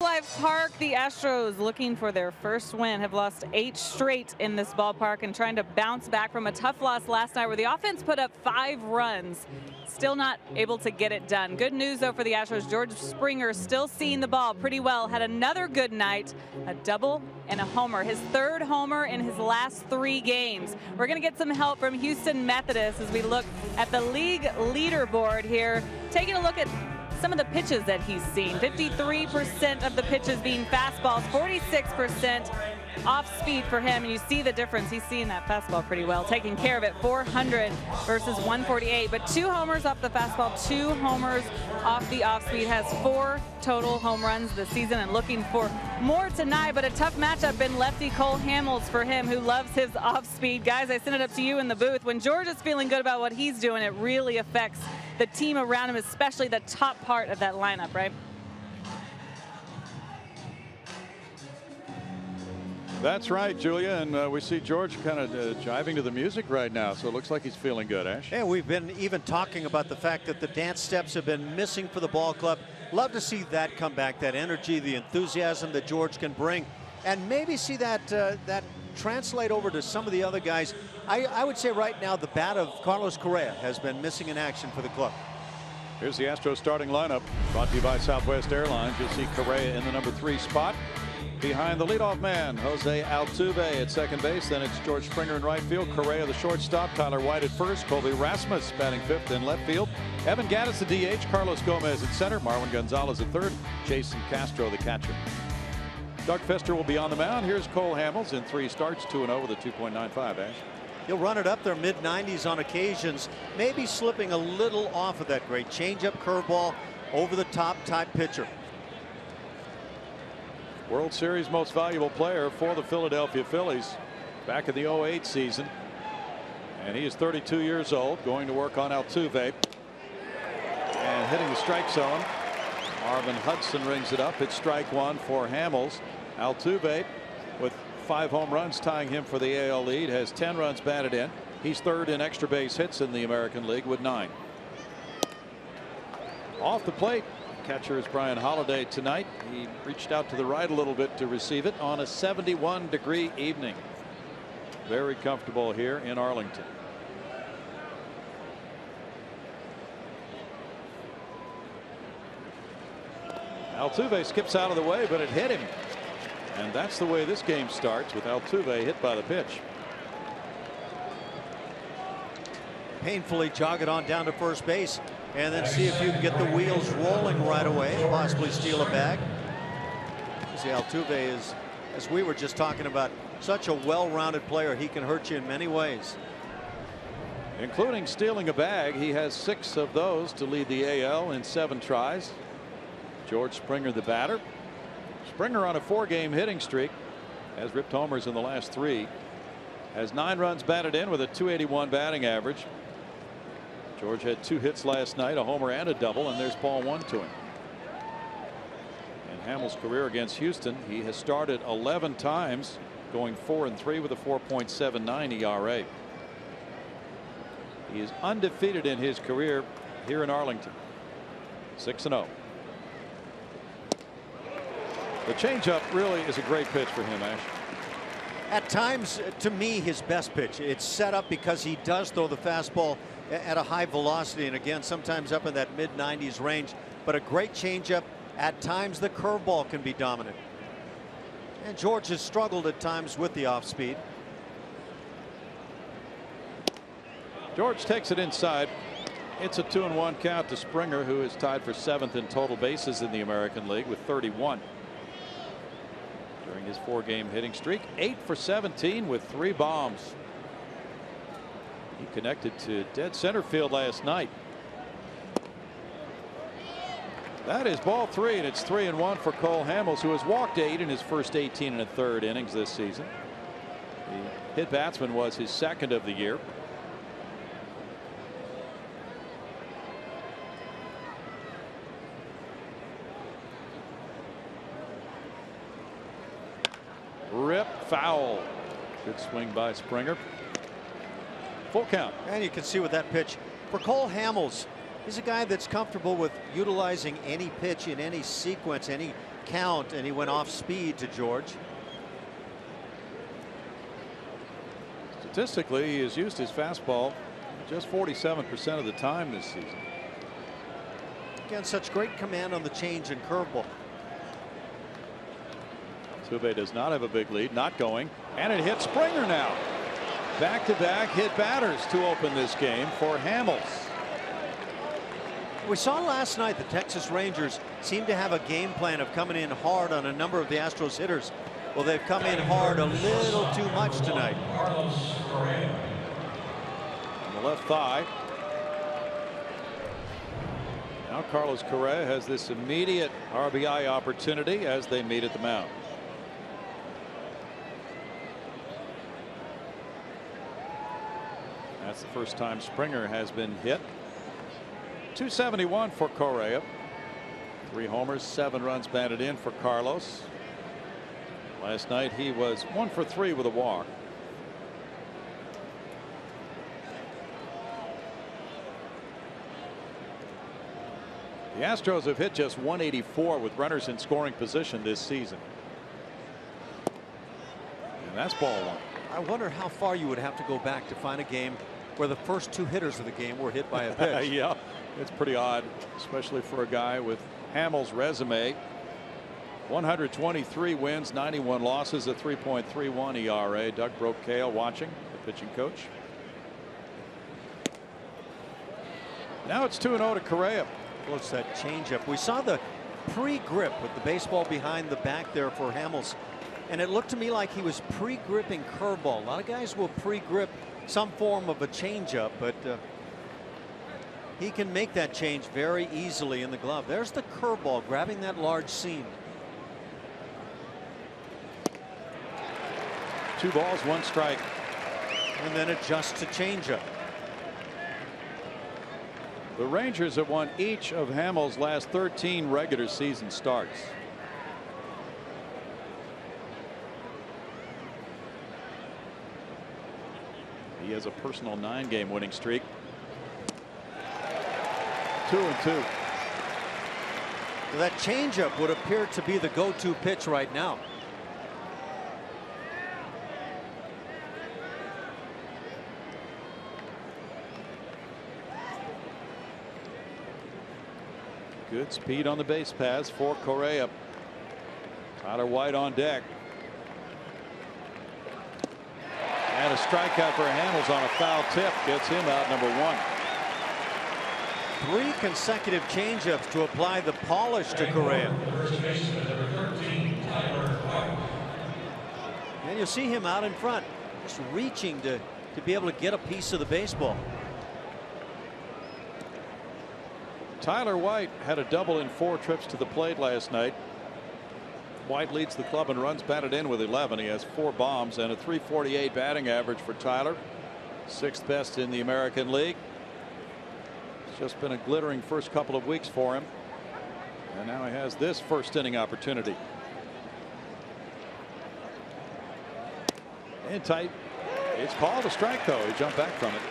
Live Park, the Astros looking for their first win, have lost 8 straight in this ballpark and trying to bounce back from a tough loss last night where the offense put up 5 runs. Still not able to get it done. Good news though for the Astros. George Springer still seeing the ball pretty well. Had another good night, a double and a homer. His 3rd homer in his last 3 games. We're going to get some help from Houston Methodist as we look at the league leaderboard here. Taking a look at some of the pitches that he's seen. 53% of the pitches being fastballs, 46% off speed for him. And you see the difference. He's seeing that fastball pretty well, taking care of it. 400 versus 148. But 2 homers off the fastball, 2 homers off the off speed. Has 4 total home runs this season and looking for more tonight. But a tough matchup in lefty Cole Hamels for him, who loves his off speed. Guys, I send it up to you in the booth. When George is feeling good about what he's doing, it really affects the team around him, especially the top part of that lineup, right? That's right, Julia, and we see George kind of jiving to the music right now, so it looks like he's feeling good, Ash. Yeah, we've been even talking about the fact that the dance steps have been missing for the ball club. Love to see that come back, that energy, the enthusiasm that George can bring, and maybe see that that translate over to some of the other guys. I would say right now the bat of Carlos Correa has been missing in action for the club. Here's the Astros starting lineup, brought to you by Southwest Airlines. You'll see Correa in the number 3 spot. Behind the leadoff man, Jose Altuve at second base. Then it's George Springer in right field. Correa the shortstop. Tyler White at first. Colby Rasmus batting 5th in left field. Evan Gattis the DH. Carlos Gomez at center. Marwin Gonzalez at third. Jason Castro the catcher. Doug Fester will be on the mound. Here's Cole Hamels in 3 starts, 2-0 with a 2.95. Ash. He'll run it up there mid-90s on occasions, maybe slipping a little off of that great changeup, curveball, over the top type pitcher. World Series most valuable player for the Philadelphia Phillies back in the 08 season. And he is 32 years old, going to work on Altuve. And hitting the strike zone. Marvin Hudson rings it up. It's strike 1 for Hamels. Altuve with 5 home runs, tying him for the AL lead, has 10 runs batted in. He's 3rd in extra base hits in the American League with 9. Off the plate, catcher is Brian Holliday tonight. He reached out to the right a little bit to receive it on a 71-degree evening. Very comfortable here in Arlington. Altuve skips out of the way, but it hit him. And that's the way this game starts, with Altuve hit by the pitch. Painfully jog it on down to first base, and then see if you can get the wheels rolling right away, possibly steal a bag. See, Altuve is, as we were just talking about, such a well-rounded player. He can hurt you in many ways, including stealing a bag. He has 6 of those to lead the AL in 7 tries. George Springer the batter. Springer on a 4-game hitting streak, has ripped homers in the last 3, has 9 runs batted in with a .281 batting average. George had 2 hits last night, a homer and a double, and there's ball 1 to him. In Hamels' career against Houston, he has started 11 times, going 4-3 with a 4.79 ERA. He is undefeated in his career here in Arlington. 6-0. The changeup really is a great pitch for him, Ash. At times, to me, his best pitch. It's set up because he does throw the fastball at a high velocity, and again, sometimes up in that mid-90s range. But a great changeup. At times, the curveball can be dominant. And George has struggled at times with the off-speed. George takes it inside. It's a 2-1 count to Springer, who is tied for 7th in total bases in the American League with 31. During his 4-game hitting streak, 8 for 17 with 3 bombs. He connected to dead center field last night. That is ball 3, and it's 3-1 for Cole Hamels, who has walked 8 in his first 18 1/3 innings this season. The hit batsman was his 2nd of the year. Rip foul. Good swing by Springer. Full count. And you can see with that pitch, for Cole Hamels, He's a guy that's comfortable with utilizing any pitch in any sequence, any count, and he went off speed to George. Statistically, he has used his fastball just 47% of the time this season. Again, such great command on the change and curveball. Altuve does not have a big lead, not going, and it hits Springer now. Back-to-back hit batters to open this game for Hamels. We saw last night the Texas Rangers seem to have a game plan of coming in hard on a number of the Astros hitters. Well, they've come in hard a little too much tonight. On the left thigh. Now Carlos Correa has this immediate RBI opportunity as they meet at the mound. That's the first time Springer has been hit. 271 for Correa. 3 homers, 7 runs batted in for Carlos. Last night he was 1 for 3 with a walk. The Astros have hit just 184 with runners in scoring position this season. And that's ball 1. I wonder how far you would have to go back to find a game where the first 2 hitters of the game were hit by a pitch. Yeah, it's pretty odd, especially for a guy with Hamels' resume. 123 wins, 91 losses, a 3.31 ERA. Doug Brocail watching, the pitching coach. Now it's 2-0 to Correa. Well, it's that changeup. We saw the pre-grip with the baseball behind the back there for Hamels, and it looked to me like he was pre-gripping curveball. A lot of guys will pre-grip some form of a changeup, but he can make that change very easily in the glove. There's the curveball grabbing that large seam. 2 balls, 1 strike. And then adjust to changeup. The Rangers have won each of Hamels' last 13 regular season starts. He has a personal 9-game winning streak. 2-2. That changeup would appear to be the go-to pitch right now. Good speed on the base paths for Correa. Tyler White on deck. And a strikeout for Hamels on a foul tip gets him out number 1. 3 consecutive changeups to apply the polish to Correa. And you'll see him out in front, just reaching to be able to get a piece of the baseball. Tyler White had a double in 4 trips to the plate last night. White leads the club in runs batted in with 11. He has 4 bombs and a .348 batting average for Tyler. 6th best in the American League. It's just been a glittering first couple of weeks for him. And now he has this first inning opportunity. In tight. It's called a strike, though. He jumped back from it.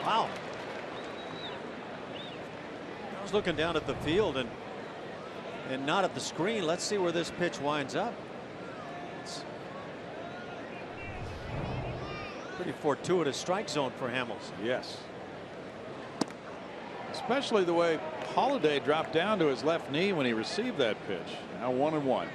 Wow. I was looking down at the field and not at the screen. Let's see where this pitch winds up. It's pretty fortuitous strike zone for Hamels. Yes. Especially the way Holiday dropped down to his left knee when he received that pitch. Now 1-1.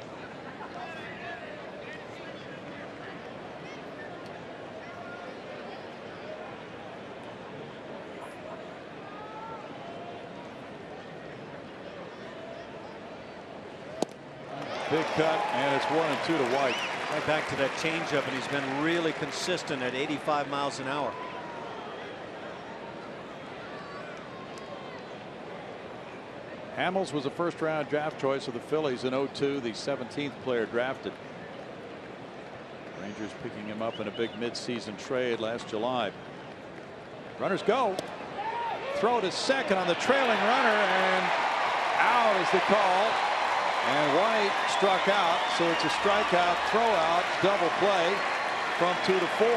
Big cut, and it's 1-2 to White. Right back to that changeup, and he's been really consistent at 85 miles an hour. Hamels was a first-round draft choice of the Phillies in 2002, the 17th player drafted. Rangers picking him up in a big midseason trade last July. Runners go. Throw to second on the trailing runner, and out is the call. And White struck out, so it's a strikeout, throw out, double play from 2 to 4.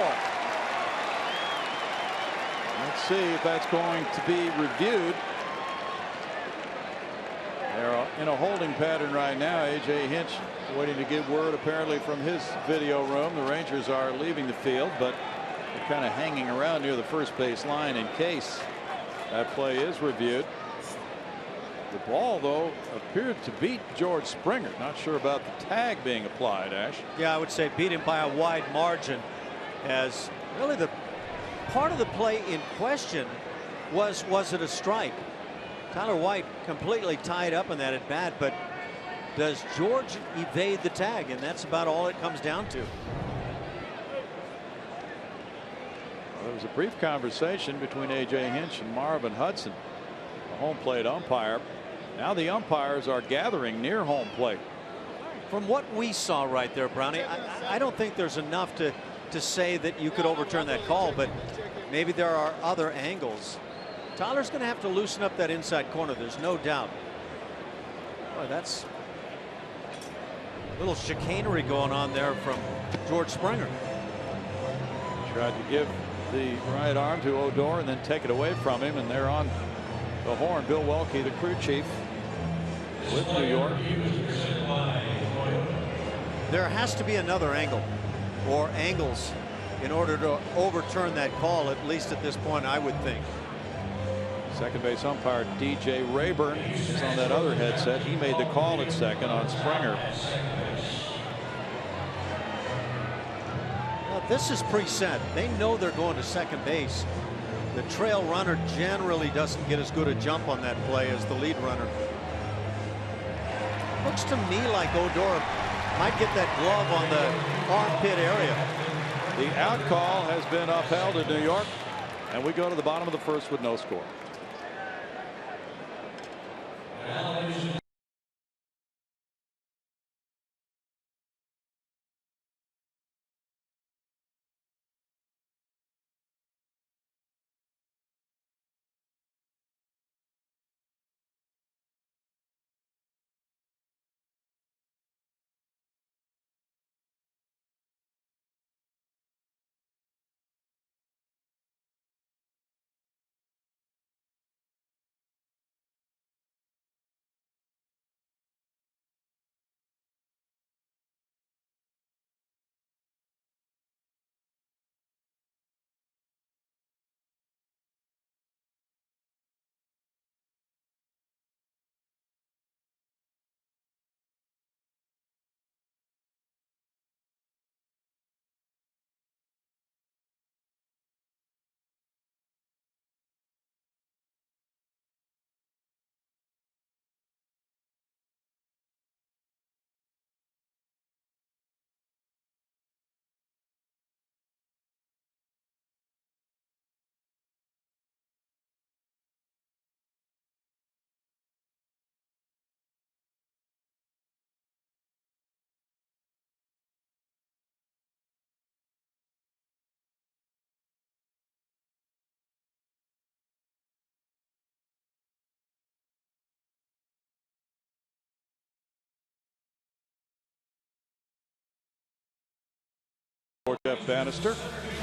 Let's see if that's going to be reviewed. They're in a holding pattern right now. A.J. Hinch waiting to get word apparently from his video room. The Rangers are leaving the field, but they're kind of hanging around near the first base line in case that play is reviewed. The ball, though, appeared to beat George Springer. Not sure about the tag being applied, Ash. Yeah, I would say beat him by a wide margin, as really the part of the play in question was it a strike? Tyler White completely tied up in that at bat, but does George evade the tag? And that's about all it comes down to. Well, there was a brief conversation between A.J. Hinch and Marvin Hudson, the home plate umpire. Now the umpires are gathering near home plate. From what we saw right there, Brownie, I don't think there's enough to say that you could overturn that call, but maybe there are other angles. Tyler's going to have to loosen up that inside corner. There's no doubt. Boy, that's a little chicanery going on there from George Springer. Tried to give the right arm to Odor and then take it away from him, and they're on the horn. Bill Welke, the crew chief with New York. There has to be another angle or angles in order to overturn that call, at least at this point, I would think. Second base umpire DJ Rayburn is on that other headset. He made the call at second on Springer. Well, this is preset. They know they're going to second base. The trail runner generally doesn't get as good a jump on that play as the lead runner. Looks to me like Odor might get that glove on the armpit area. The out call has been upheld in New York, and we go to the bottom of the first with no score. For Jeff Bannister,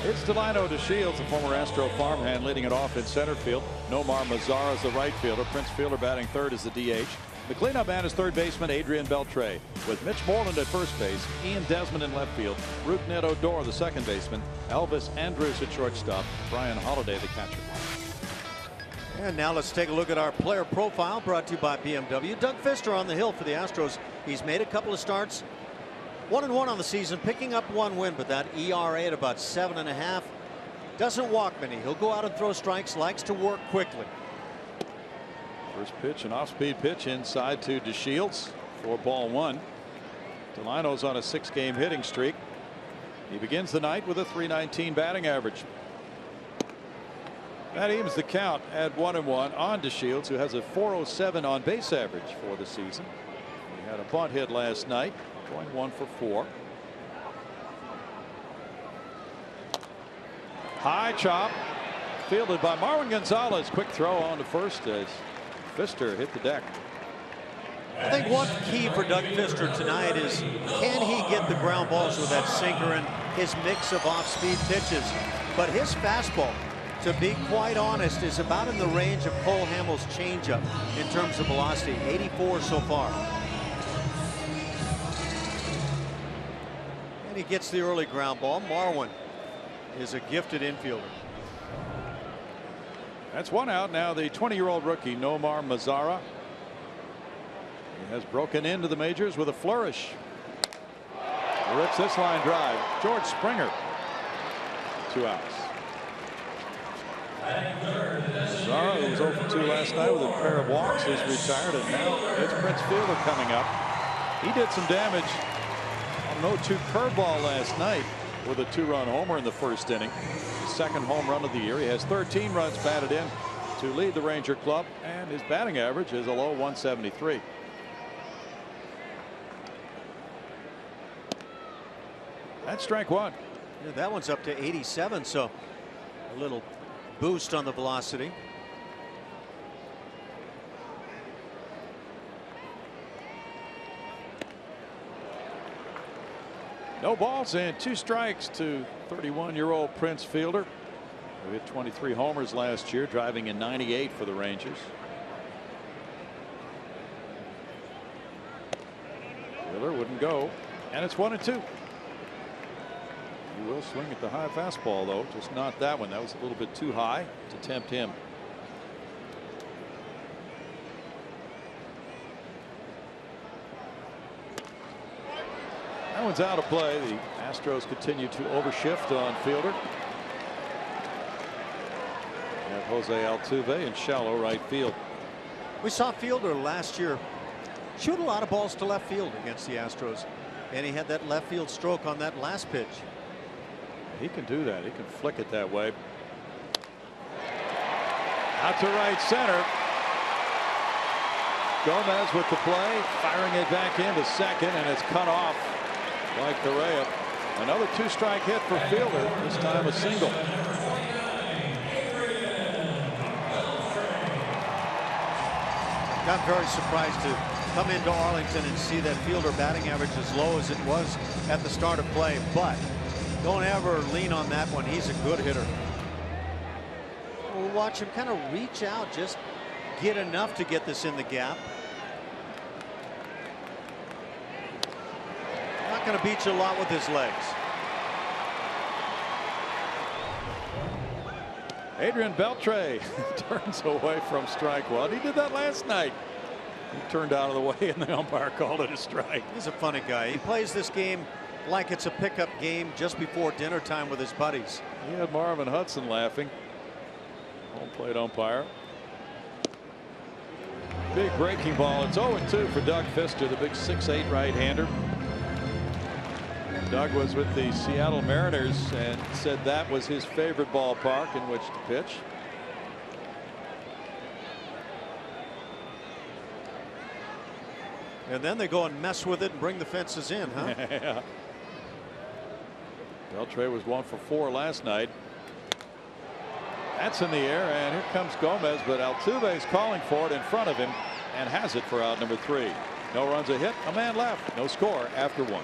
it's Delino DeShields, the former Astro farmhand, leading it off in center field. Nomar Mazara is the right fielder. Prince Fielder batting third is the DH. The cleanup man is third baseman Adrian Beltre, with Mitch Moreland at first base, Ian Desmond in left field, Rougned Odor the second baseman, Elvis Andrus at shortstop, Brian Holiday the catcher. And now let's take a look at our player profile, brought to you by BMW. Doug Fister on the hill for the Astros. He's made a couple of starts. 1-1 on the season, picking up one win, but that ERA at about 7.5. Doesn't walk many. He'll go out and throw strikes, likes to work quickly. First pitch, an off-speed pitch inside to DeShields for ball one. Delino's on a 6-game hitting streak. He begins the night with a .319 batting average. That evens the count at 1-1 on DeShields, who has a .407 on base average for the season. He had a bunt hit last night, going 1 for 4. High chop, fielded by Marwin Gonzalez. Quick throw on to first as Fister hit the deck. I think one key for Doug Fister tonight is, can he get the ground balls with that sinker and his mix of off-speed pitches? But his fastball to be quite honest, is about in the range of Cole Hamels' changeup in terms of velocity. 84 so far. And he gets the early ground ball. Marwin is a gifted infielder. That's one out. Now the 20-year-old rookie Nomar Mazara. He has broken into the majors with a flourish. Rips this line drive. George Springer. 2 outs. Mazara, who was 0 for 2 last night with a pair of walks, is retired, and now it's Prince Fielder coming up. He did some damage on an 0-2 curveball last night with a 2-run homer in the first inning. His second home run of the year. He has 13 runs batted in to lead the Ranger club, and his batting average is a low 173. That's strike one. Yeah, that one's up to 87, so a little boost on the velocity. No balls and 2 strikes to 31-year-old Prince Fielder, who hit 23 homers last year, driving in 98 for the Rangers. Fielder wouldn't go, and it's 1-2. He will swing at the high fastball, though, just not that one. That was a little bit too high to tempt him. That one's out of play. The Astros continue to overshift on Fielder. And Jose Altuve in shallow right field. We saw Fielder last year shoot a lot of balls to left field against the Astros, and he had that left field stroke on that last pitch. He can do that. He can flick it that way. Out to right center. Gomez with the play, firing it back into second, and it's cut off by Correa. Another 2-strike hit for Fielder, this time a single. Got very surprised to come into Arlington and see that Fielder batting average as low as it was at the start of play, but don't ever lean on that one. He's a good hitter. We'll watch him kind of reach out, just get enough to get this in the gap. Not going to beat you a lot with his legs. Adrian Beltre turns away from strike one. He did that last night. He turned out of the way and the umpire called it a strike. He's a funny guy. He plays this game like it's a pickup game just before dinner time with his buddies. He had Marvin Hudson laughing. Home plate umpire. Big breaking ball. It's 0-2 for Doug Fister, the big 6'8" right-hander. Doug was with the Seattle Mariners and said that was his favorite ballpark in which to pitch. And then they go and mess with it and bring the fences in, huh? Yeah. Beltre was 1 for 4 last night. That's in the air, and here comes Gomez, but Altuve is calling for it in front of him and has it for out number 3. No runs, a hit, a man left, no score after 1.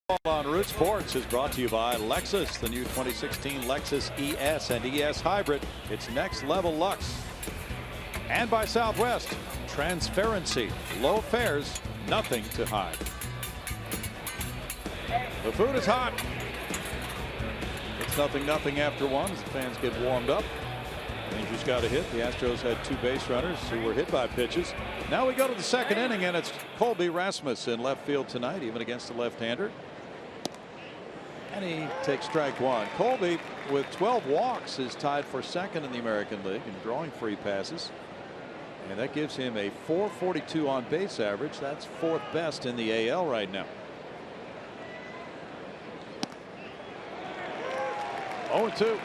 On Root Sports is brought to you by Lexus, the new 2016 Lexus ES and ES Hybrid. It's next level Lux. And by Southwest, transparency, low fares, nothing to hide. The food is hot. It's 0-0 after one as the fans get warmed up. Rangers got a hit. The Astros had two base runners who were hit by pitches. Now we go to the second inning, and it's Colby Rasmus in left field tonight, even against the left-hander. And he takes strike one. Colby, with 12 walks, is tied for second in the American League in drawing free passes. And that gives him a .442 on base average. That's fourth best in the AL right now. 0-2.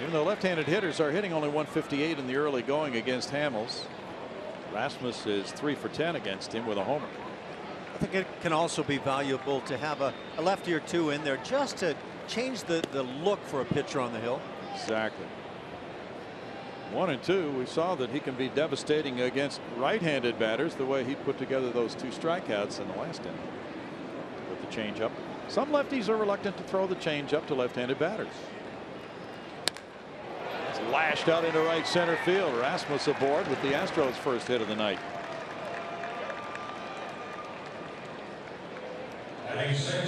Even though left-handed hitters are hitting only .158 in the early going against Hamels, Rasmus is 3 for 10 against him with a homer. I think it can also be valuable to have a lefty or two in there just to change the look for a pitcher on the hill. Exactly. 1-2. We saw that he can be devastating against right-handed batters the way he put together those two strikeouts in the last inning with the changeup. Some lefties are reluctant to throw the changeup to left-handed batters. It's lashed out into right center field. Rasmus aboard with the Astros' first hit of the night.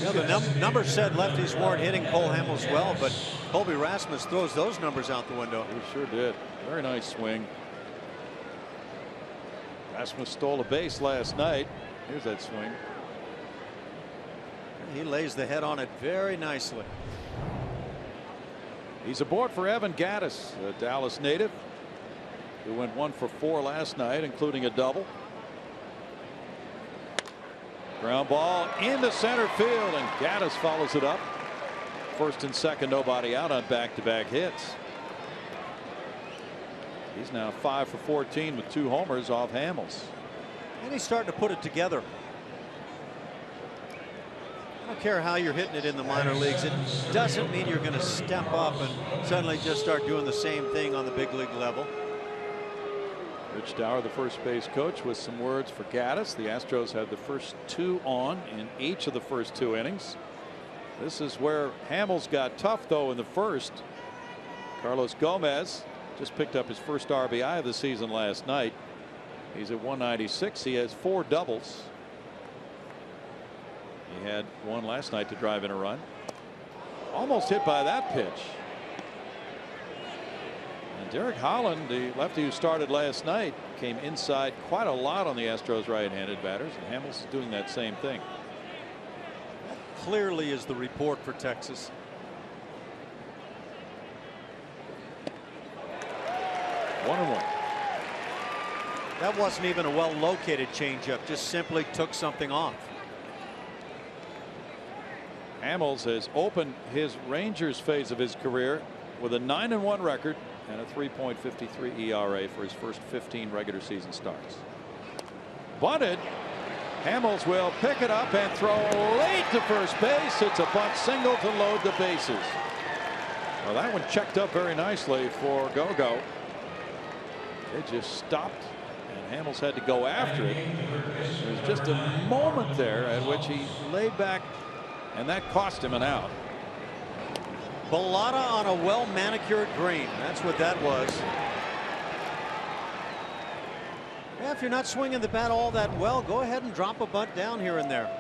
Yeah, the numbers said lefties weren't hitting Cole Hamels well, but Colby Rasmus throws those numbers out the window. He sure did. Very nice swing. Rasmus stole a base last night. Here's that swing. He lays the head on it very nicely. He's aboard for Evan Gattis, a Dallas native who went 1 for 4 last night, including a double. Ground ball into center field, and Gattis follows it up. First and second, nobody out on back-to-back hits. He's now 5 for 14 with 2 homers off Hamels. And he's starting to put it together. I don't care how you're hitting it in the minor leagues. It doesn't mean you're going to step up and suddenly just start doing the same thing on the big league level. Rich Dower, the first base coach, with some words for Gattis. The Astros had the first 2 on in each of the first 2 innings. This is where Hamels got tough, though, in the first. Carlos Gomez just picked up his first RBI of the season last night. He's at 196. He has 4 doubles. He had one last night to drive in a run. Almost hit by that pitch. And Derek Holland, the lefty who started last night, came inside quite a lot on the Astros right-handed batters, and Hamels is doing that same thing. That clearly is the report for Texas. One and one. That wasn't even a well-located changeup, just simply took something off. Hamels has opened his Rangers phase of his career with a 9-1 record and a 3.53 ERA for his first 15 regular season starts. Bunted. Hamels will pick it up and throw late to first base. It's a bunt single to load the bases. Well, that one checked up very nicely for Gogo. It just stopped, and Hamels had to go after it. There was just a moment there at which he laid back, and that cost him an out. Bellata on a well-manicured green. That's what that was. Yeah, if you're not swinging the bat all that well, go ahead and drop a bunt down here and there.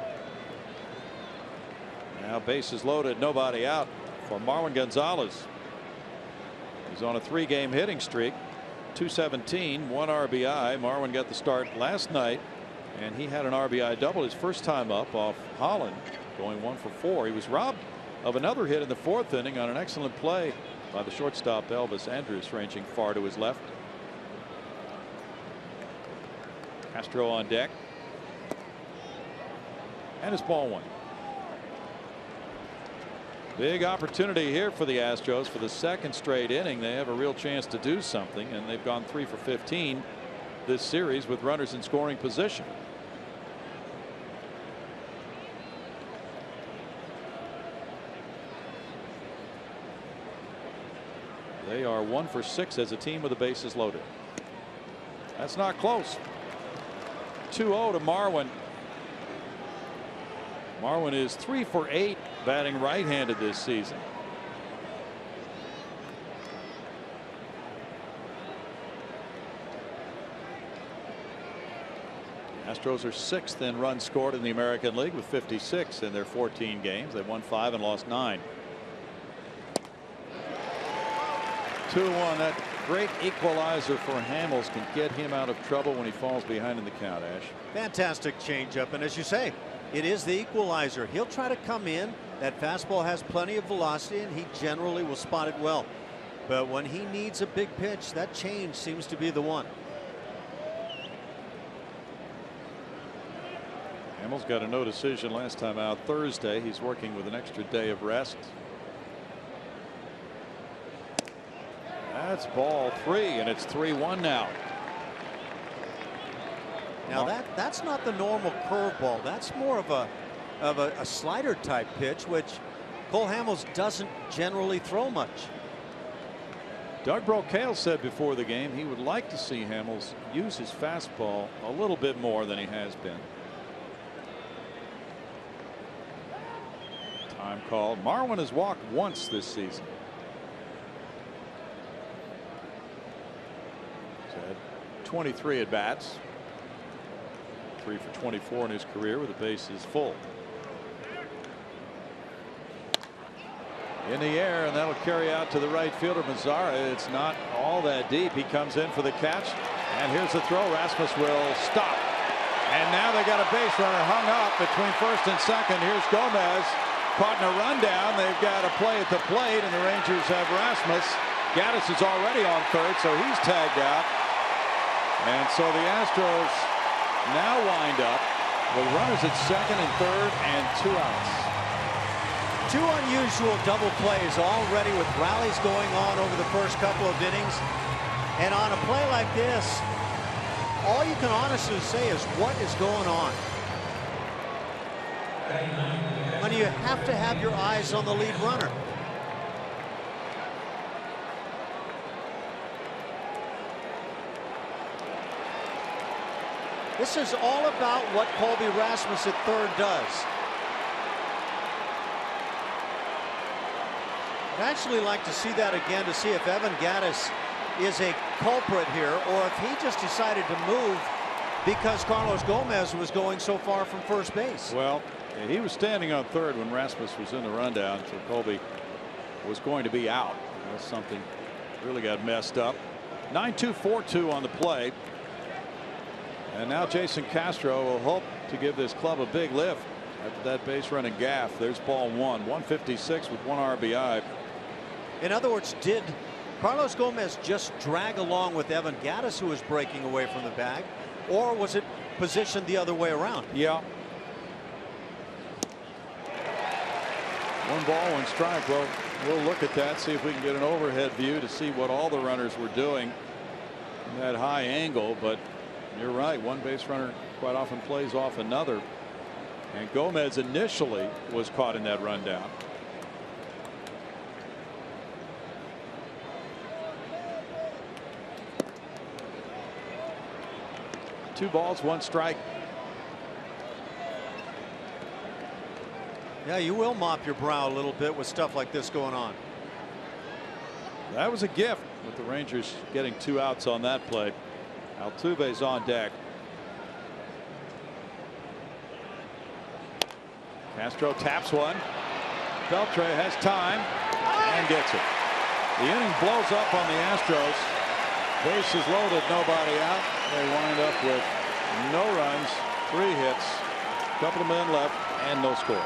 Now bases loaded, nobody out for Marwin Gonzalez. He's on a 3-game hitting streak. 217, 1 RBI. Marwin got the start last night, and he had an RBI double his first time up off Holland, going 1 for 4. He was robbed of another hit in the 4th inning on an excellent play by the shortstop Elvis Andrus, ranging far to his left. Castro on deck, and it's ball 1. Big opportunity here for the Astros for the second straight inning. They have a real chance to do something, and they've gone 3 for 15 this series with runners in scoring position. They are 1 for 6 as a team with the bases loaded. That's not close. 2-0 to Marwin. Marwin is 3 for 8 batting right-handed this season. Astros are 6th in runs scored in the American League with 56 in their 14 games. They won 5 and lost 9. 2-1. That great equalizer for Hamels can get him out of trouble when he falls behind in the count. Ash. Fantastic changeup, and as you say, it is the equalizer. He'll try to come in. That fastball has plenty of velocity, and he generally will spot it well. But when he needs a big pitch, that change seems to be the one. Hamels got a no decision last time out Thursday. He's working with an extra day of rest. That's ball 3, and it's 3-1 now. Now that's not the normal curveball. That's more of a slider type pitch, which Cole Hamels doesn't generally throw much. Doug Brocail said before the game he would like to see Hamels use his fastball a little bit more than he has been. Time called. Marwin has walked once this season. He's had 23 at bats. 3 for 24 in his career with the bases full. In the air, and that'll carry out to the right fielder Mazzara. It's not all that deep. He comes in for the catch, and here's the throw. Rasmus will stop, and now they got a base runner hung up between first and second. Here's Gomez caught in a rundown. They've got a play at the plate, and the Rangers have Rasmus. Gaddis is already on third, so he's tagged out, and so the Astros now wind up with runners at second and third and 2 outs. 2 unusual double plays already with rallies going on over the first couple of innings. And on a play like this, all you can honestly say is what is going on. When you have to have your eyes on the lead runner. This is all about what Colby Rasmus at third does. I'd actually like to see that again to see if Evan Gaddis is a culprit here or if he just decided to move because Carlos Gomez was going so far from first base. Well, he was standing on third when Rasmus was in the rundown, so Colby was going to be out. That's something really got messed up. 9-2, 4-2 on the play. And now Jason Castro will hope to give this club a big lift after that base running gaff. There's ball 1. 156 with 1 RBI. In other words, did Carlos Gomez just drag along with Evan Gaddis, who was breaking away from the bag, or was it positioned the other way around? Yeah. 1 ball, 1 strike. Well, we'll look at that, see if we can get an overhead view to see what all the runners were doing in that high angle. But you're right, 1 base runner quite often plays off another. And Gomez initially was caught in that rundown. Two balls, 1 strike. Yeah, you will mop your brow a little bit with stuff like this going on. That was a gift with the Rangers getting 2 outs on that play. Altuve's on deck. Castro taps one. Beltre has time and gets it. The inning blows up on the Astros. Bases loaded, nobody out. They wind up with no runs, 3 hits, a couple of men left, and no score.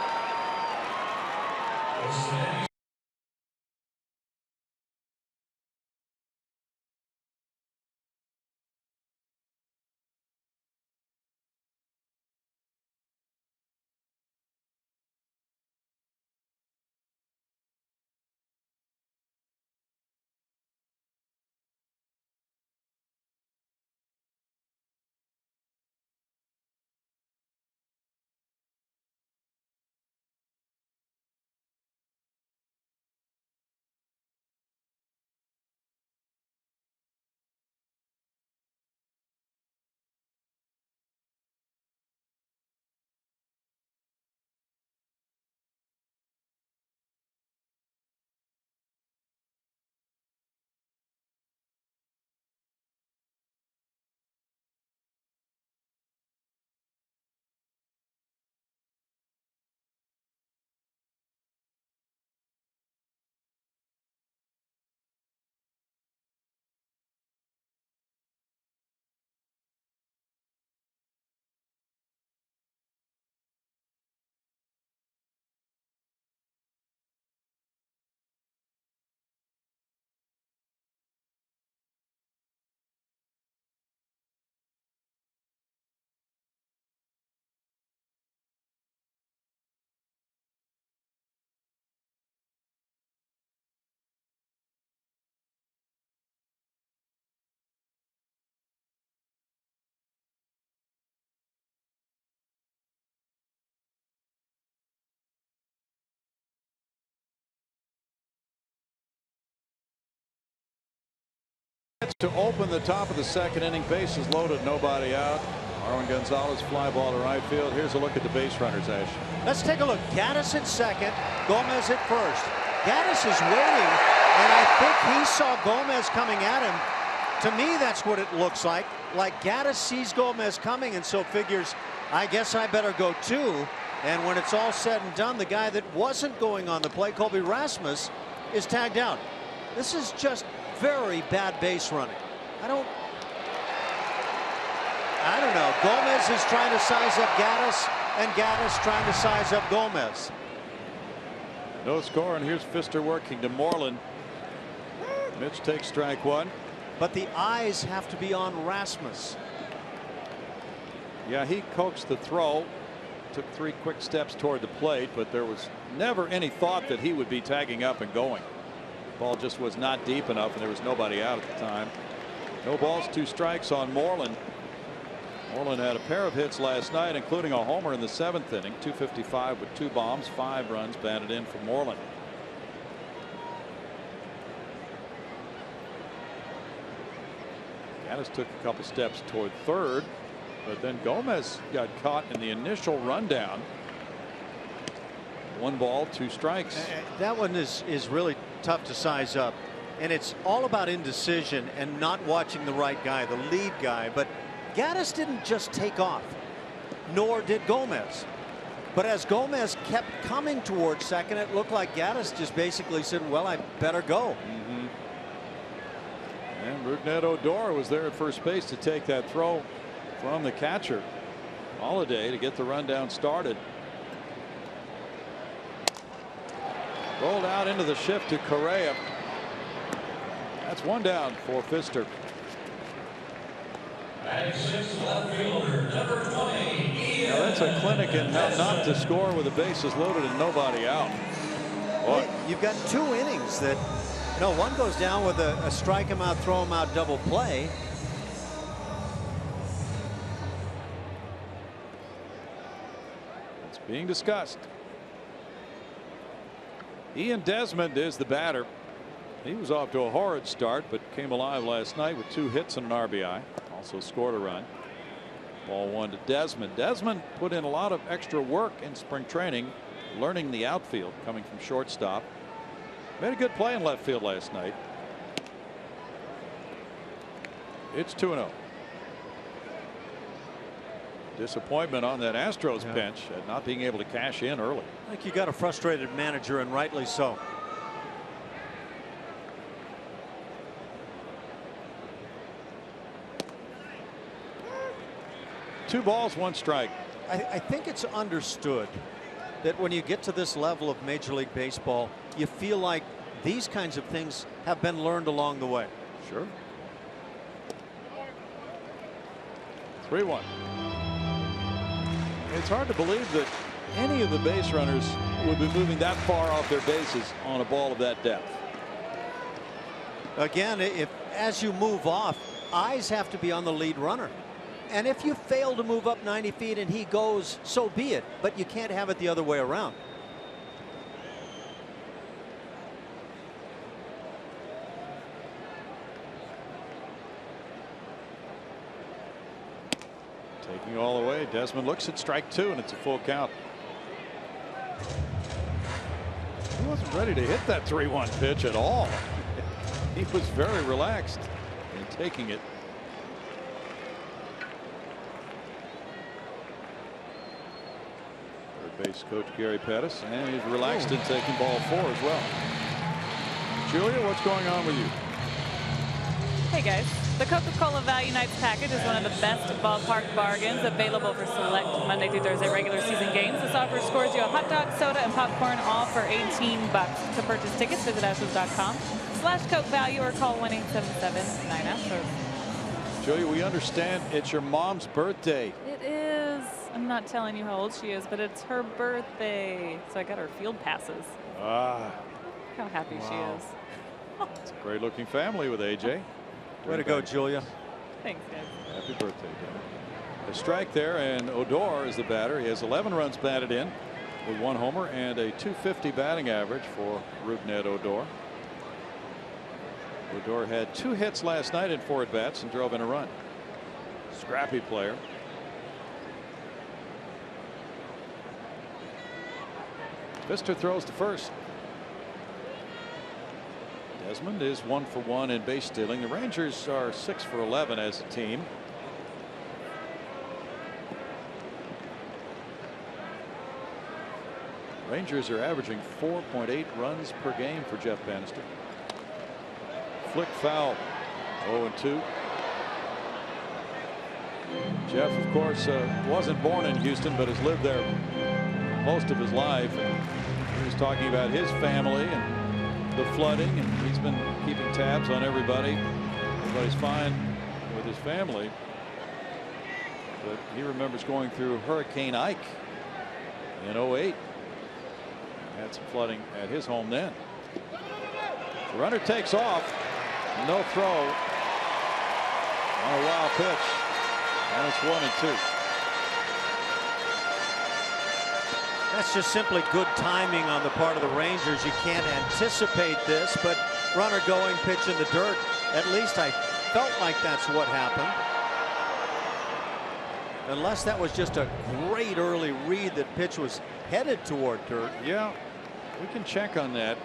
To open the top of the second inning, bases loaded, nobody out. Marwin Gonzalez fly ball to right field. Here's a look at the base runners, Ash. Let's take a look. Gaddis at second, Gomez at first. Gaddis is waiting, and I think he saw Gomez coming at him. To me, that's what it looks like. Like Gaddis sees Gomez coming and so figures, I guess I better go too. And when it's all said and done, the guy that wasn't going on the play, Colby Rasmus, is tagged out. This is just very bad base running. I don't know. Gomez is trying to size up Gaddis, and Gaddis trying to size up Gomez. No score, and here's Pfister working to Moreland. Mitch takes strike one. But the eyes have to be on Rasmus. Yeah, he coaxed the throw, took 3 quick steps toward the plate, but there was never any thought that he would be tagging up and going. Ball just was not deep enough, and there was nobody out at the time. No balls, 2 strikes on Moreland. Moreland had a pair of hits last night, including a homer in the 7th inning. 255 with 2 bombs, 5 runs batted in for Moreland. Gaddis took a couple steps toward third, but then Gomez got caught in the initial rundown. 1 ball, 2 strikes. That one is really tough to size up, and it's all about indecision and not watching the right guy, the lead guy. But Gaddis didn't just take off, nor did Gomez. But as Gomez kept coming towards second, it looked like Gaddis just basically said, well, I better go. And Rougned Odor was there at first base to take that throw from the catcher, Holiday, to get the rundown started. Rolled out into the shift to Correa. That's 1 down for Pfister. Now that's a clinic in how not to score with the bases loaded and nobody out. Boy. You've got 2 innings that, one goes down with a strike him out, throw him out double play. It's being discussed. Ian Desmond is the batter. He was off to a horrid start, but came alive last night with 2 hits and an RBI. Also scored a run. Ball 1 to Desmond. Desmond put in a lot of extra work in spring training, learning the outfield, coming from shortstop. Made a good play in left field last night. It's 2-0. Disappointment on that Astros bench at not being able to cash in early. I think you got a frustrated manager, and rightly so. Two balls, 1 strike. I think it's understood that when you get to this level of Major League Baseball, you feel like these kinds of things have been learned along the way. Sure. 3-1. It's hard to believe that any of the base runners would be moving that far off their bases on a ball of that depth. Again, as you move off, eyes have to be on the lead runner. And if you fail to move up 90 feet and he goes, so be it. But you can't have it the other way around. Taking all the way, Desmond looks at strike 2, and it's a full count. He wasn't ready to hit that 3-1 pitch at all. He was very relaxed in taking it. Third base coach Gary Pettis, and he's relaxed in taking ball 4 as well. Julia, what's going on with you? Hey guys. The Coca-Cola Value Nights package is one of the best ballpark bargains available for select Monday through Thursday regular season games. This offer scores you a hot dog, soda, and popcorn, all for $18. To purchase tickets, visit Astros.com/Coke Value or call 1-877-9-ASTROS. Julia, we understand it's your mom's birthday. It is. I'm not telling you how old she is, but it's her birthday. So I got her field passes. Ah. Look how happy she is. It's a great looking family with AJ. Way to go, Julia. Thanks, guys. Happy birthday, Dad. A strike there, and Odor is the batter. He has 11 runs batted in with 1 homer and a .250 batting average for Rougned Odor. Odor had 2 hits last night in 4 at-bats and drove in a run. Scrappy player. Fister throws to first. Desmond is 1 for 1 in base stealing. The Rangers are 6 for 11 as a team. Rangers are averaging 4.8 runs per game for Jeff Bannister. Flick foul. 0-2. Jeff, of course, wasn't born in Houston, but has lived there most of his life. And he was talking about his family and the flooding, and he's been keeping tabs on everybody. Everybody's fine with his family. But he remembers going through Hurricane Ike in 08. Had some flooding at his home then. The runner takes off. No throw on a wild pitch. And it's 1-2. That's just simply good timing on the part of the Rangers. You can't anticipate this, but runner going, pitch in the dirt. At least I felt like that's what happened. Unless that was just a great early read that pitch was headed toward dirt. Yeah, we can check on that.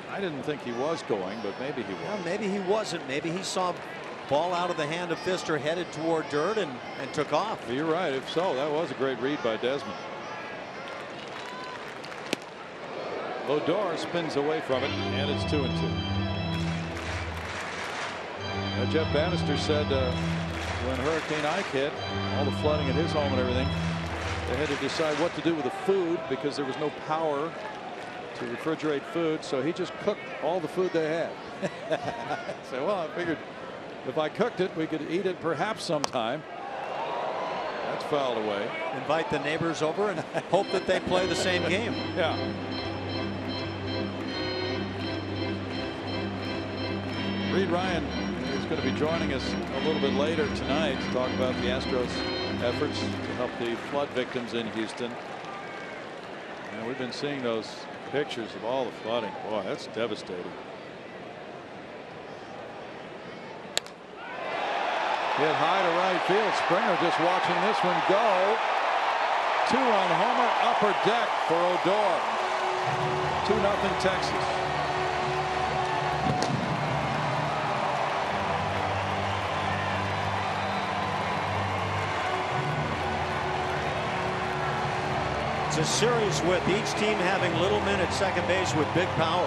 I didn't think he was going, but maybe he was. Well, maybe he wasn't. Maybe he saw ball out of the hand of Fister headed toward dirt and took off. Well, you're right. If so, that was a great read by Desmond. Odor spins away from it, and it's 2-2. Jeff Bannister said when Hurricane Ike hit, all the flooding at his home and everything, they had to decide what to do with the food because there was no power to refrigerate food, so he just cooked all the food they had. So, well, I figured if I cooked it, we could eat it perhaps sometime. That's fouled away. Invite the neighbors over and hope that they play the same game. Yeah. Reed Ryan is going to be joining us a little bit later tonight to talk about the Astros efforts to help the flood victims in Houston. And we've been seeing those pictures of all the flooding. Boy, that's devastating. Hit high to right field. Springer just watching this one go. 2-run homer, upper deck for Odor. 2-0 Texas. It's a series with each team having little men at second base with big power.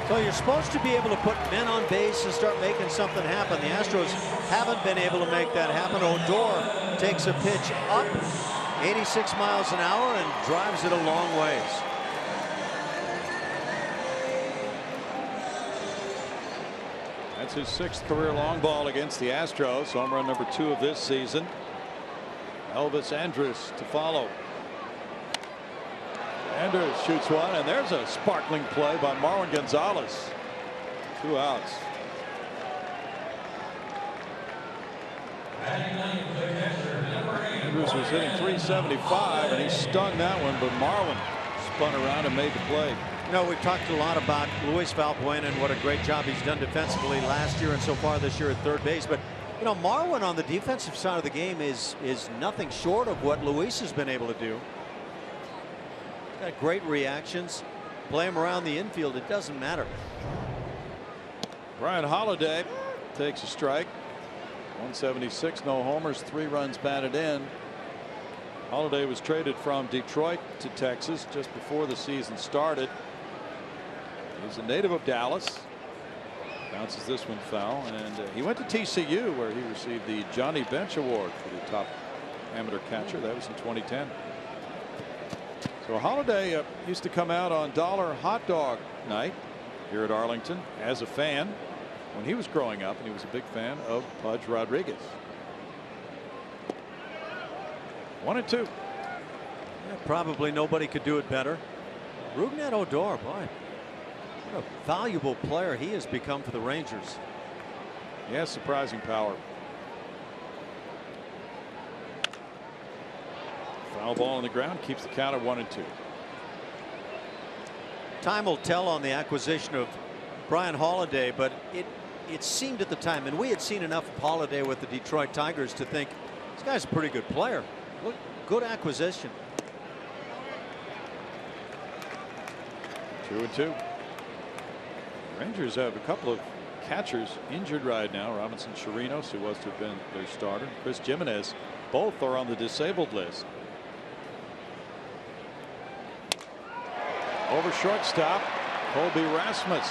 So you're supposed to be able to put men on base and start making something happen. The Astros haven't been able to make that happen. Odor takes a pitch up 86 miles an hour and drives it a long ways. That's his 6th career long ball against the Astros. Home run number 2 of this season. Elvis Andrus to follow. Andrus shoots one, and there's a sparkling play by Marwin Gonzalez. 2 outs. Andrus was hitting .375, and he stung that one, but Marwin spun around and made the play. You know, we've talked a lot about Luis Valbuena and what a great job he's done defensively last year and so far this year at third base. But, you know, Marwin on the defensive side of the game is nothing short of what Luis has been able to do. Got great reactions. Play him around the infield. It doesn't matter. Brian Holiday takes a strike. 176, no homers, 3 runs batted in. Holiday was traded from Detroit to Texas just before the season started. He's a native of Dallas. Bounces this one foul, and he went to TCU where he received the Johnny Bench Award for the top amateur catcher. That was in 2010. So Holiday used to come out on Dollar Hot Dog Night here at Arlington as a fan when he was growing up, and he was a big fan of Pudge Rodriguez. 1-2. Yeah, probably nobody could do it better. Rougned Odor, boy, what a valuable player he has become for the Rangers. He has surprising power. Foul ball on the ground keeps the count at 1-2. Time will tell on the acquisition of Brian Holiday, but it seemed at the time, and we had seen enough of Holiday with the Detroit Tigers to think this guy's a pretty good player. Look, good acquisition. 2-2. Rangers have a couple of catchers injured right now. Robinson Chirinos, who was to have been their starter, Chris Jimenez, both are on the disabled list. Over shortstop, Colby Rasmus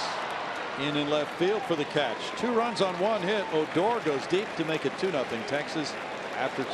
in left field for the catch. 2 runs on 1 hit. Odor goes deep to make it 2-0 Texas after 2.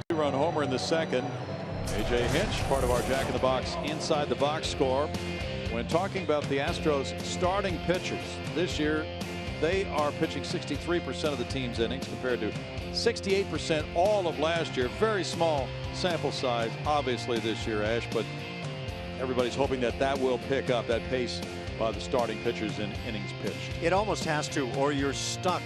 Two-run homer in the second. A.J. Hinch, part of our Jack in the Box inside the box score. When talking about the Astros starting pitchers this year, they are pitching 63% of the team's innings compared to 68% all of last year. Very small sample size, obviously, this year, Ash, but everybody's hoping that will pick up, that pace by the starting pitchers in innings pitched. It almost has to, or you're stuck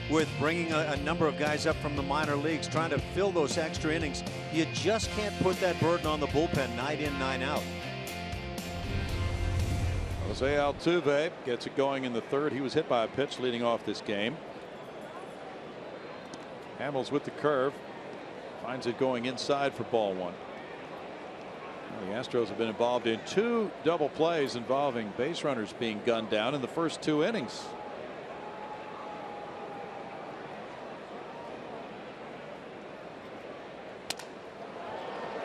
with bringing a number of guys up from the minor leagues, trying to fill those extra innings. You just can't put that burden on the bullpen night in, night out. Jose Altuve gets it going in the third. He was hit by a pitch leading off this game. Hamels with the curve, finds it going inside for ball 1. The Astros have been involved in 2 double plays involving base runners being gunned down in the first 2 innings.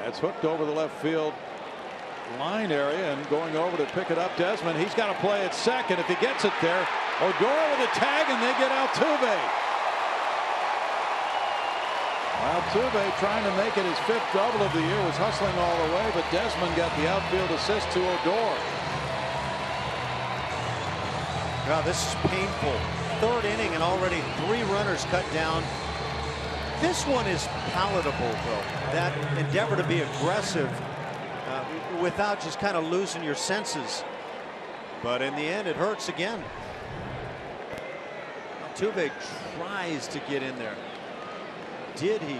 That's hooked over the left field line area, and going over to pick it up, Desmond. He's got to play at second if he gets it there. Odor with a tag, and they get Altuve. Altuve, trying to make it his 5th double of the year, was hustling all the way, but Desmond got the outfield assist to Odor. Wow, this is painful. 3rd inning and already 3 runners cut down. This one is palatable, though. That endeavor to be aggressive without just kind of losing your senses. But in the end, it hurts again. Altuve tries to get in there. Did he?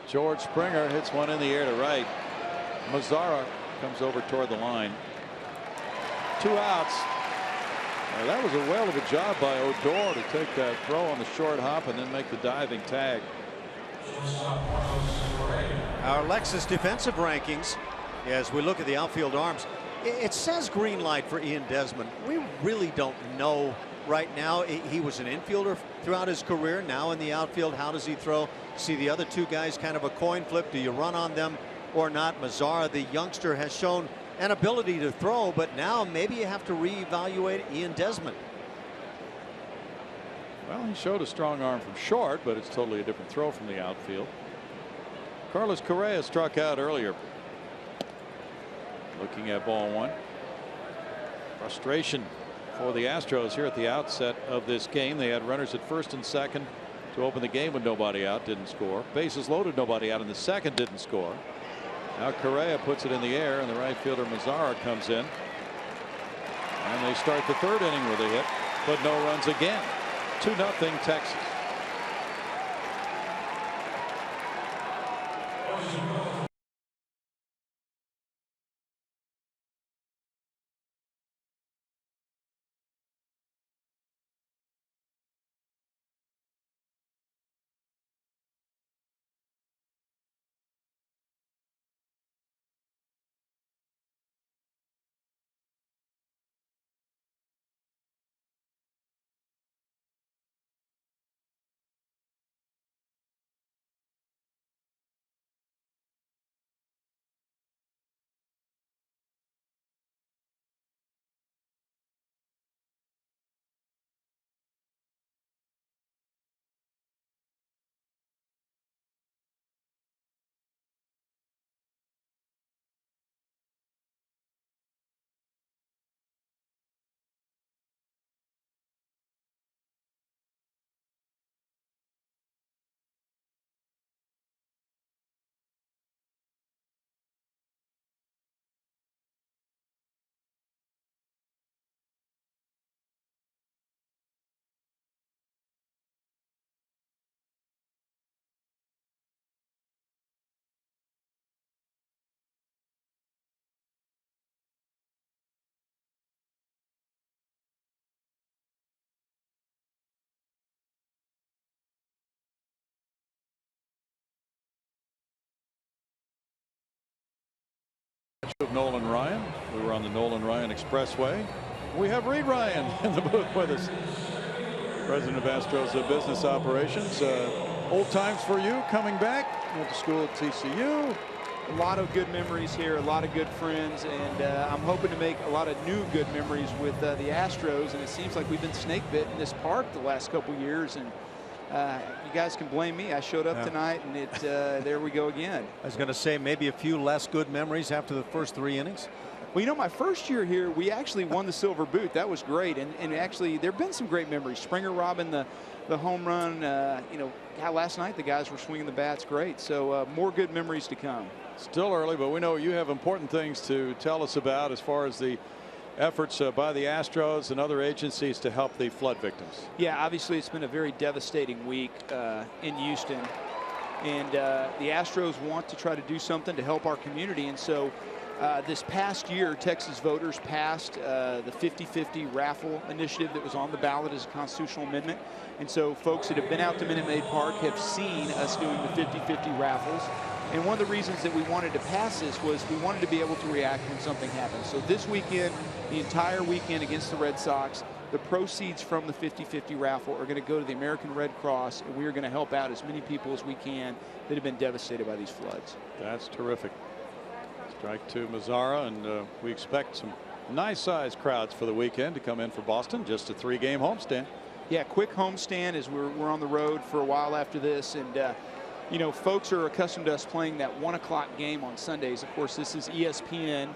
George Springer hits one in the air to right. Mazzara comes over toward the line. 2 outs. That was a whale of a job by Odor to take that throw on the short hop and then make the diving tag. Our Lexus defensive rankings, as we look at the outfield arms, it says green light for Ian Desmond. We really don't know right now. He was an infielder throughout his career. Now in the outfield, how does he throw? See the other 2 guys, kind of a coin flip. Do you run on them or not? Mazzara, the youngster, has shown an ability to throw, but now maybe you have to reevaluate Ian Desmond. Well, he showed a strong arm from short, but it's totally a different throw from the outfield. Carlos Correa struck out earlier. Looking at ball 1. Frustration for the Astros here at the outset of this game. They had runners at first and second to open the game with nobody out, didn't score. Bases loaded, nobody out in the second, didn't score. Now Correa puts it in the air, and the right fielder Mazara comes in. And they start the third inning with a hit, but no runs again. 2-0 Texas. Of Nolan Ryan. We were on the Nolan Ryan Expressway. We have Reed Ryan in the booth with us. President of Astros Business Operations. Old times for you coming back. Went to school at TCU. A lot of good memories here, a lot of good friends, and I'm hoping to make a lot of new good memories with the Astros. And it seems like we've been snake bit in this park the last couple years, and you guys can blame me. I showed up tonight, and there we go again. I was going to say maybe a few less good memories after the first 3 innings. Well, you know, my first year here, we actually won the Silver Boot. That was great, and actually there have been some great memories. Springer robbing the home run. You know, last night the guys were swinging the bats great. So more good memories to come. Still early, but we know you have important things to tell us about as far as the efforts by the Astros and other agencies to help the flood victims. Yeah, obviously it's been a very devastating week in Houston, and the Astros want to try to do something to help our community. And so this past year, Texas voters passed the 50-50 raffle initiative that was on the ballot as a constitutional amendment. And so folks that have been out to Minute Maid Park have seen us doing the 50-50 raffles. And one of the reasons that we wanted to pass this was we wanted to be able to react when something happens. So this weekend, the entire weekend against the Red Sox, the proceeds from the 50-50 raffle are going to go to the American Red Cross, and we are going to help out as many people as we can that have been devastated by these floods. That's terrific. Strike to Mazara, and we expect some nice-sized crowds for the weekend to come in for Boston. Just a 3-game homestand. Yeah, quick homestand as we're on the road for a while after this, and you know, folks are accustomed to us playing that 1 o'clock game on Sundays. Of course, this is ESPN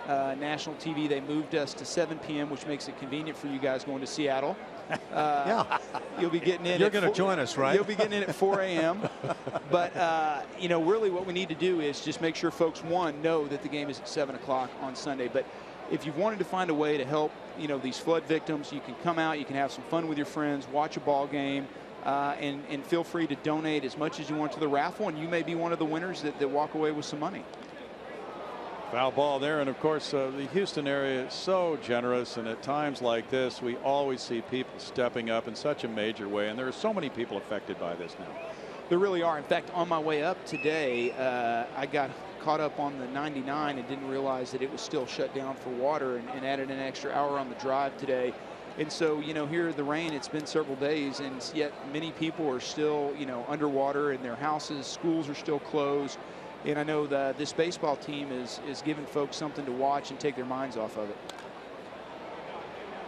national TV. They moved us to 7 p.m., which makes it convenient for you guys going to Seattle. Yeah, you'll be getting in. You're going to join us, right? You'll be getting in at 4 a.m. But you know, really, what we need to do is just make sure folks, one, know that the game is at 7 o'clock on Sunday. But if you've wanted to find a way to help, you know, these flood victims, you can come out, you can have some fun with your friends, watch a ball game. And feel free to donate as much as you want to the raffle, and you may be one of the winners that walk away with some money. Foul ball there, and of course the Houston area is so generous, and at times like this we always see people stepping up in such a major way, and there are so many people affected by this now. There really are. In fact, on my way up today, I got caught up on the 99 and didn't realize that it was still shut down for water, and added an extra hour on the drive today. And so, you know, here the rain, it's been several days, and yet many people are still, you know, underwater in their houses. Schools are still closed. And I know that this baseball team is giving folks something to watch and take their minds off of it.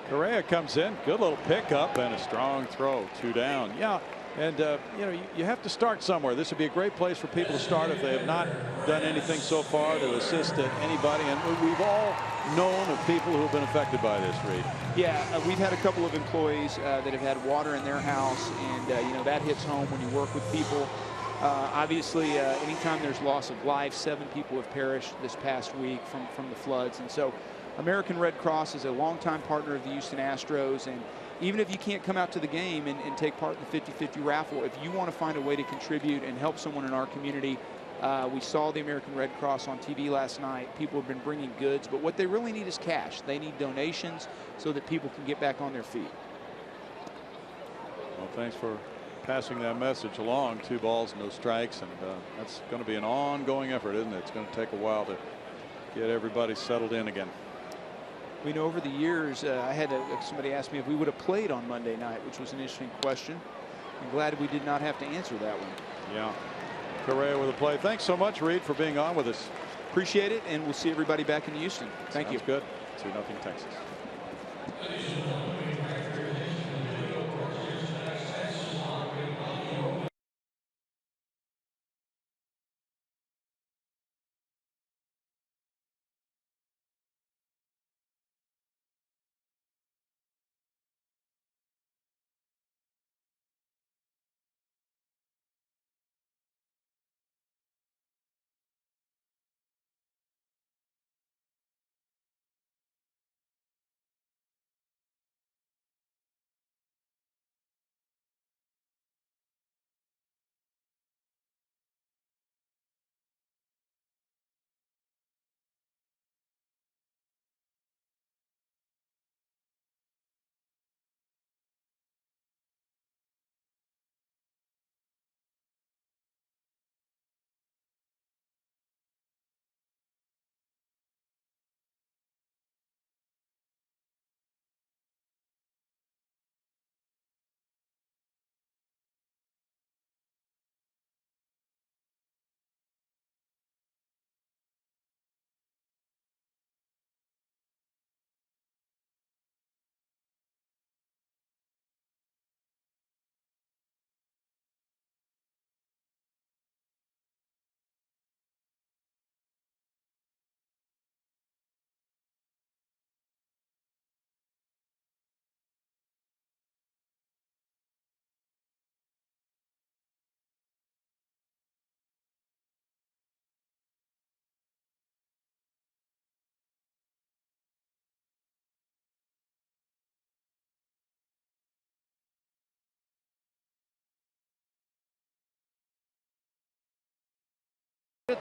Correa comes in. Good little pickup and a strong throw. 2 down. Yeah, And you know, you have to start somewhere. This would be a great place for people to start if they have not done anything so far to assist anybody. And we've all known of people who have been affected by this, Reed. Yeah, we've had a couple of employees that have had water in their house, and you know, that hits home when you work with people. Obviously, anytime there's loss of life, 7 people have perished this past week from the floods. And so American Red Cross is a longtime partner of the Houston Astros, and even if you can't come out to the game and take part in the 50-50 raffle, if you want to find a way to contribute and help someone in our community, we saw the American Red Cross on TV last night. People have been bringing goods, but what they really need is cash. They need donations so that people can get back on their feet. Well, thanks for passing that message along. 2 balls, no strikes, and that's going to be an ongoing effort, isn't it? It's going to take a while to get everybody settled in again. We know over the years, I had somebody ask me if we would have played on Monday night, which was an interesting question. I'm glad we did not have to answer that one. Yeah. Correa with a play. Thanks so much, Reed, for being on with us. Appreciate it, and we'll see everybody back in Houston. Thank you. Sounds good. 2-0 Texas.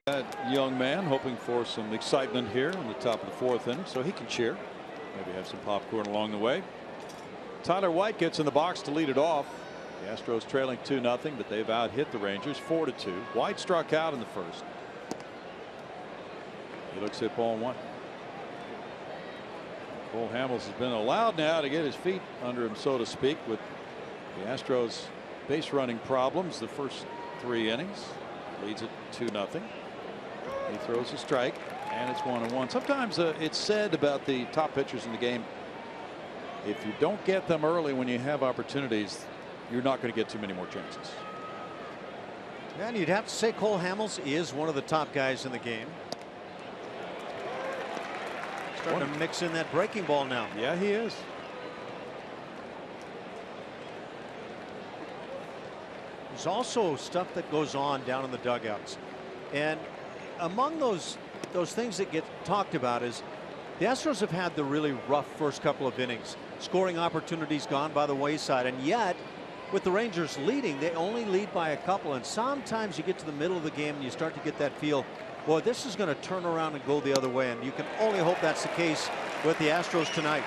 That young man hoping for some excitement here in the top of the 4th inning so he can cheer. Maybe have some popcorn along the way. Tyler White gets in the box to lead it off. The Astros trailing 2-0, but they've out-hit the Rangers 4-2. White struck out in the first. He looks at ball 1. Cole Hamels has been allowed now to get his feet under him, so to speak, with the Astros base running problems the first 3 innings. Leads it 2-0. He throws a strike, and it's 1-1. Sometimes it's said about the top pitchers in the game, if you don't get them early when you have opportunities, you're not going to get too many more chances. And you'd have to say Cole Hamels is one of the top guys in the game. Starting to mix in that breaking ball now. Yeah, he is. There's also stuff that goes on down in the dugouts, and among those things that get talked about is the Astros have had the really rough first couple of innings. Scoring opportunities gone by the wayside, and yet with the Rangers leading, they only lead by a couple, and sometimes you get to the middle of the game and you start to get that feel, boy, this is going to turn around and go the other way, and you can only hope that's the case with the Astros tonight.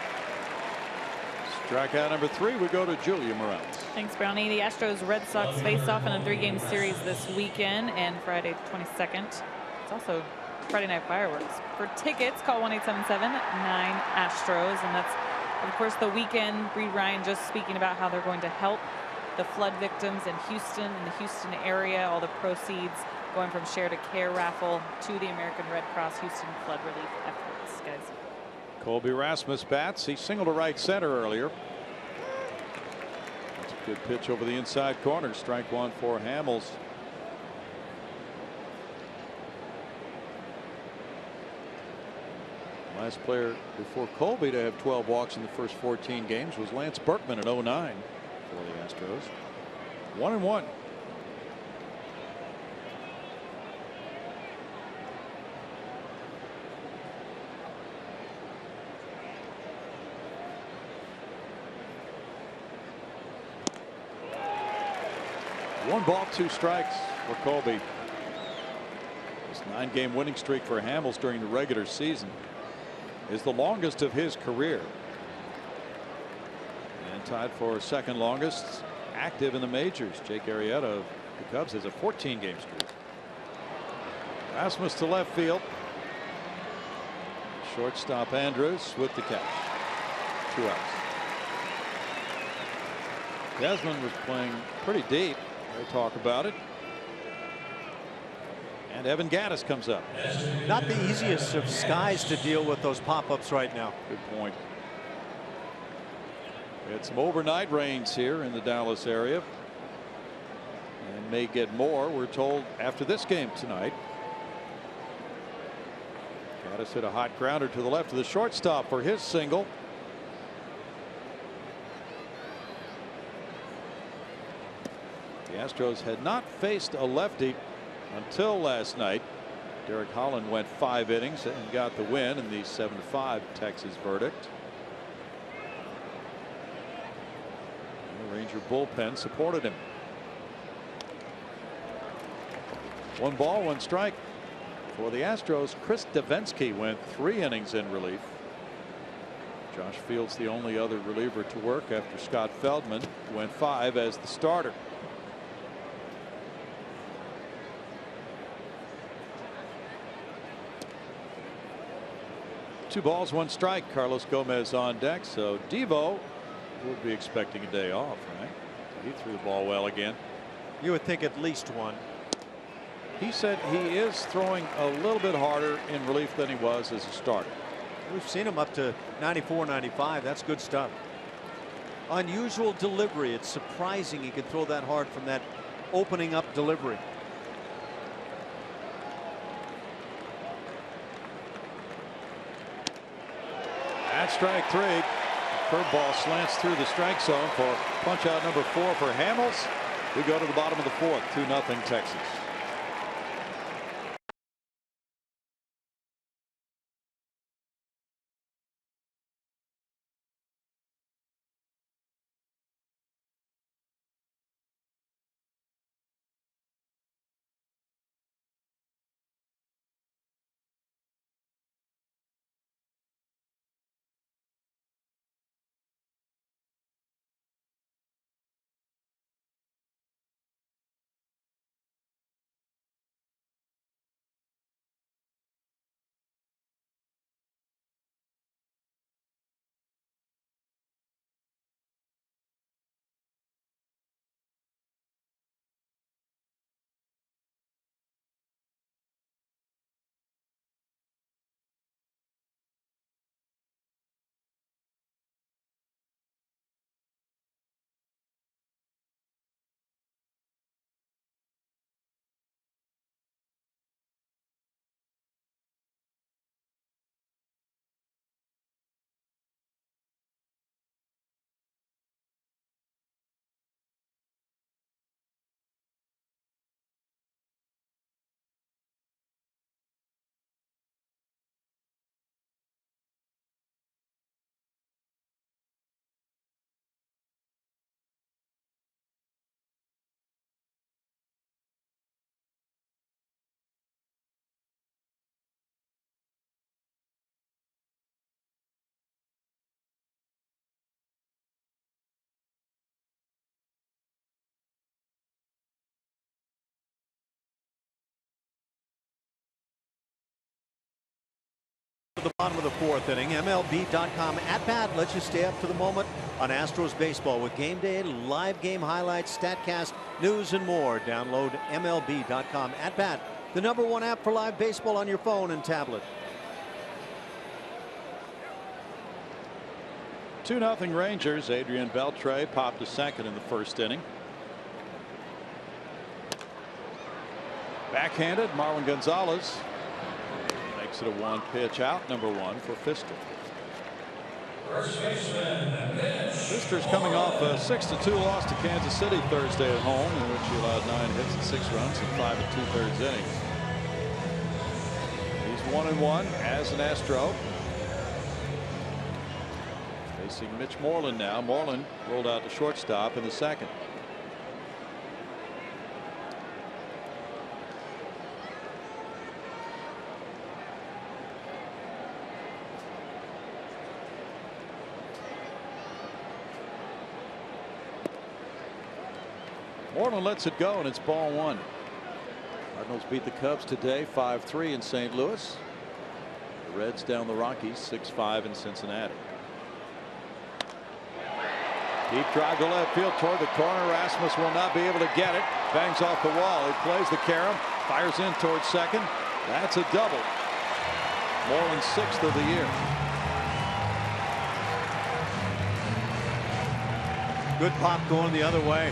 Strikeout number 3 would go to Julia Morales. Thanks, Brownie. The Astros Red Sox face off in a 3-game series this weekend and Friday the 22nd. It's also Friday Night Fireworks. For tickets, call 1-877-9-ASTROS. And that's, of course, the weekend. Reed Ryan just speaking about how they're going to help the flood victims in Houston, in the Houston area. All the proceeds going from Share to Care raffle to the American Red Cross Houston flood relief efforts, guys. Colby Rasmus bats. He singled to right center earlier. That's a Good pitch over the inside corner. Strike one for Hamels. Last player before Colby to have 12 walks in the first 14 games was Lance Berkman in 09 for the Astros. 1-1. One ball, two strikes for Colby. This 9-game winning streak for Hamels during the regular season is the longest of his career, and tied for second longest active in the majors. Jake Arrieta of the Cubs has a 14-game streak. Rasmus to left field. Shortstop Andrus with the catch. 2 outs. Desmond was playing pretty deep. They talk about it. And Evan Gattis comes up. Not the easiest of skies to deal with, those pop-ups right now. Good point. We had some overnight rains here in the Dallas area, and may get more, we're told, after this game tonight. Gattis hit a hot grounder to the left of the shortstop for his single. The Astros had not faced a lefty until last night. Derek Holland went 5 innings and got the win in the 7-5 Texas verdict. The Ranger bullpen supported him. 1 ball, 1 strike for the Astros. Chris Davinsky went 3 innings in relief. Josh Fields, the only other reliever to work after Scott Feldman, went 5 as the starter. Two balls, 1 strike. Carlos Gomez on deck, so Devo would be expecting a day off, right? He threw the ball well again. You would think at least 1. He said he is throwing a little bit harder in relief than he was as a starter. We've seen him up to 94, 95. That's good stuff. Unusual delivery. It's surprising he can throw that hard from that opening up delivery. At strike 3. Curveball slants through the strike zone for punch out number 4 for Hamels. We go to the bottom of the 4th. 2-0 Texas. The bottom of the 4th inning. MLB.com at bat lets you stay up to the moment on Astros baseball with game day, live game highlights, StatCast, news, and more. Download MLB.com at bat, the #1 app for live baseball on your phone and tablet. 2-0 Rangers. Adrian Beltre popped a second in the first inning. Backhanded. Marwin Gonzalez makes it a 1-pitch out. Number 1 for Fister. Fister's coming off a 6-2 loss to Kansas City Thursday at home, in which he allowed 9 hits and 6 runs in 5 2/3 innings. He's 1-1 as an Astro. Facing Mitch Moreland now. Moreland rolled out to shortstop in the second. Moreland lets it go, and it's ball 1. Cardinals beat the Cubs today 5-3 in St. Louis. The Reds down the Rockies 6-5 in Cincinnati. Deep drive to left field toward the corner. Rasmus will not be able to get it. Bangs off the wall. He plays the carom. Fires in towards second. That's a double. Moreland's 6th of the year. Good pop going the other way.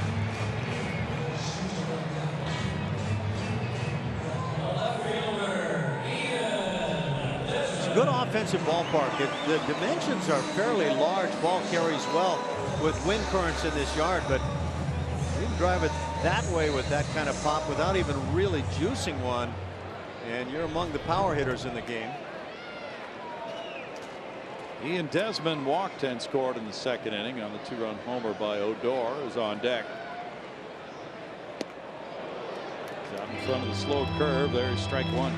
Good offensive ballpark. The dimensions are fairly large. Ball carries well with wind currents in this yard, but you can drive it that way with that kind of pop without even really juicing one, and you're among the power hitters in the game. Ian Desmond walked and scored in the second inning on the 2-run homer by Odor, who's on deck. He's out in front of the slow curve. There's strike 1.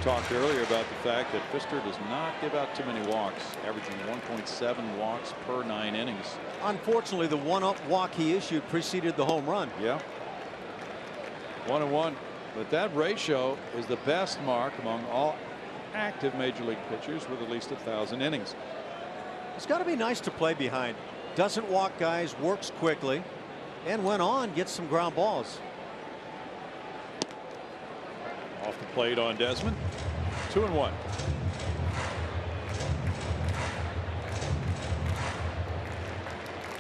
Talked earlier about the fact that Fister does not give out too many walks, averaging 1.7 walks per 9 innings. Unfortunately, the one walk he issued preceded the home run. Yeah. 1-1. But that ratio is the best mark among all active major league pitchers with at least 1,000 innings. It's got to be nice to play behind. Doesn't walk guys, works quickly, and went on, gets some ground balls. Off the plate on Desmond. 2-1.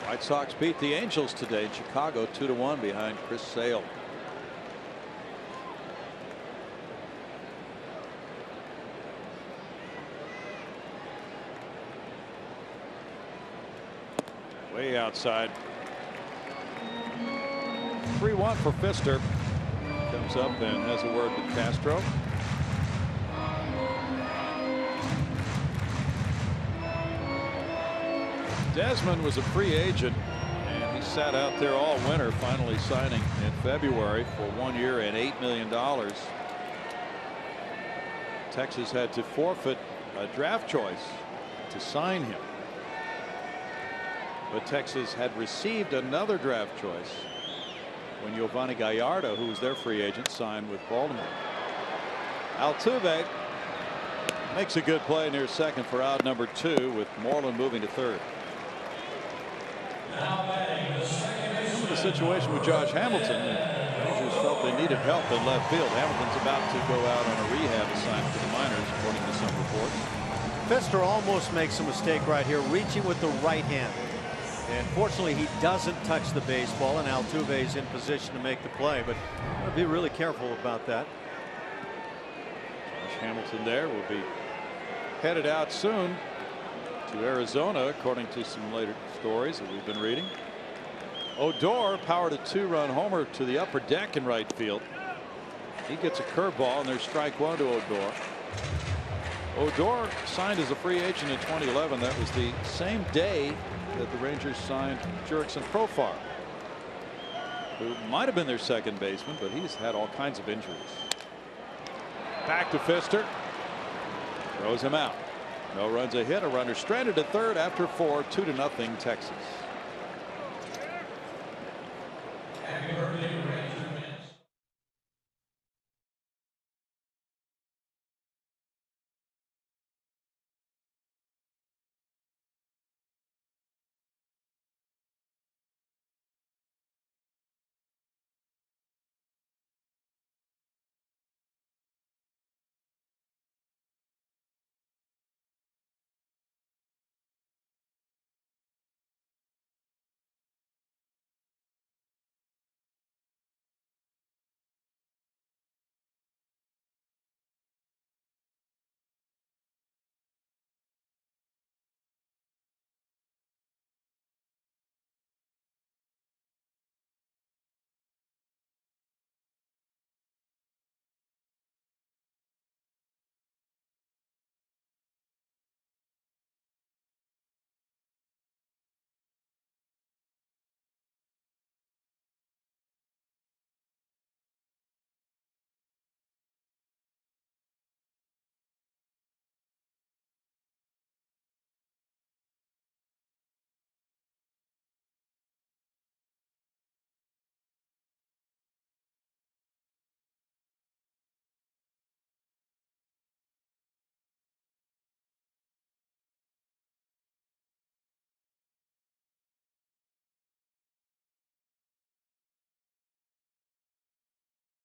White Sox beat the Angels today in Chicago 2-1 behind Chris Sale. Way outside. 3-1 for Fister. Comes up and has a word with Castro. Desmond was a free agent, and he sat out there all winter, finally signing in February for 1 year and $8 million. Texas had to forfeit a draft choice to sign him, but Texas had received another draft choice when Giovanni Gallardo, who was their free agent, signed with Baltimore. Altuve makes a good play near second for out number 2, with Moreland moving to third. Remember the situation with Josh Hamilton. The Rangers felt they needed help in left field. Hamilton's about to go out on a rehab assignment for the minors, according to some reports. Fister almost makes a mistake right here, reaching with the right hand. And fortunately, he doesn't touch the baseball, and Altuve's in position to make the play, but be really careful about that. Josh Hamilton there will be headed out soon to Arizona, according to some later stories that we've been reading. Odor powered a 2-run homer to the upper deck in right field. He gets a curveball, and there's strike 1 to Odor. Odor signed as a free agent in 2011. That was the same day that the Rangers signed Jurickson Profar, who might have been their second baseman, but he's had all kinds of injuries. Back to Fister. Throws him out. No runs, a hit, a runner stranded at third after 4, 2-0 Texas.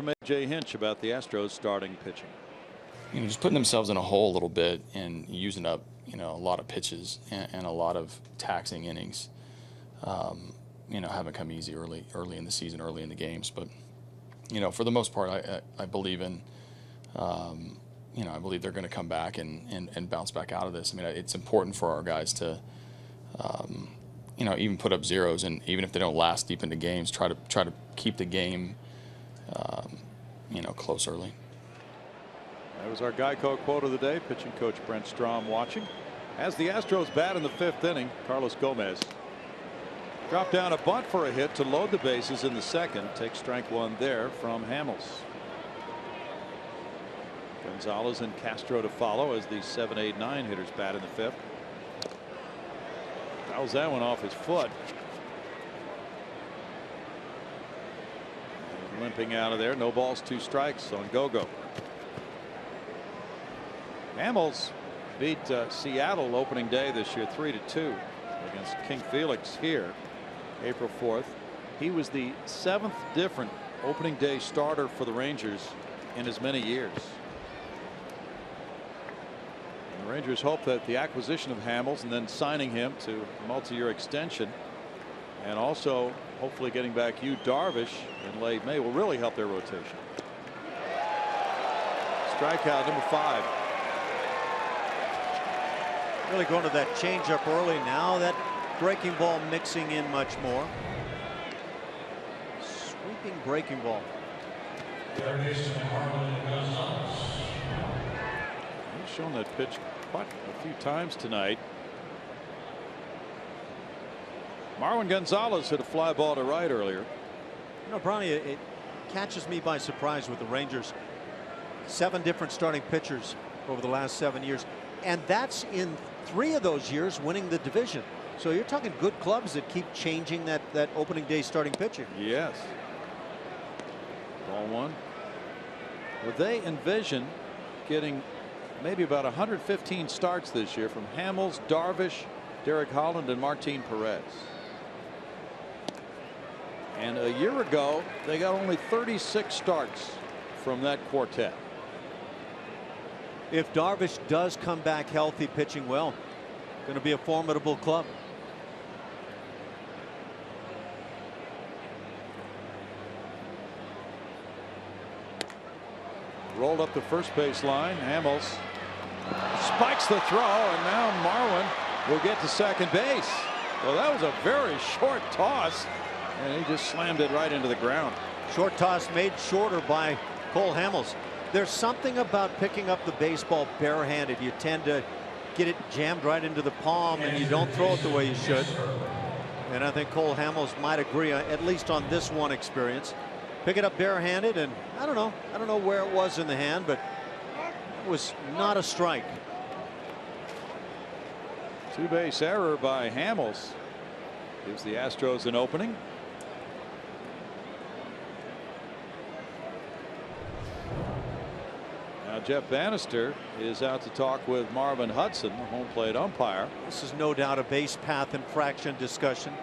from A.J. Hinch about the Astros starting pitching. Just putting themselves in a hole a little bit and using up, a lot of pitches and a lot of taxing innings. Haven't come easy early in the season, early in the games. But, for the most part, I believe in, I believe they're going to come back and bounce back out of this. I mean, it's important for our guys to, even put up zeros, and even if they don't last deep into games, try to keep the game, close early. That was our Geico quote of the day. Pitching coach Brent Strom watching. As the Astros bat in the 5th inning, Carlos Gomez dropped down a bunt for a hit to load the bases in the 2nd. Takes strike 1 there from Hamels. Gonzalez and Castro to follow as the 7, 8, 9 hitters bat in the 5th. Fouls that one off his foot. Limping out of there. No balls, 2 strikes on Gogo. Hamels beat Seattle opening day this year 3-2 against King Felix here April 4th. He was the 7th different opening day starter for the Rangers in as many years. And the Rangers hope that the acquisition of Hamels and then signing him to a multi-year extension, and also hopefully getting back Yu Darvish in late May, will really help their rotation. Strikeout number 5. Really going to that changeup early. Now that breaking ball mixing in much more. Sweeping breaking ball. He's shown that pitch quite a few times tonight. Marwin Gonzalez hit a fly ball to right earlier. Bronny, it catches me by surprise with the Rangers. 7 different starting pitchers over the last 7 years, and that's in 3 of those years winning the division. So you're talking good clubs that keep changing that opening day starting pitcher. Yes. Ball 1. Well, they envision getting maybe about 115 starts this year from Hamels, Darvish, Derek Holland, and Martin Perez. And a year ago, they got only 36 starts from that quartet. If Darvish does come back healthy, pitching well, going to be a formidable club. Rolled up the first base line. Hamels spikes the throw, and now Marwin will get to second base. Well, that was a very short toss, and he just slammed it right into the ground. Short toss made shorter by Cole Hamels. There's something about picking up the baseball barehanded. You tend to get it jammed right into the palm, and you don't throw it the way you should. And I think Cole Hamels might agree, at least on this one experience. Pick it up barehanded, and I don't know where it was in the hand, but it was not a strike. 2-base error by Hamels gives the Astros an opening. Now Jeff Bannister is out to talk with Marvin Hudson, the home plate umpire. This is no doubt a base path infraction discussion.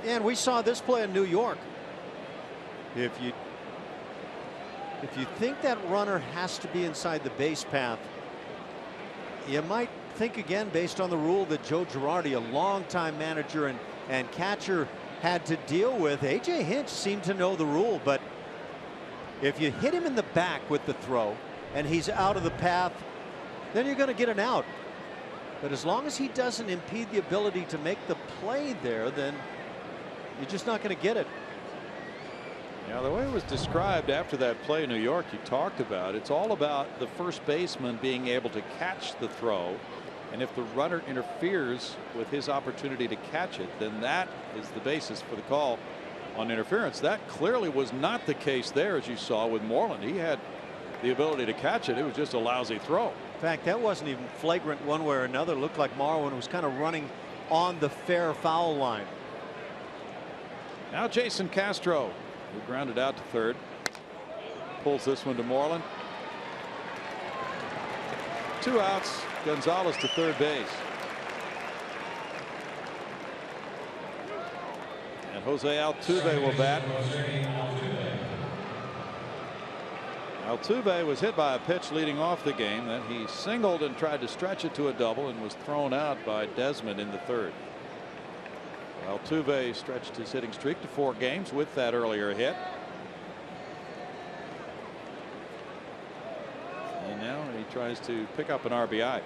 And we saw this play in New York. If you think that runner has to be inside the base path, you might think again based on the rule that Joe Girardi, a longtime manager and catcher, had to deal with. A.J. Hinch seemed to know the rule, but if you hit him in the back with the throw and he's out of the path, then you're going to get an out. But as long as he doesn't impede the ability to make the play there, then you're just not going to get it. Yeah, the way it was described after that play in New York, you talked about, it's all about the first baseman being able to catch the throw, and if the runner interferes with his opportunity to catch it, then that is the basis for the call on interference. That clearly was not the case there, as you saw with Moreland. He had the ability to catch it. It was just a lousy throw. In fact, that wasn't even flagrant one way or another. It looked like Marwin was kind of running on the fair foul line. Now Jason Castro, who grounded out to third, pulls this one to Moreland. 2 outs. Gonzalez to third base. And Jose Altuve will bat. Altuve was hit by a pitch leading off the game. Then he singled and tried to stretch it to a double and was thrown out by Desmond in the third. Altuve stretched his hitting streak to 4 games with that earlier hit. And now he tries to pick up an RBI.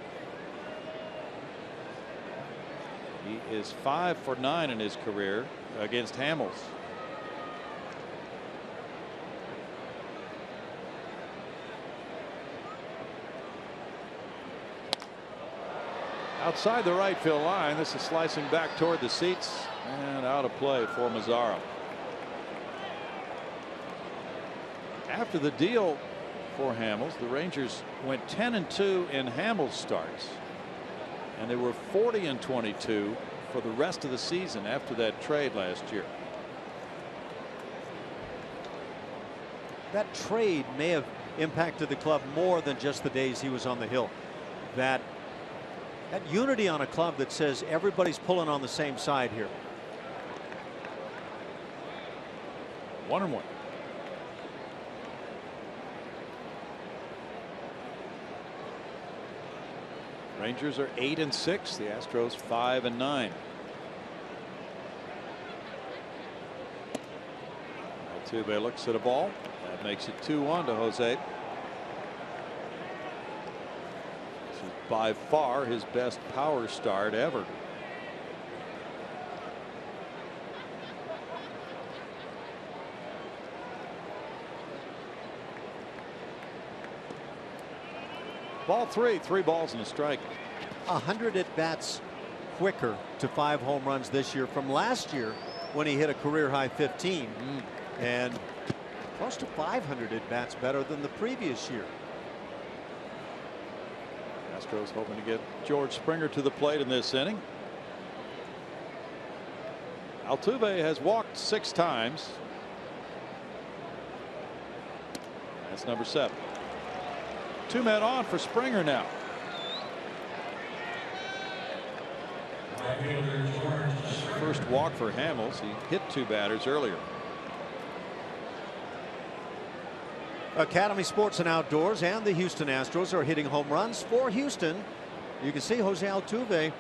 He is 5 for 9 in his career against Hamels. Outside the right field line. This is slicing back toward the seats and out of play for Mazzara. After the deal for Hamels, the Rangers went 10-2 in Hamels starts, and they were 40-22 for the rest of the season after that trade last year. That trade may have impacted the club more than just the days he was on the hill. That unity on a club that says everybody's pulling on the same side here. 1-1. Rangers are 8-6. The Astros 5-9. Altuve looks at a ball that makes it 2-1 to Jose. This is by far his best power start ever. Ball 3, 3 balls and a strike. 100 at bats quicker to 5 home runs this year from last year when he hit a career high 15 and close to 500 at bats better than the previous year. Astros hoping to get George Springer to the plate in this inning. Altuve has walked 6 times. That's number 7. 2 men on for Springer now. First walk for Hamels. He hit 2 batters earlier. Academy Sports and Outdoors and the Houston Astros are hitting home runs for Houston. You can see Jose Altuve. I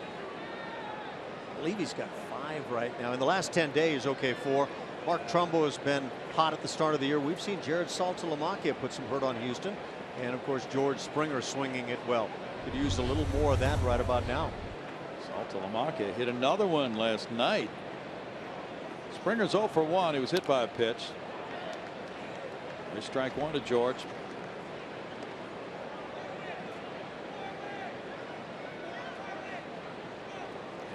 believe he's got 5 right now in the last 10 days. Okay, 4. Mark Trumbo has been hot at the start of the year. We've seen Jared Saltalamacchia put some hurt on Houston. And of course, George Springer swinging it well. Could use a little more of that right about now. Saltalamacchia hit another one last night. Springer's 0 for 1. He was hit by a pitch. There's strike 1 to George.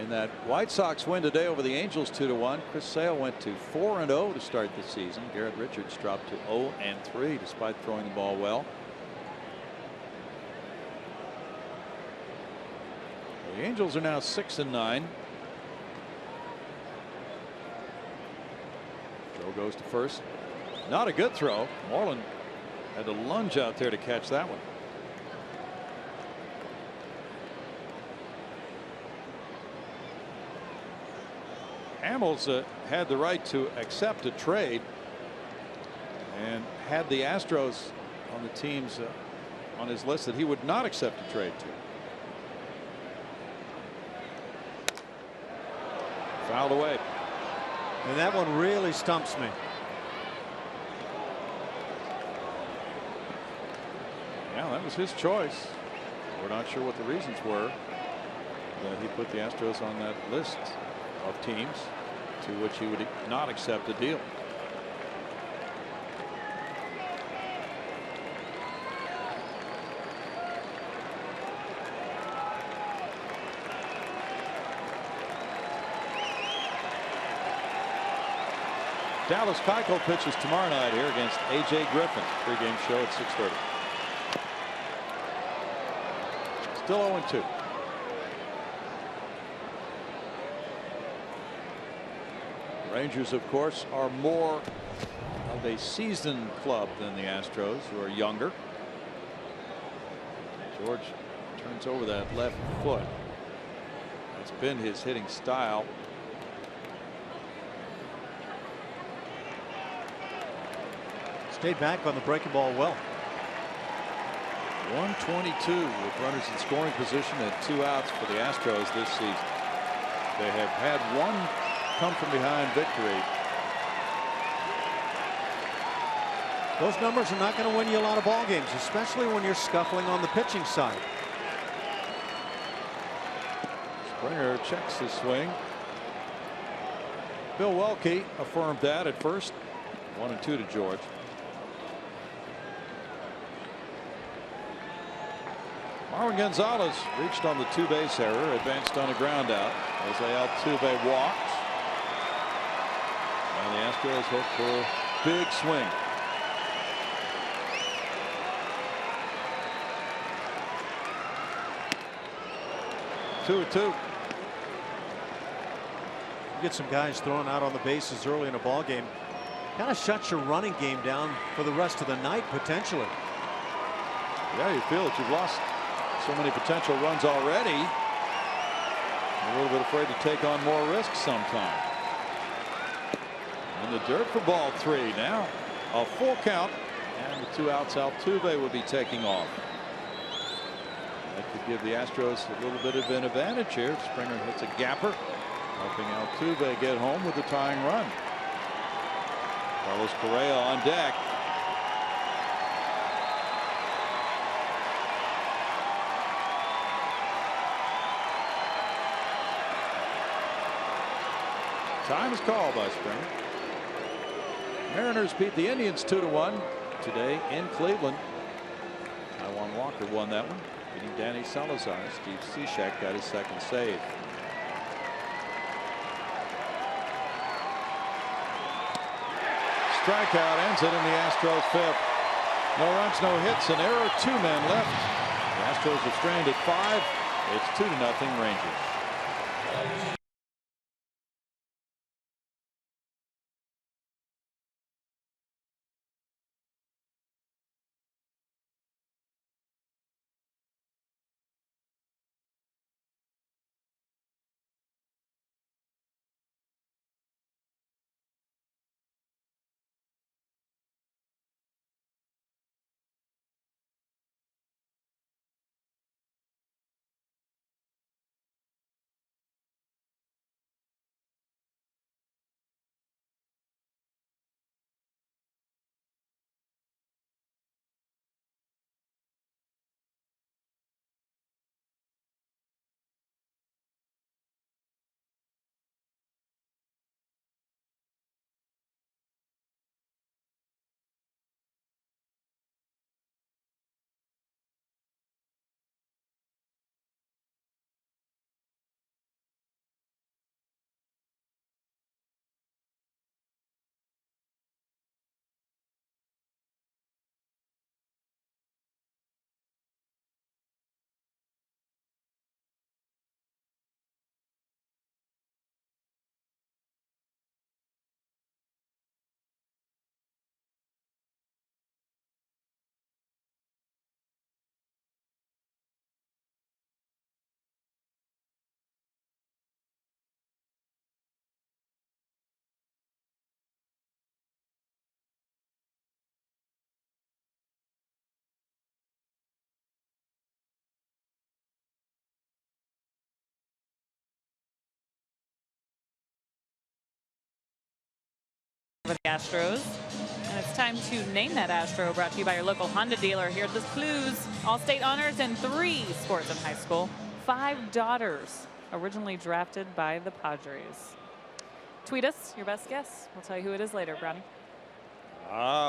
In that White Sox win today over the Angels 2-1, Chris Sale went to 4-0 to start the season. Garrett Richards dropped to 0-3 despite throwing the ball well. The Angels are now 6-9. Joe goes to first. Not a good throw. Moreland had to lunge out there to catch that one. Hamels had the right to accept a trade and had the Astros on the teams on his list that he would not accept a trade to. Fouled away. And that one really stumps me. Yeah, that was his choice. We're not sure what the reasons were that he put the Astros on that list of teams to which he would not accept a deal. Dallas Keuchel pitches tomorrow night here against A.J. Griffin. Pre-game show at 6:30. Still 0-2. Rangers, of course, are more of a seasoned club than the Astros, who are younger. George turns over that left foot. That's been his hitting style. Stayed back on the breaking ball well. 122 with runners in scoring position and 2 outs for the Astros this season. They have had one come from behind victory. Those numbers are not going to win you a lot of ball games, especially when you're scuffling on the pitching side. Springer checks his swing. Milwaukee affirmed that at first. 1-2 to George. Marwin Gonzalez reached on the 2-base error, advanced on a ground out. Jose Altuve walked. And the Astros hope for a big swing. Two. Get some guys thrown out on the bases early in a ball game. Kind of shuts your running game down for the rest of the night potentially. Yeah, you feel that you've lost so many potential runs already. A little bit afraid to take on more risks sometime. In the dirt for ball 3. Now a full count, and the 2 outs. Altuve will be taking off. That could give the Astros a little bit of an advantage here. Springer hits a gapper, helping Altuve get home with the tying run. Carlos Correa on deck. Time is called by Springer. Mariners beat the Indians 2-1 today in Cleveland. Taijuan Walker won that one, beating Danny Salazar. Steve Cishek got his second save. Strikeout ends it in the Astros 5th. No runs, no hits, an error, 2 men left. The Astros are strained at 5. It's 2-0 Rangers. For the Astros, and it's time to name that Astro, brought to you by your local Honda dealer. Here at the Blues, all-state honors in 3 sports in high school, 5 daughters, originally drafted by the Padres. Tweet us your best guess. We'll tell you who it is later, Brownie.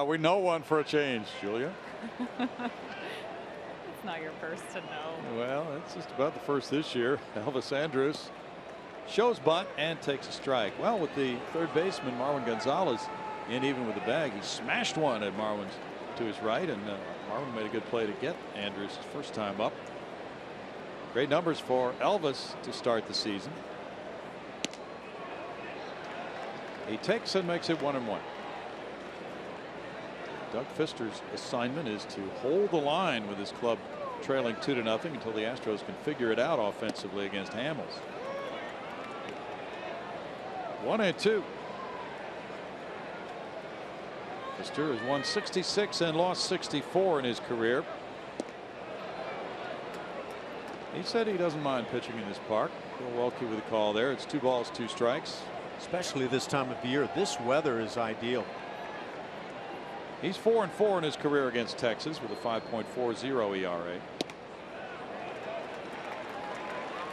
We know one for a change, Julia. It's not your first to know. Well, it's just about the first this year. Elvis Andrus shows bunt and takes a strike. Well, with the third baseman Marwin Gonzalez in even with the bag, he smashed one at Marwin's to his right, and Marwin made a good play to get Andrus his first time up. Great numbers for Elvis to start the season. He takes and makes it 1-1. Doug Fister's assignment is to hold the line with his club trailing 2-0 until the Astros can figure it out offensively against Hamels. 1-2. Mister has won 66 and lost 64 in his career. He said he doesn't mind pitching in this park. Milwaukee with a call there. It's 2 balls, 2 strikes. Especially this time of year. This weather is ideal. He's 4-4 in his career against Texas with a 5.40 ERA.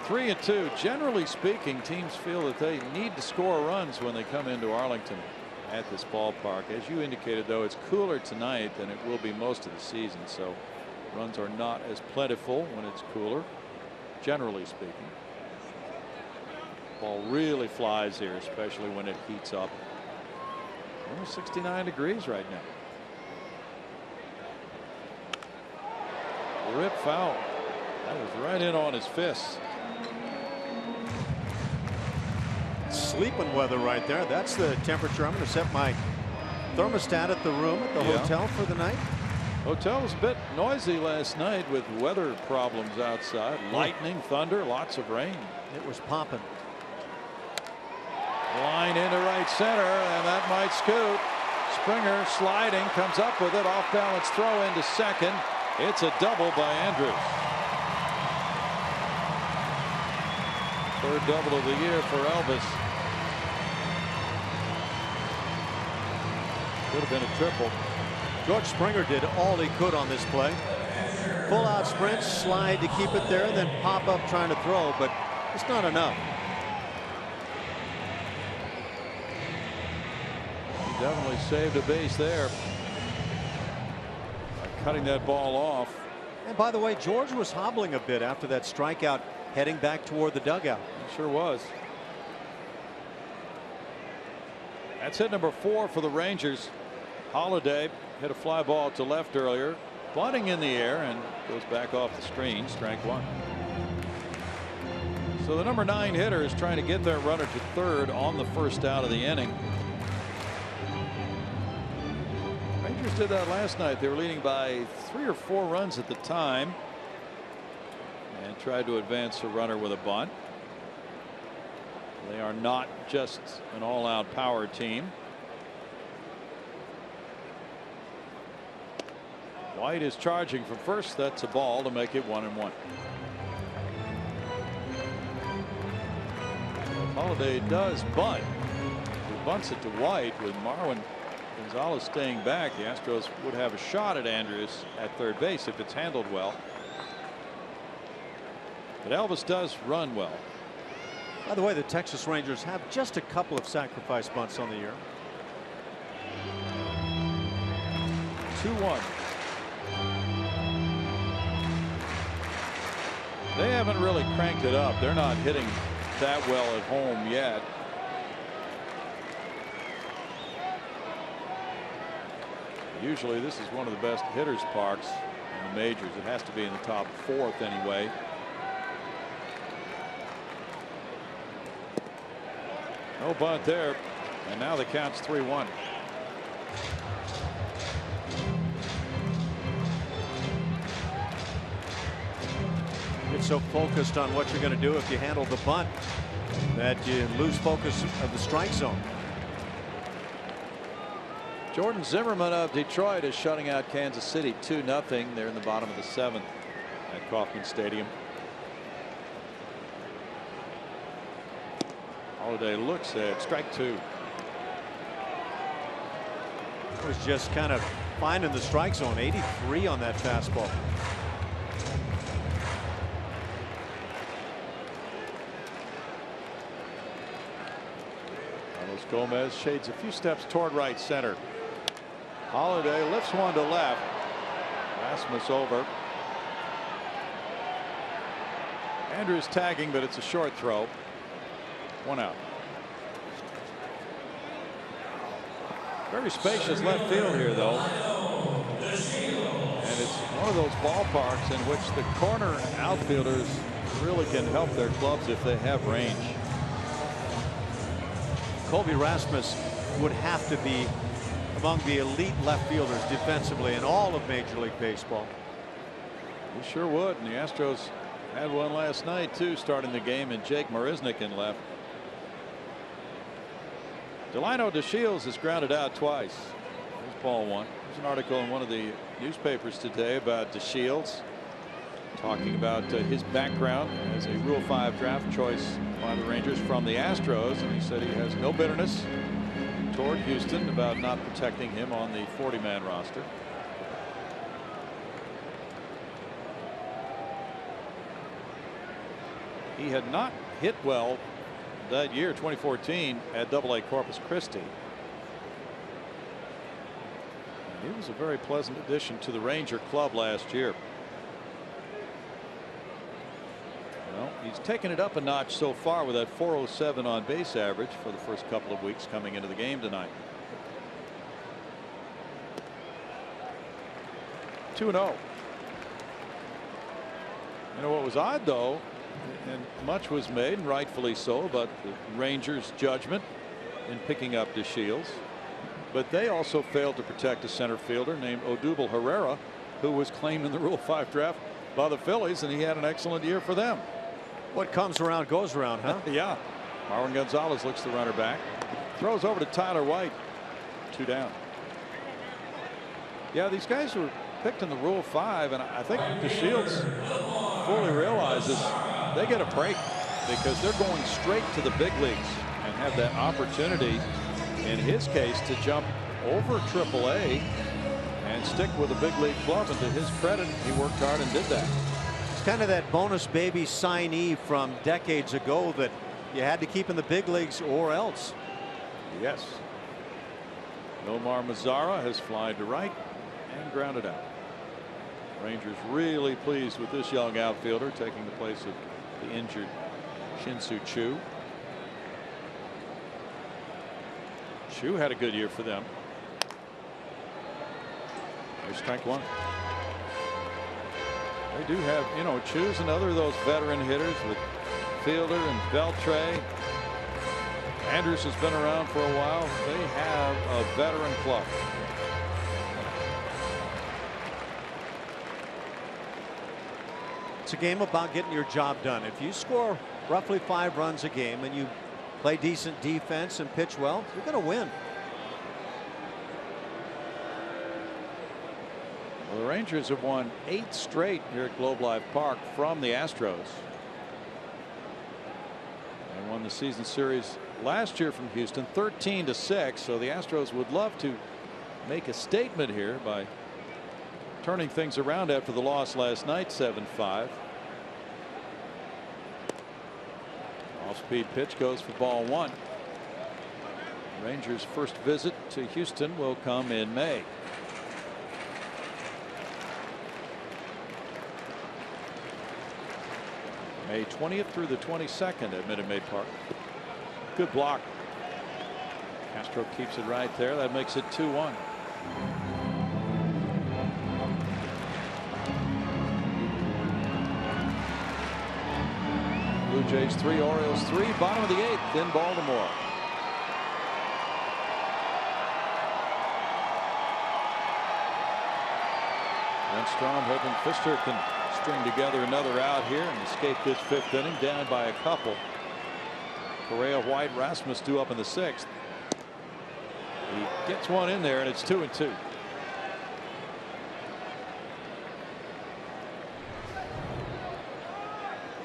3-2. Generally speaking, teams feel that they need to score runs when they come into Arlington at this ballpark. As you indicated, though, it's cooler tonight than it will be most of the season, so runs are not as plentiful when it's cooler, generally speaking. Ball really flies here, especially when it heats up. Almost 69 degrees right now. Rip foul. That was right in on his fist. Sleeping weather right there. That's the temperature. I'm going to set my thermostat at the room at the hotel for the night. Hotel was a bit noisy last night with weather problems outside. Lightning, thunder, lots of rain. It was popping. Line into right center, and that might scoot. Springer sliding, comes up with it. Off balance throw into second. It's a double by Andrews. Third double of the year for Elvis. Could have been a triple. George Springer did all he could on this play. Full out sprint, slide to keep it there, and then pop up trying to throw, but it's not enough. He definitely saved a base there by cutting that ball off. And by the way, George was hobbling a bit after that strikeout, heading back toward the dugout. He sure was. That's hit number 4 for the Rangers. Holiday hit a fly ball to left earlier, bunting in the air, and goes back off the screen. Strike 1. So the number 9 hitter is trying to get their runner to third on the first out of the inning. Rangers did that last night. They were leading by 3 or 4 runs at the time and tried to advance a runner with a bunt. They are not just an all-out power team. White is charging from first. That's a ball to make it 1-1. Holiday does bunt. He bunts it to White. With Marwin Gonzalez staying back, the Astros would have a shot at Andrews at third base if it's handled well. But Elvis does run well. By the way, the Texas Rangers have just a couple of sacrifice bunts on the year. 2-1. They haven't really cranked it up. They're not hitting that well at home yet. Usually this is one of the best hitters parks in the majors. It has to be in the top 4th anyway. No bunt there, and now the count's 3-1. Get so focused on what you're going to do if you handle the bunt that you lose focus of the strike zone. Jordan Zimmerman of Detroit is shutting out Kansas City 2-0. They're in the bottom of the 7th at Kauffman Stadium. Holiday looks at strike 2. It was just kind of fine in the strike zone. 83 on that fastball. Carlos Gomez shades a few steps toward right center. Holiday lifts one to left. Rasmus over. Andrews tagging, but it's a short throw. 1 out. Very spacious left field here, though. And it's one of those ballparks in which the corner outfielders really can help their clubs if they have range. Colby Rasmus would have to be among the elite left fielders defensively in all of Major League Baseball. He sure would, and the Astros had one last night too, starting the game, and Jake Marisnik in left. Delino DeShields is grounded out twice. There's ball one. There's an article in one of the newspapers today about DeShields, talking about his background as a Rule 5 draft choice by the Rangers from the Astros, and he said he has no bitterness toward Houston about not protecting him on the 40-man roster. He had not hit well that year, 2014, at AA Corpus Christi. He was a very pleasant addition to the Ranger club last year. Well, he's taken it up a notch so far with that 407 on base average for the first couple of weeks coming into the game tonight. 2-0. You know what was odd, though, and much was made, and rightfully so, about the Rangers' judgment in picking up DeShields. But they also failed to protect a center fielder named Odubel Herrera, who was claimed in the Rule 5 draft by the Phillies, and he had an excellent year for them. What comes around goes around, huh? Yeah. Marwin Gonzalez looks the runner back. Throws over to Tyler White. 2 down. Yeah, these guys were picked in the Rule 5, and I think DeShields fully realizes they get a break because they're going straight to the big leagues and have that opportunity, in his case, to jump over AAA and stick with a big league club. And to his credit, he worked hard and did that. It's kind of that bonus baby signee from decades ago that you had to keep in the big leagues or else. Yes. Nomar Mazara has flied to right and grounded out. Rangers really pleased with this young outfielder, taking the place of the injured Shin-Soo Choo. Choo had a good year for them. There's strike one. They do have, you know, Choo's another of those veteran hitters with Fielder and Beltre. Andrews has been around for a while. They have a veteran club. It's a game about getting your job done. If you score roughly 5 runs a game and you play decent defense and pitch well, you're going to win. Well, the Rangers have won 8 straight here at Globe Life Park from the Astros. They won the season series last year from Houston 13-6. So the Astros would love to make a statement here by turning things around after the loss last night, 7-5. Off-speed pitch goes for ball one. Rangers' first visit to Houston will come in May. May 20th through the 22nd at Minute Maid Park. Good block. Castro keeps it right there. That makes it 2-1. Blue Jays 3, Orioles 3, bottom of the 8th in Baltimore. Strom hoping Pfister can string together another out here and escape this 5th inning, down by a couple. Correa, White, Rasmus due up in the 6th. He gets one in there, and it's 2-2.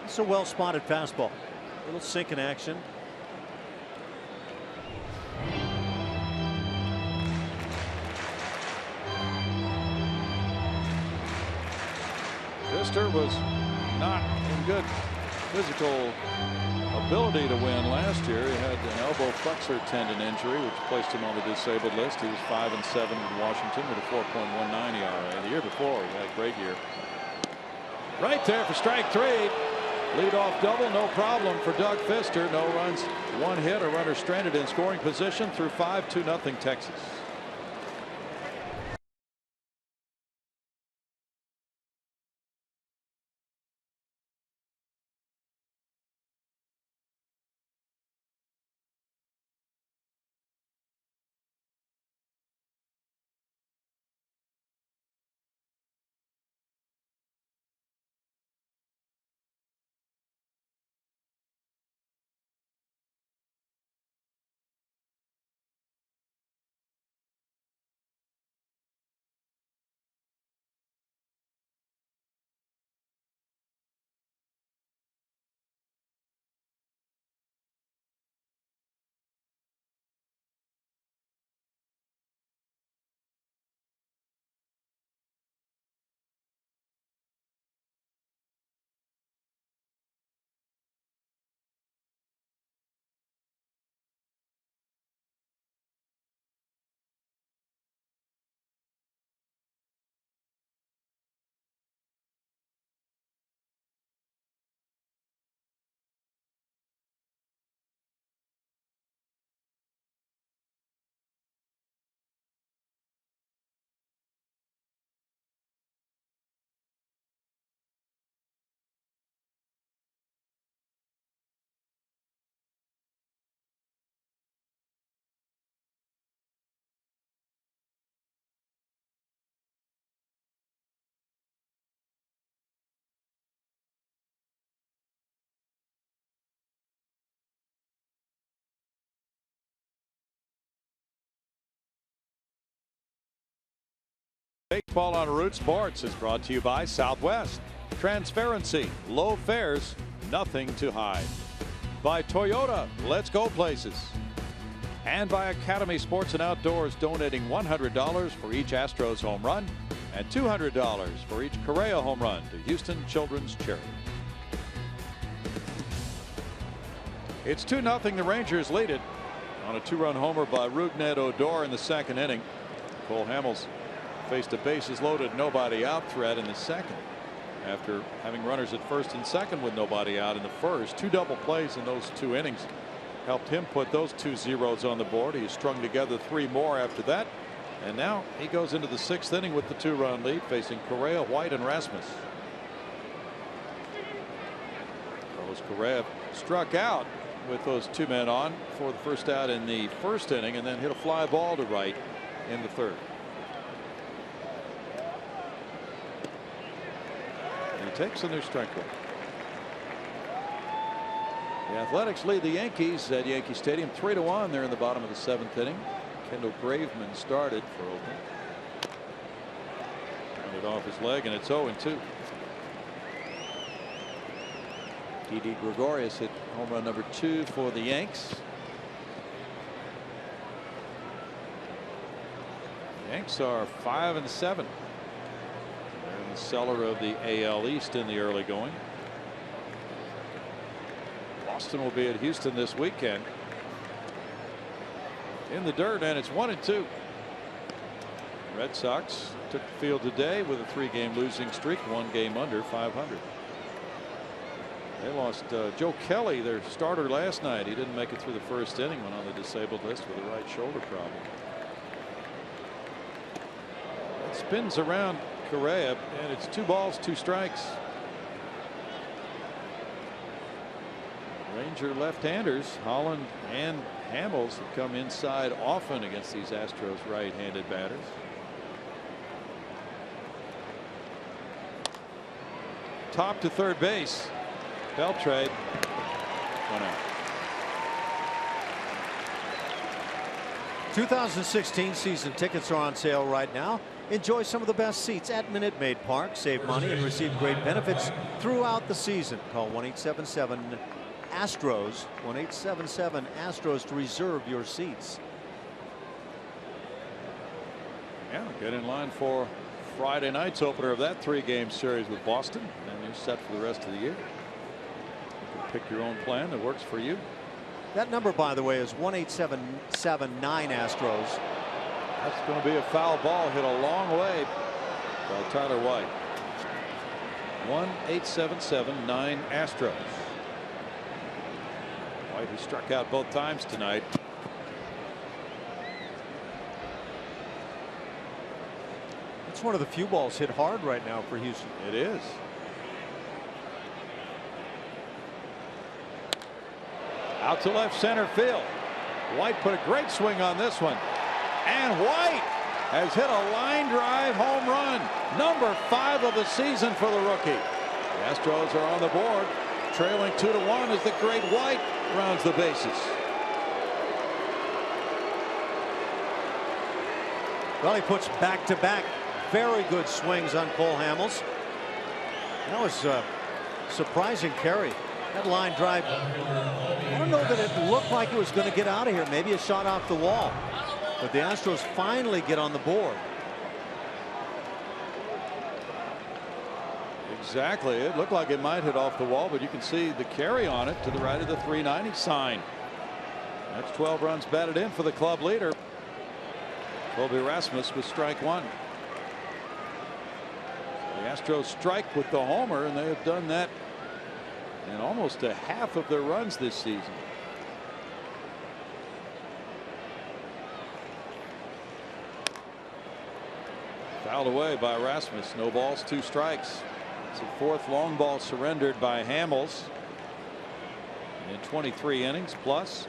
It's a well spotted fastball. A little sink in action. Pfister was not in good physical ability to win last year. He had an elbow flexor tendon injury, which placed him on the disabled list. He was 5-7 in Washington with a 4.19 ERA. The year before, he had a great year. Right there for strike 3. Leadoff double, no problem for Doug Pfister. No runs, 1 hit, a runner stranded in scoring position through 5, 2-0 Texas. Baseball on Root Sports is brought to you by Southwest. Transparency, low fares, nothing to hide. By Toyota, let's go places. And by Academy Sports and Outdoors, donating $100 for each Astros home run and $200 for each Correa home run to Houston Children's Charity. It's 2-0. The Rangers lead it on a 2-run homer by Rougned Odor in the second inning. Cole Hamels faced a bases loaded, nobody out threat in the second after having runners at first and second with nobody out in the first. 2 double plays in those 2 innings helped him put those 2 zeros on the board. He strung together 3 more after that, and now he goes into the 6th inning with the 2-run lead, facing Correa, White, and Rasmus. Carlos Correa struck out with those 2 men on for the first out in the first inning, and then hit a fly ball to right in the third. And he takes a new strike one. The Athletics lead the Yankees at Yankee Stadium 3-1. They're in the bottom of the 7th inning. Kendall Graveman started for Oakland. Turned it off his leg, and it's 0-2. Didi Gregorius hit home run number 2 for the Yanks. The Yanks are 5-7. They're in the cellar of the AL East in the early going. Boston will be at Houston this weekend. In the dirt, and it's 1-2. Red Sox took the field today with a 3-game losing streak, 1 game under 500. They lost Joe Kelly, their starter, last night. He didn't make it through the first inning, went on the disabled list with a right shoulder problem. It spins around Correa, and it's 2 balls, 2 strikes. Ranger left-handers, Holland and Hamels, have come inside often against these Astros right-handed batters. Top to third base. Beltrade, 1 out. 2016 season tickets are on sale right now. Enjoy some of the best seats at Minute Maid Park. Save money and receive great benefits throughout the season. Call 1-877-ASTROS, 1-877-ASTROS to reserve your seats. Yeah, get in line for Friday night's opener of that 3-game series with Boston, and you're set for the rest of the year. You can pick your own plan that works for you. That number, by the way, is 1-877-9-ASTROS. That's going to be a foul ball hit a long way by Tyler White. 1-877-9-ASTROS. White, who struck out both times tonight. It's one of the few balls hit hard right now for Houston. It is. Out to left center field. White put a great swing on this one. And White has hit a line drive home run. Number 5 of the season for the rookie. The Astros are on the board, trailing 2-1 as the great White rounds the bases. Well, he puts back-to-back very good swings on Cole Hamels. That was a surprising carry. That line drive, I don't know that it looked like it was going to get out of here. Maybe a shot off the wall. But the Astros finally get on the board. Exactly. It looked like it might hit off the wall, but you can see the carry on it to the right of the 390 sign. That's 12 runs batted in for the club leader. Colby Rasmus with strike 1. The Astros strike with the homer, and they have done that in almost a half of their runs this season. Fouled away by Rasmus. No balls, 2 strikes. It's the 4th long ball surrendered by Hamels in 23 innings plus.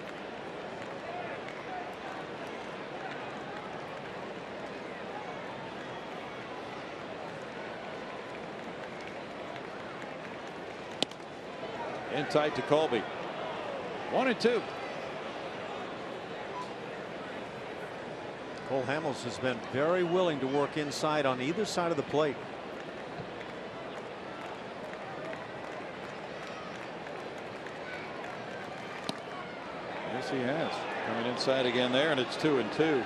In tight to Colby. 1-2. Cole Hamels has been very willing to work inside on either side of the plate. Yes, he has. Coming inside again there, and it's 2-2.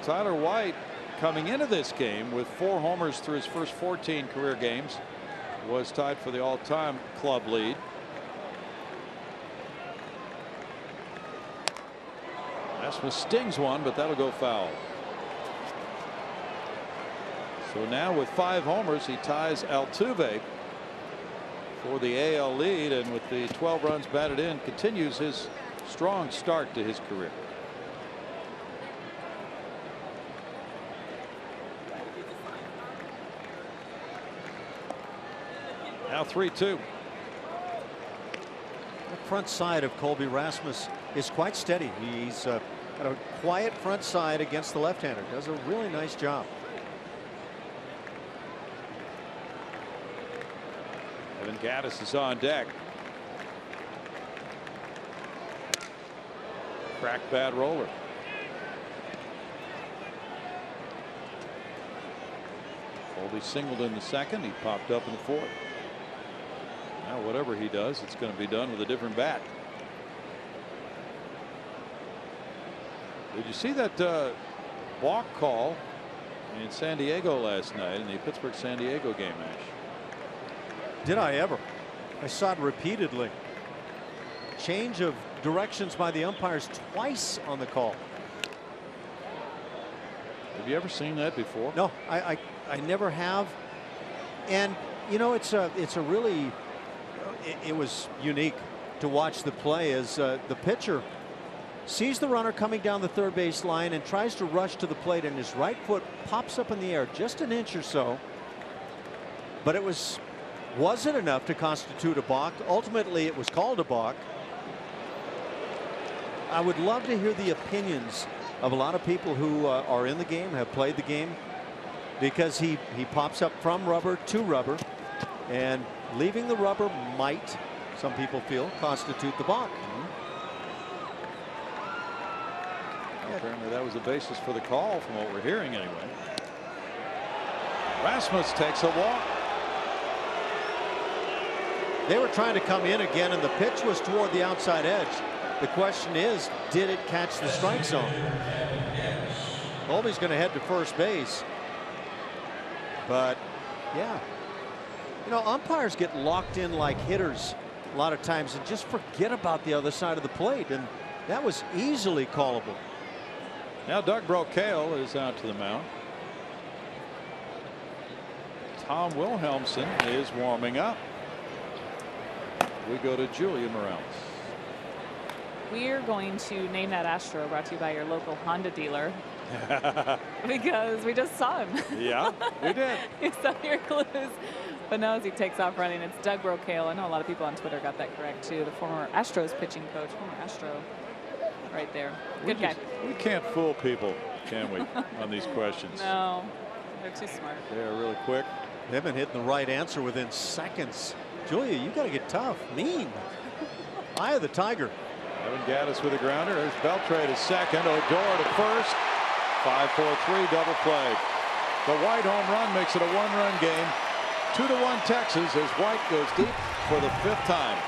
Tyler White, coming into this game with 4 homers through his first 14 career games, was tied for the all-time club lead. Rasmus stings one, but that'll go foul. So now with 5 homers, he ties Altuve for the AL lead, and with the 12 runs batted in, continues his strong start to his career. Now 3-2. The front side of Colby Rasmus is quite steady. He's got a quiet front side against the left-hander. Does a really nice job. Evan Gattis is on deck. Crack bad roller. Colby singled in the second. He popped up in the fourth. Now whatever he does, it's going to be done with a different bat. Did you see that walk call in San Diego last night in the Pittsburgh San Diego game, Ash? Did I ever? I saw it repeatedly. Change of directions by the umpires twice on the call. Have you ever seen that before? No, I never have. And you know, it's a really it was unique to watch the play as the pitcher sees the runner coming down the third base line and tries to rush to the plate, and his right foot pops up in the air just an inch or so. But it wasn't enough to constitute a balk. Ultimately, it was called a balk. I would love to hear the opinions of a lot of people who are in the game, have played the game, because he pops up from rubber to rubber, and leaving the rubber might, some people feel, constitute the balk. Apparently that was the basis for the call from what we're hearing anyway. Rasmus takes a walk. They were trying to come in again, and the pitch was toward the outside edge. The question is, did it catch the strike zone? Colby's going to head to first base. But yeah, you know, umpires get locked in like hitters a lot of times and just forget about the other side of the plate, and that was easily callable. Now Doug Brocail is out to the mound. Tom Wilhelmsen is warming up. We go to Julia Morales. We're going to name that Astro, brought to you by your local Honda dealer. Because we just saw him. Yeah, we did. You saw your clues. But no, as he takes off running, it's Doug Brocail. I know a lot of people on Twitter got that correct too. The former Astros pitching coach, former Astro, right there. Good guy. We can't fool people, can we, on these questions? No, they're too smart. They're really quick. They've been hitting the right answer within seconds. Julia, you got to get tough, mean. Eye of the tiger. Evan Gattis with a grounder. There's Beltre to second. Odor to first. 5-4-3 double play. The White home run makes it a 1-run game. 2-1 Texas as White goes deep for the 5th time.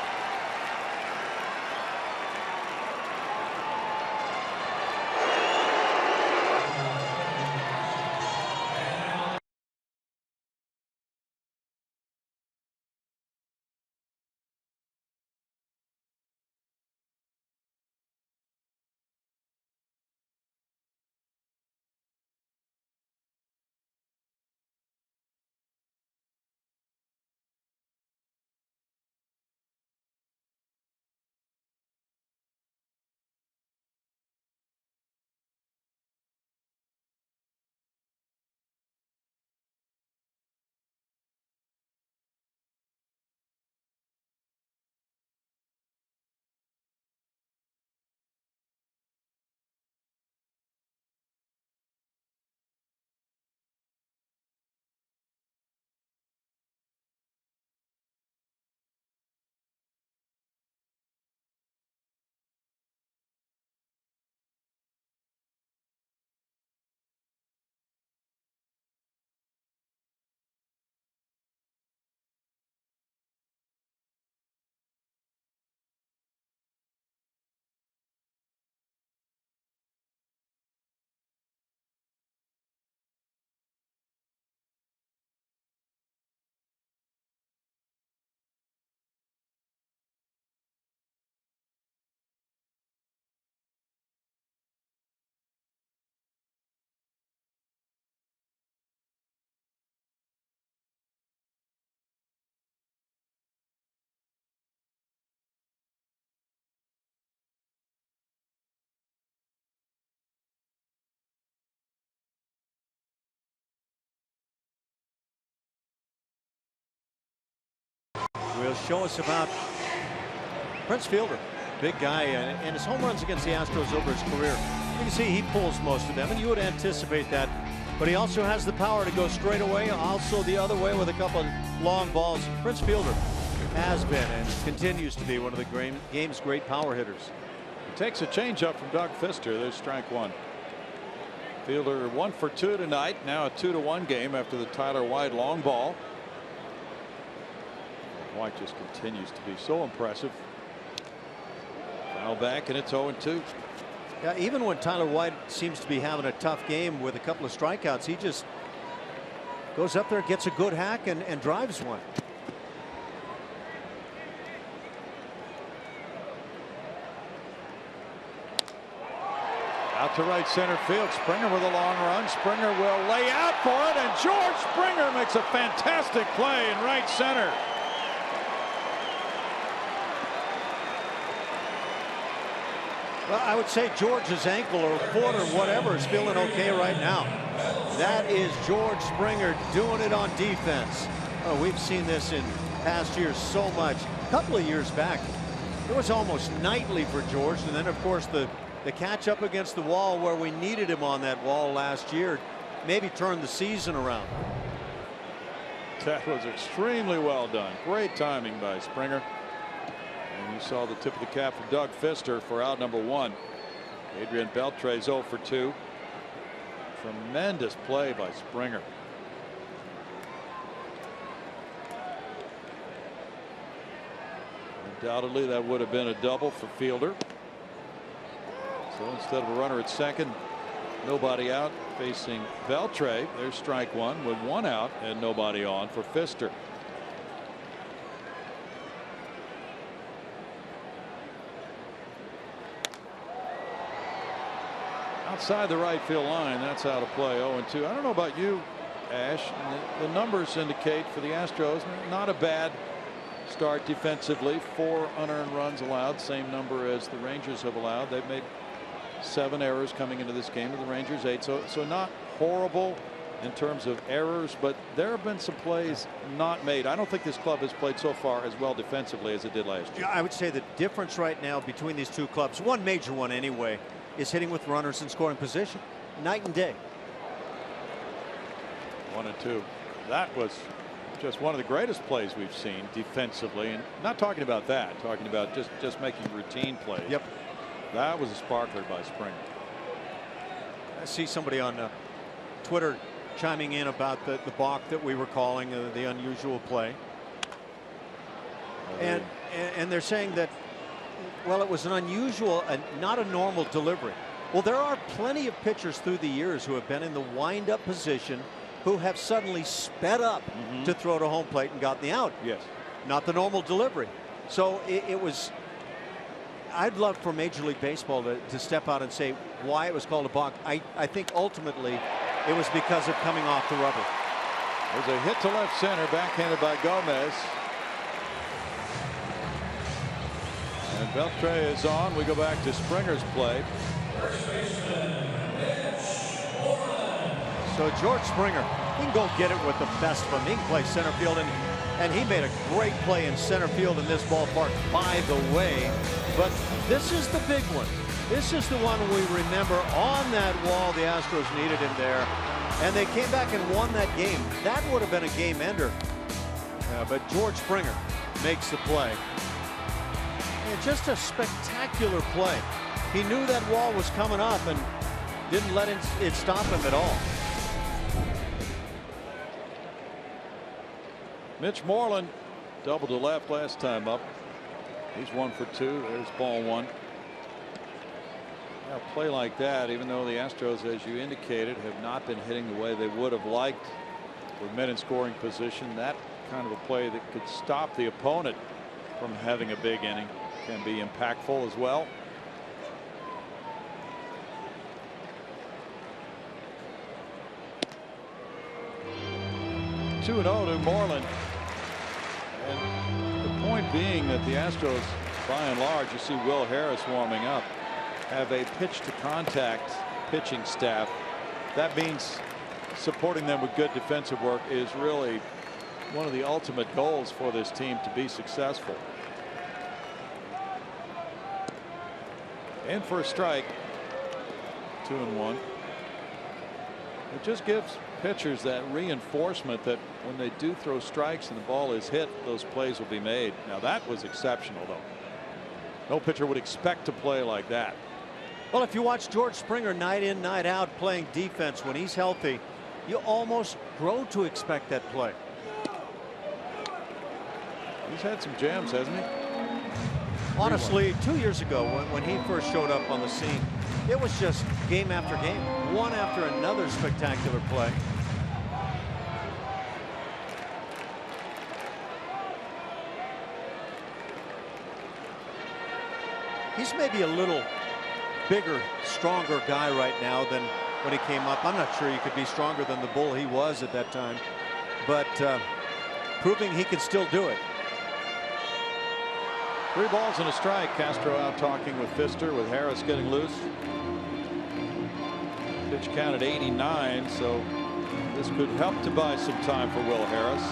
Astros show us about Prince Fielder. Big guy, and his home runs against the Astros over his career. You can see he pulls most of them, and you would anticipate that. But he also has the power to go straight away, also the other way with a couple of long balls. Prince Fielder has been and continues to be one of the game's great power hitters. He takes a changeup from Doug Fister. There's strike one. Fielder 1 for 2 tonight. Now a 2-1 game after the Tyler White long ball. White just continues to be so impressive. Foul back, and it's 0-2. Yeah, even when Tyler White seems to be having a tough game with a couple of strikeouts, he just goes up there, gets a good hack, and drives one. Out to right center field. Springer with a long run. Springer will lay out for it, and George Springer makes a fantastic play in right center. Well, I would say George's ankle or foot or whatever is feeling okay right now. That is George Springer doing it on defense. Oh, we've seen this in past years so much. A couple of years back, it was almost nightly for George, and then of course the catch up against the wall where we needed him on that wall last year maybe turned the season around. That was extremely well done. Great timing by Springer. And you saw the tip of the cap from Doug Fister for out number 1. Adrian Beltre's 0 for 2. Tremendous play by Springer. Undoubtedly that would have been a double for Fielder. So instead of a runner at second, nobody out, facing Beltre. There's strike one with 1 out and nobody on for Fister. Outside the right field line, that's out of play. 0-2. I don't know about you, Ash. The numbers indicate for the Astros not a bad start defensively. 4 unearned runs allowed, same number as the Rangers have allowed. They've made 7 errors coming into this game, and the Rangers 8. So not horrible in terms of errors, but there have been some plays not made. I don't think this club has played so far as well defensively as it did last year. Yeah, I would say the difference right now between these two clubs, one major one anyway, is hitting with runners in scoring position. Night and day. 1-2. That was just one of the greatest plays we've seen defensively, and not talking about that, talking about just making routine plays. Yep. That was a sparkler by Springer. I see somebody on Twitter chiming in about the balk that we were calling the unusual play. And they're saying that, well, it was an unusual and not a normal delivery. Well, there are plenty of pitchers through the years who have been in the wind-up position who have suddenly sped up to throw to home plate and gotten the out. Yes. Not the normal delivery. So it was. I'd love for Major League Baseball to step out and say why it was called a balk. I think ultimately it was because of coming off the rubber. There's a hit to left center, backhanded by Gomez. And Beltre is on. We go back to Springer's play. So George Springer, he can go get it with the best of them. He can play center field, and he made a great play in center field in this ballpark, by the way. But this is the big one. This is the one we remember on that wall. The Astros needed him there, and they came back and won that game. That would have been a game ender. But George Springer makes the play. And just a spectacular play. He knew that wall was coming up and didn't let it stop him at all. Mitch Moreland doubled to left last time up. He's 1 for 2. There's ball 1. A play like that, even though the Astros, as you indicated, have not been hitting the way they would have liked with men in scoring position, that kind of a play that could stop the opponent from having a big inning can be impactful as well. Two 2-0 to Moreland. And the point being that the Astros, by and large, you see Will Harris warming up, have a pitch to contact pitching staff. That means supporting them with good defensive work is really one of the ultimate goals for this team to be successful. And for a strike. 2-1. It just gives pitchers that reinforcement that when they do throw strikes and the ball is hit, those plays will be made. Now that was exceptional, though. No pitcher would expect to play like that. Well, if you watch George Springer night in, night out playing defense when he's healthy, you almost grow to expect that play. He's had some jams, hasn't he? Honestly, 2 years ago when he first showed up on the scene, it was just game after game, one after another spectacular play. He's maybe a little bigger, stronger guy right now than when he came up. I'm not sure he could be stronger than the bull he was at that time, but proving he can still do it. 3 balls and a strike. Castro out talking with Pfister, with Harris getting loose. Pitch count at 89, so this could help to buy some time for Will Harris.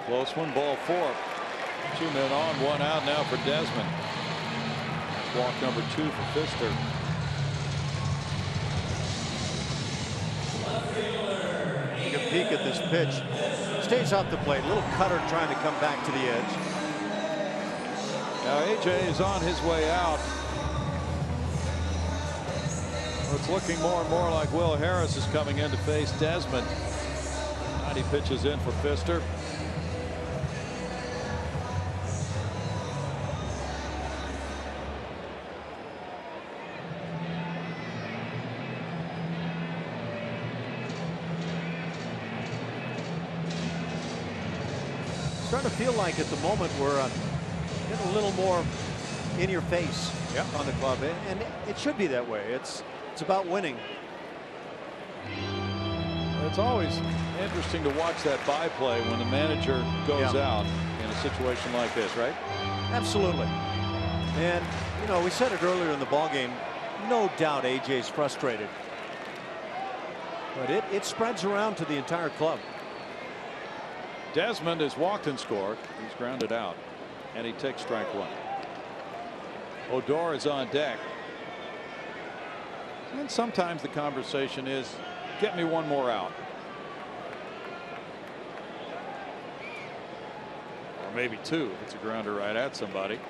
Close one, ball 4. 2 men on, 1 out now for Desmond. Walk number 2 for Pfister. Take a peek at this pitch. Stays off the plate. Little cutter trying to come back to the edge. Now AJ is on his way out. It's looking more and more like Will Harris is coming in to face Desmond. 90 pitches in for Pfister. Starting to feel like at the moment we're getting a little more in your face on the club, and it should be that way. It's about winning. It's always interesting to watch that byplay when the manager goes out in a situation like this, right? Absolutely. And you know, we said it earlier in the ball game. No doubt AJ's frustrated, but it spreads around to the entire club. Desmond has walked and scored. He's grounded out, and he takes strike 1. Odor is on deck, and sometimes the conversation is, get me 1 more out, or maybe 2 if it's a grounder right at somebody.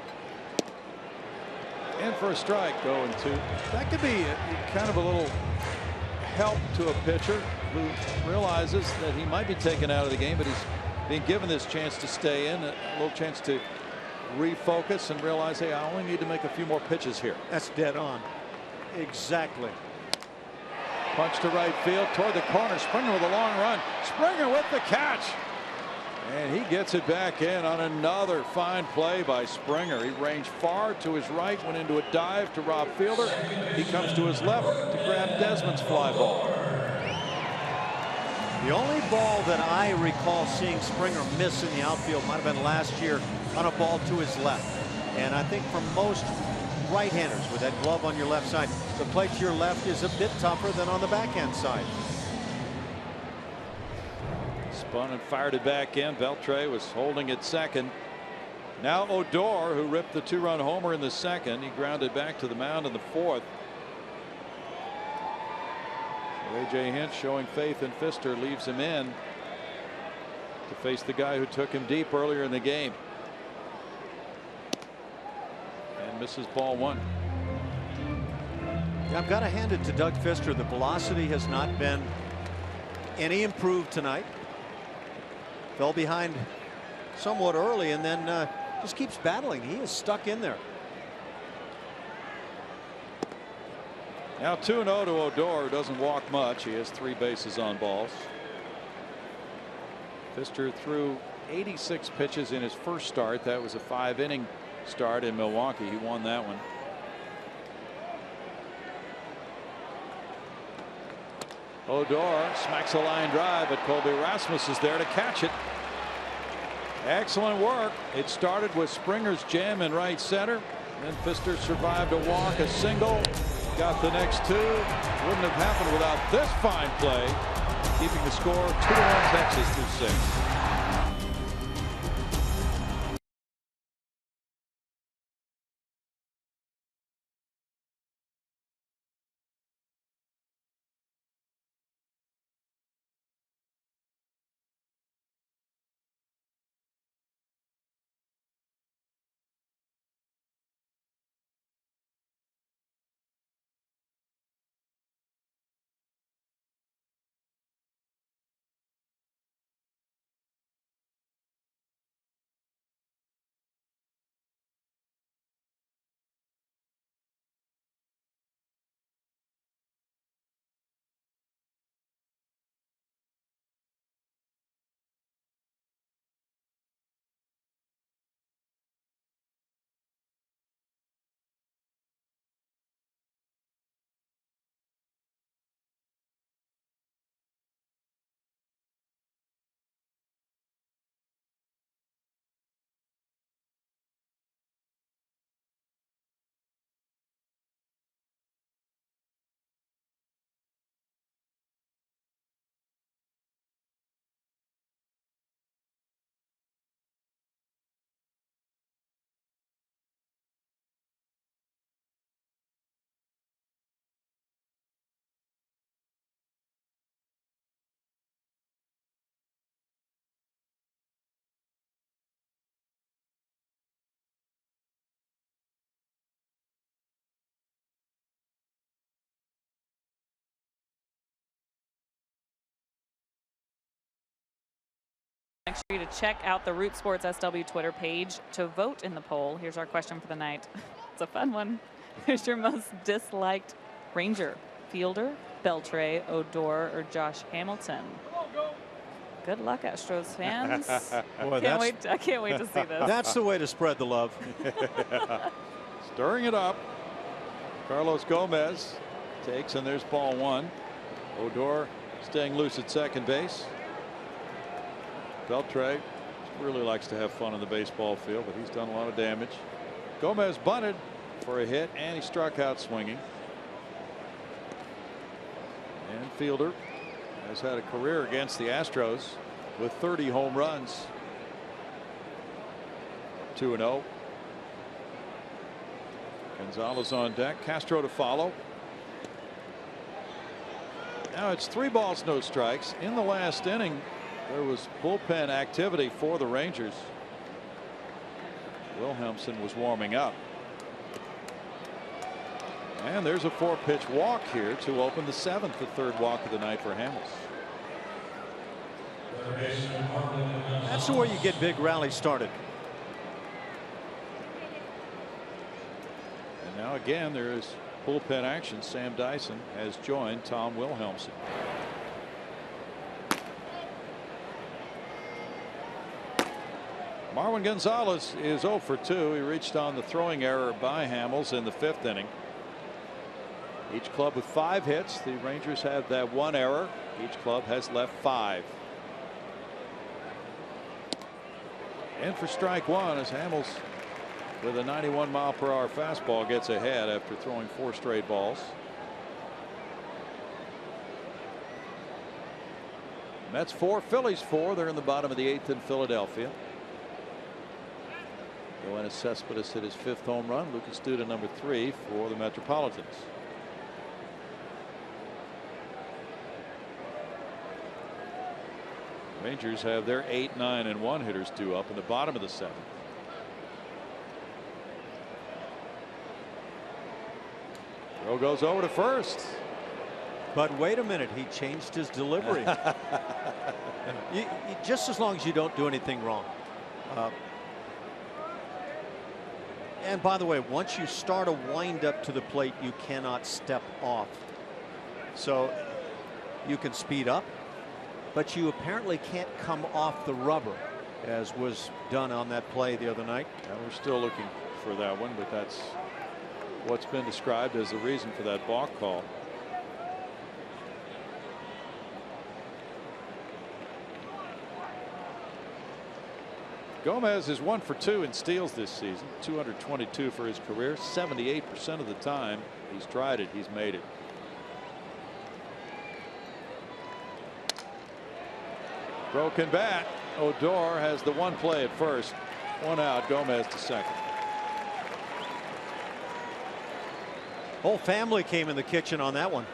And for a strike, 0-2. That could be kind of a little help to a pitcher who realizes that he might be taken out of the game, but he's being given this chance to stay in, a little chance to refocus and realize, hey, I only need to make a few more pitches here. That's dead on. Exactly. Punch to right field toward the corner. Springer with a long run. Springer with the catch. And he gets it back in on another fine play by Springer. He ranged far to his right, went into a dive to rob fielder. He comes to his left to grab Desmond's fly ball. The only ball that I recall seeing Springer miss in the outfield might have been last year on a ball to his left. And I think for most right-handers with that glove on your left side, the play to your left is a bit tougher than on the backhand side. Spun and fired it back in. Beltre was holding at second. Now Odor, who ripped the 2-run homer in the second, he grounded back to the mound in the 4th. A.J. Hinch showing faith in Pfister, leaves him in to face the guy who took him deep earlier in the game. And misses ball 1. Yeah, I've got to hand it to Doug Pfister. The velocity has not been any improved tonight. Fell behind somewhat early and then just keeps battling. He is stuck in there. Now 2-0 to Odor, who doesn't walk much. He has 3 bases on balls. Pfister threw 86 pitches in his first start. That was a 5-inning start in Milwaukee. He won that one. Odor smacks a line drive, but Colby Rasmus is there to catch it. Excellent work. It started with Springer's jam in right center. Then Pfister survived a walk, a single. Got the next two. Wouldn't have happened without this fine play. Keeping the score 2-1 Texas through 6. Make sure to check out the Root Sports SW Twitter page to vote in the poll. Here's our question for the night. It's a fun one. Who's your most disliked Ranger? Fielder, Beltre, Odor, or Josh Hamilton? Good luck, Astros fans. Boy, I can't wait to see this. That's the way to spread the love. Stirring it up. Carlos Gomez takes, and there's ball one. Odor staying loose at second base. Beltre really likes to have fun on the baseball field, but he's done a lot of damage. Gomez bunted for a hit, and he struck out swinging. And Fielder has had a career against the Astros with 30 home runs. 2-0. Gonzalez on deck. Castro to follow. Now it's 3 balls, no strikes. In the last inning, there was bullpen activity for the Rangers. Wilhelmsen was warming up. And there's a 4-pitch walk here to open the 7th, the 3rd walk of the night for Hamels. That's where you get big rallies started. And now again there is bullpen action. Sam Dyson has joined Tom Wilhelmsen. Marwin Gonzalez is 0 for 2. He reached on the throwing error by Hamels in the 5th inning. Each club with 5 hits. The Rangers have that 1 error. Each club has left 5. And for strike 1 as Hamels with a 91-mile-per-hour fastball gets ahead after throwing 4 straight balls. Mets 4, Phillies 4. They're in the bottom of the 8th in Philadelphia. Yoenis Cespedes hit his 5th home run. Lucas Duda number 3 for the Metropolitans. Rangers have their 8, 9, and 1 hitters due up in the bottom of the 7th. Throw goes over to first. But wait a minute, he changed his delivery. Just as long as you don't do anything wrong. And by the way, once you start a wind up to the plate, you cannot step off. So you can speed up, but you apparently can't come off the rubber, as was done on that play the other night. And we're still looking for that one, but that's what's been described as the reason for that balk call. Gomez is 1 for 2 in steals this season. 222 for his career. 78% of the time he's tried it, he's made it. Broken bat. Odor has the one play at first. 1 out. Gomez to second. Whole family came in the kitchen on that one.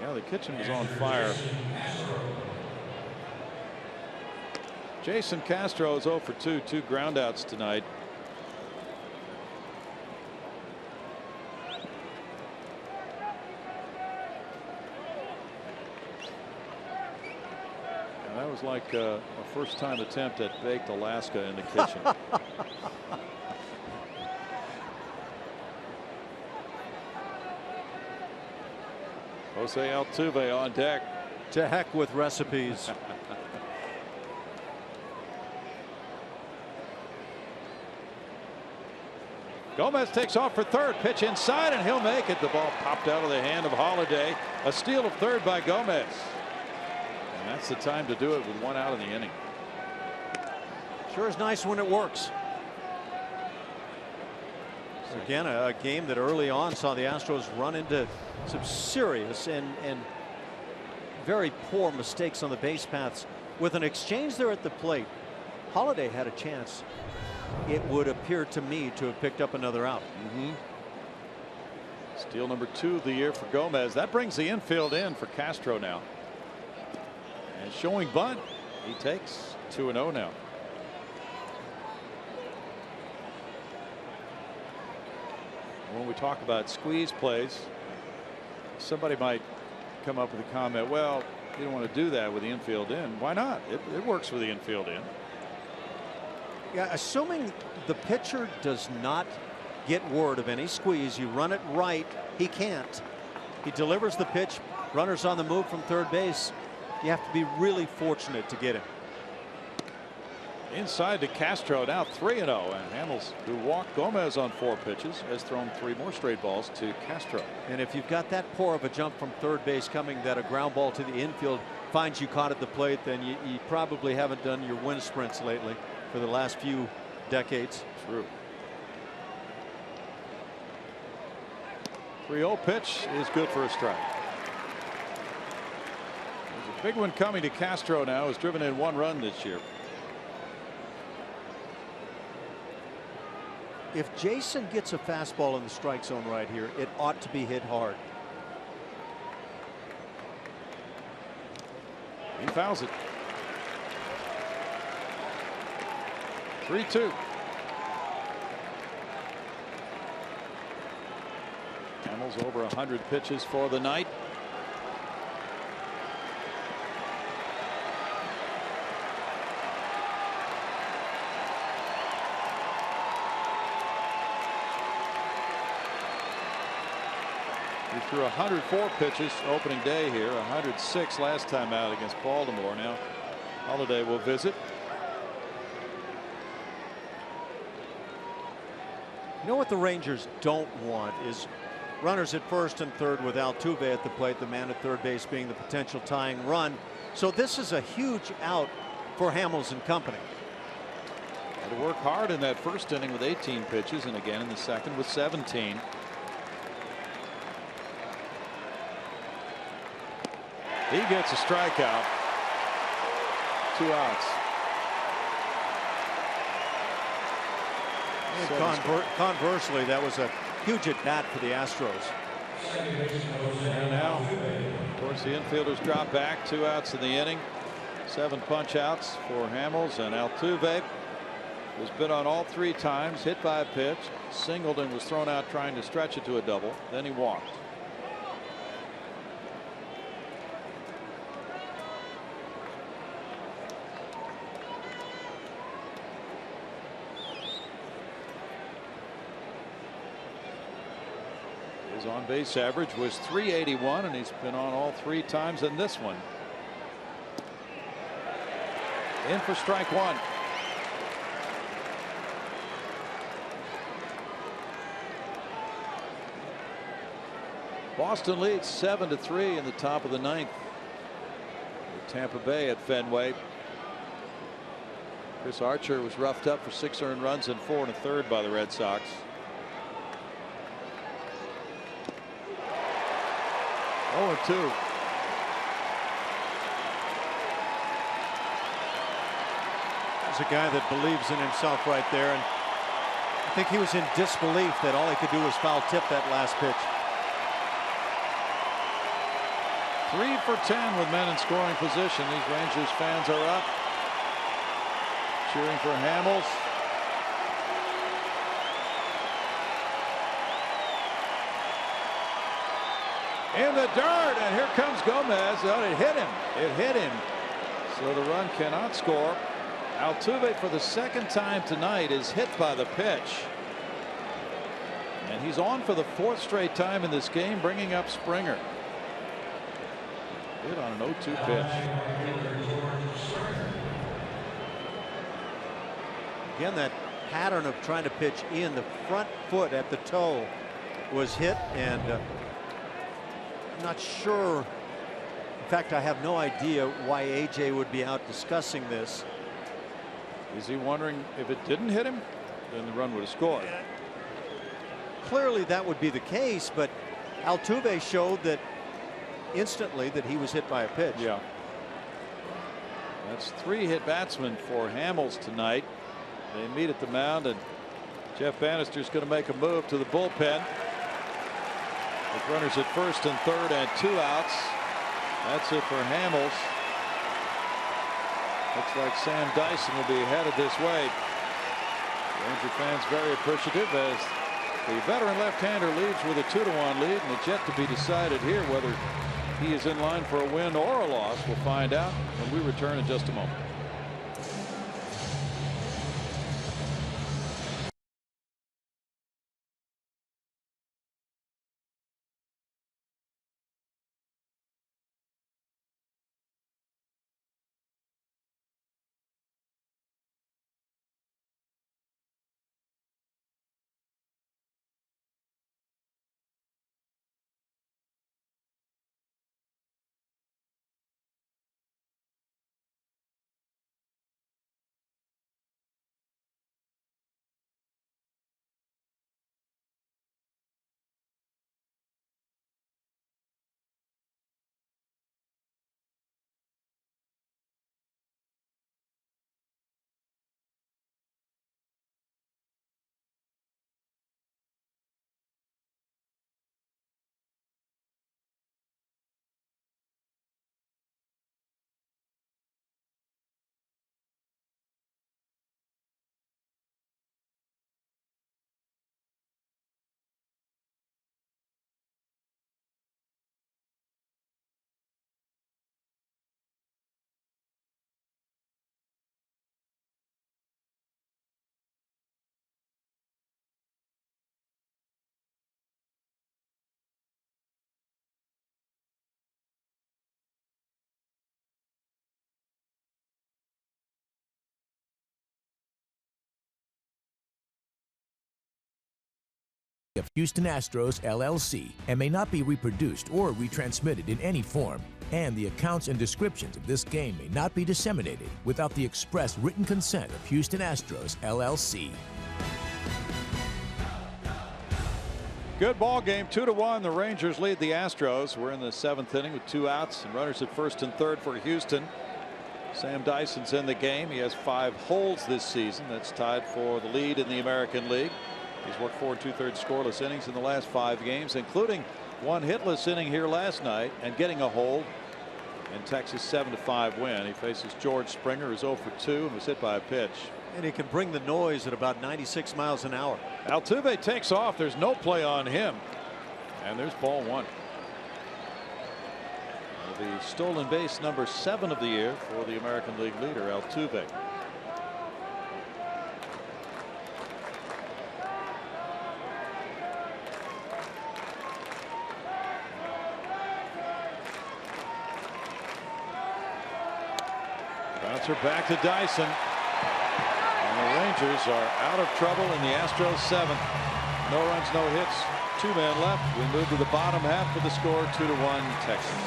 Yeah, the kitchen was on fire. Jason Castro is 0 for 2. 2 groundouts tonight. And that was like a first-time attempt at baked Alaska in the kitchen. Jose Altuve on deck. To heck with recipes. Gomez takes off for third. Pitch inside, and he'll make it. The ball popped out of the hand of Holiday. A steal of third by Gomez. And that's the time to do it with 1 out in the inning. Sure is nice when it works. Again, a game that early on saw the Astros run into some serious and very poor mistakes on the base paths. With an exchange there at the plate, Holiday had a chance, it would appear to me, to have picked up another out. Steal number 2 of the year for Gomez. That brings the infield in for Castro now. And showing bunt. He takes 2-0 now. When we talk about squeeze plays, somebody might come up with a comment, well, you don't want to do that with the infield in. Why not? It works with the infield in. Yeah, assuming the pitcher does not get word of any squeeze, you run it right, he can't. He delivers the pitch, runners on the move from third base. You have to be really fortunate to get him. Inside to Castro, now 3-0, and Hamels, who walked Gomez on 4 pitches, has thrown 3 more straight balls to Castro. And if you've got that poor of a jump from third base coming, that a ground ball to the infield finds you caught at the plate, then you probably haven't done your wind sprints lately for the last few decades. True. 3-0 pitch is good for a strike. There's a big one coming to Castro now. Has driven in 1 run this year. If Jason gets a fastball in the strike zone right here, it ought to be hit hard. He fouls it. 3-2. Hamels over 100 pitches for the night. He threw 104 pitches opening day here, 106 last time out against Baltimore. Now Holiday will visit. You know what the Rangers don't want is runners at first and third with Altuve at the plate, the man at third base being the potential tying run. So this is a huge out for Hamels and company. Had to work hard in that first inning with 18 pitches, and again in the second with 17. He gets a strikeout. 2 outs. Conversely, that was a huge at bat for the Astros. And now, of course, the infielders drop back. 2 outs in the inning. 7 punch outs for Hamels, and Altuve has been on all 3 times, hit by a pitch, singled and was thrown out trying to stretch it to a double. Then he walked. His on base average was .381, and he's been on all 3 times in this one. In for strike 1. Boston leads 7-3 in the top of the 9th. Tampa Bay at Fenway. Chris Archer was roughed up for 6 earned runs and 4 1/3 by the Red Sox. Oh, 2. There's a guy that believes in himself right there, and I think he was in disbelief that all he could do was foul tip that last pitch. 3 for 10 with men in scoring position. These Rangers fans are up, cheering for Hamels. In the dirt, and here comes Gomez. Oh, it hit him. It hit him. So the run cannot score. Altuve, for the 2nd time tonight, is hit by the pitch. And he's on for the 4th straight time in this game, bringing up Springer. Hit on an 0-2 pitch. Again, that pattern of trying to pitch in, the front foot at the toe was hit, and I'm not sure. In fact, I have no idea why AJ would be out discussing this. Is he wondering if it didn't hit him, then the run would have scored? Clearly that would be the case, but Altuve showed that instantly that he was hit by a pitch. Yeah. That's 3 hit batsmen for Hamels tonight. They meet at the mound, and Jeff Bannister's going to make a move to the bullpen with runners at 1st and 3rd and 2 outs. That's it for Hamels. Looks like Sam Dyson will be headed this way. Ranger fans very appreciative as the veteran left-hander leaves with a 2-1 lead, and it's yet to be decided here whether he is in line for a win or a loss. We'll find out when we return in just a moment. Of Houston Astros, LLC, and may not be reproduced or retransmitted in any form, and the accounts and descriptions of this game may not be disseminated without the express written consent of Houston Astros, LLC. Good ball game, 2-1. The Rangers lead the Astros. We're in the 7th inning with 2 outs and runners at 1st and 3rd for Houston. Sam Dyson's in the game. He has 5 holds this season. That's tied for the lead in the American League. He's worked 4 2/3 scoreless innings in the last 5 games, including 1 hitless inning here last night and getting a hold in Texas 7-5 win. He faces George Springer, who's 0 for 2 and was hit by a pitch. And he can bring the noise at about 96 miles an hour. Altuve takes off. There's no play on him. And there's ball 1. The stolen base number 7 of the year for the American League leader, Altuve. Bouncer back to Dyson. And the Rangers are out of trouble in the Astros 7th. No runs, no hits, 2 men left. We move to the bottom half with the score 2-1 Texans.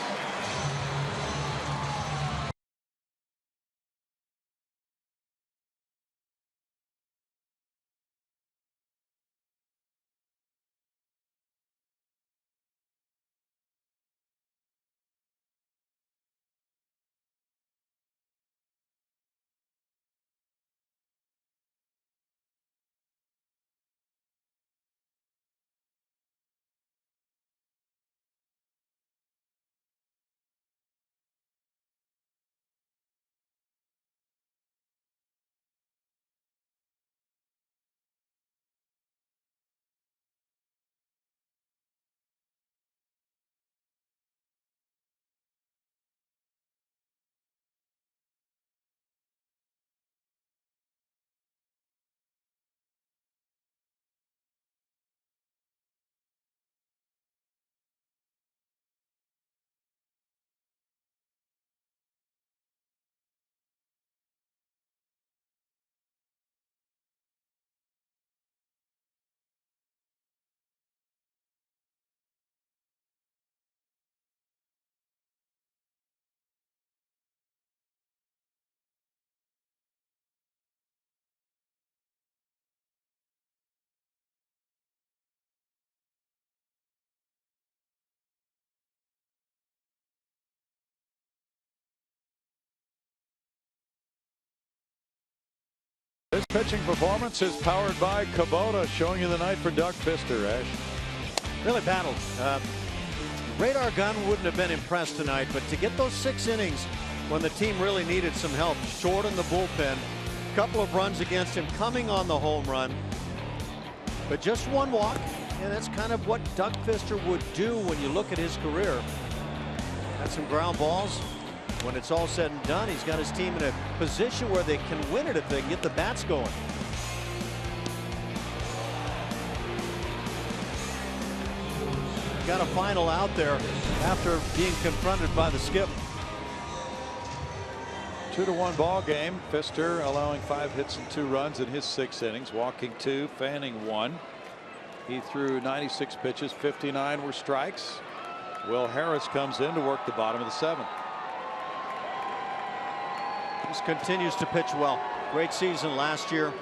This pitching performance is powered by Kubota, showing you the night for Doug Fister. Ash. Really battled. Radar gun wouldn't have been impressed tonight, but to get those 6 innings when the team really needed some help, shorten the bullpen, a couple of runs against him, coming on the home run, but just 1 walk, and that's kind of what Doug Fister would do when you look at his career. Had some ground balls. When it's all said and done, he's got his team in a position where they can win it if they can get the bats going. Got a final out there after being confronted by the skip. 2-1 ball game. Fister allowing 5 hits and 2 runs in his 6 innings, walking 2, fanning 1. He threw 96 pitches, 59 were strikes. Will Harris comes in to work the bottom of the 7th. Just continues to pitch well. Great season last year.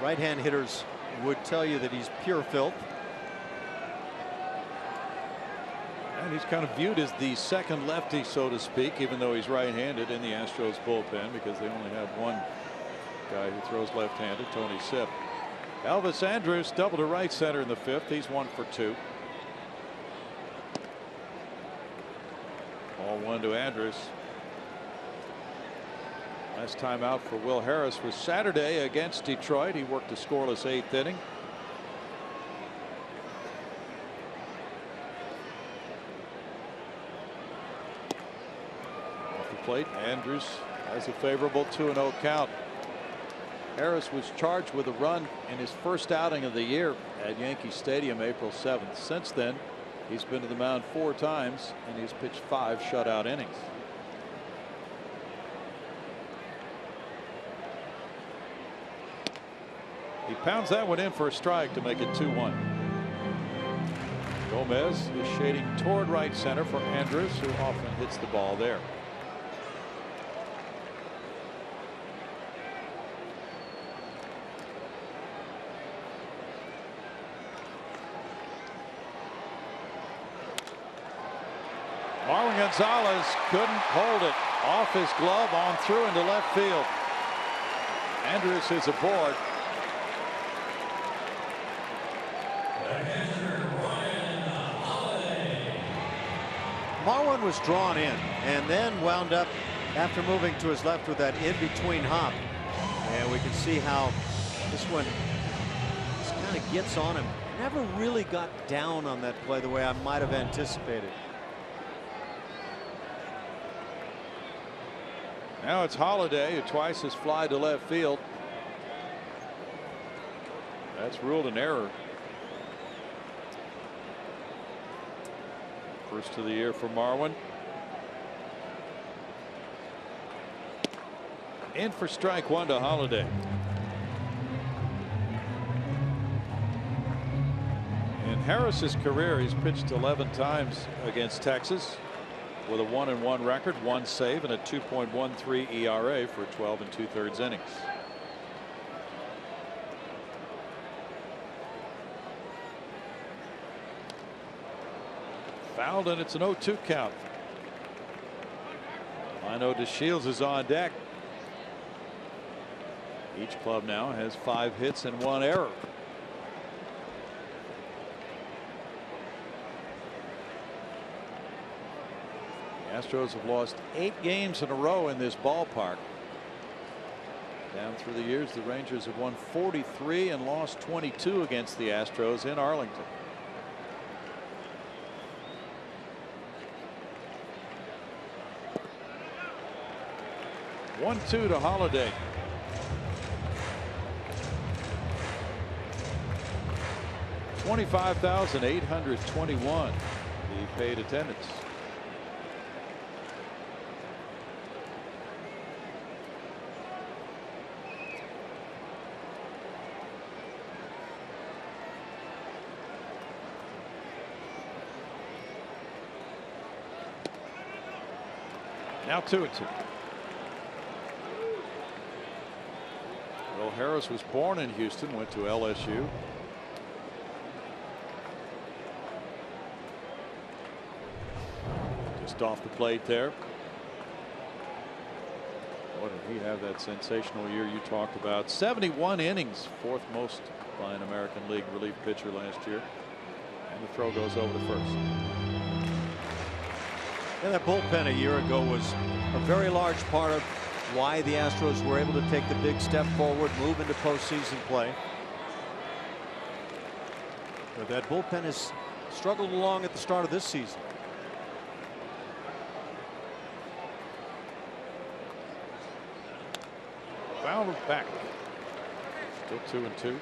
Right-hand hitters would tell you that he's pure filth. And he's kind of viewed as the second lefty, so to speak, even though he's right-handed in the Astros bullpen, because they only have one guy who throws left-handed, Tony Sipp. Elvis Andrus double to right center in the 5th. He's 1 for 2. Ball 1 to Andrus. Last time out for Will Harris was Saturday against Detroit. He worked a scoreless 8th inning. Off the plate, Andrus has a favorable 2-0 count. Harris was charged with a run in his first outing of the year at Yankee Stadium April 7th. Since then, he's been to the mound 4 times and he's pitched 5 shutout innings. He pounds that one in for a strike to make it 2-1. Gomez is shading toward right center for Andrus, who often hits the ball there. Marlon Gonzalez couldn't hold it. Off his glove, on through into left field. Andrus is aboard. Marlon was drawn in and then wound up after moving to his left with that in-between hop. And we can see how this one just kind of gets on him. Never really got down on that play the way I might have anticipated. Now it's Holiday, who twice has flied to left field. That's ruled an error. First of the year for Marwin. In for strike 1 to Holiday. In Harris's career, he's pitched 11 times against Texas with a 1-1 record, 1 save, and a 2.13 ERA for 12 2/3 innings. Fouled, and it's an 0-2 count. Lino DeShields is on deck. Each club now has 5 hits and 1 error. The Astros have lost 8 games in a row in this ballpark. Down through the years, the Rangers have won 43 and lost 22 against the Astros in Arlington. One 2 to Holiday. $25,821 the paid attendance. Now 2-2. Will Harris was born in Houston, went to LSU. Just off the plate there. What Did he have that sensational year you talked about? 71 innings, fourth most by an American League relief pitcher last year. And the throw goes over to first. Yeah, that bullpen a year ago was a very large part of why the Astros were able to take the big step forward, move into postseason play. But that bullpen has struggled along at the start of this season. Foul back. Still 2-2.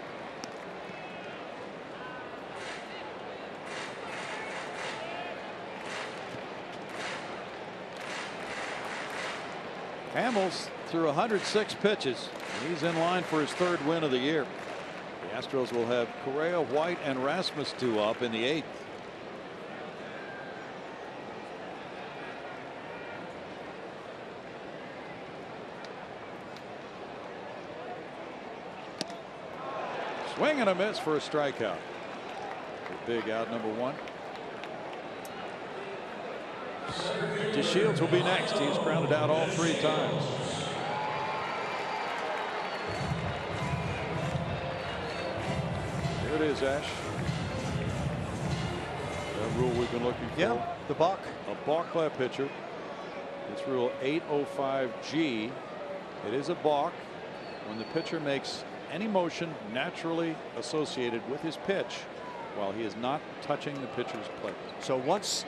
Hamels threw 106 pitches. He's in line for his third win of the year. The Astros will have Correa, White, and Rasmus due up in the 8th. Swing and a miss for a strikeout. A big out, number 1. DeShields will be next. He's grounded out all 3 times. Here it is, Ash. That rule we've been looking for. Yeah, the balk. A balk by a pitcher. It's rule 805G. It is a balk when the pitcher makes any motion naturally associated with his pitch while he is not touching the pitcher's plate. So once,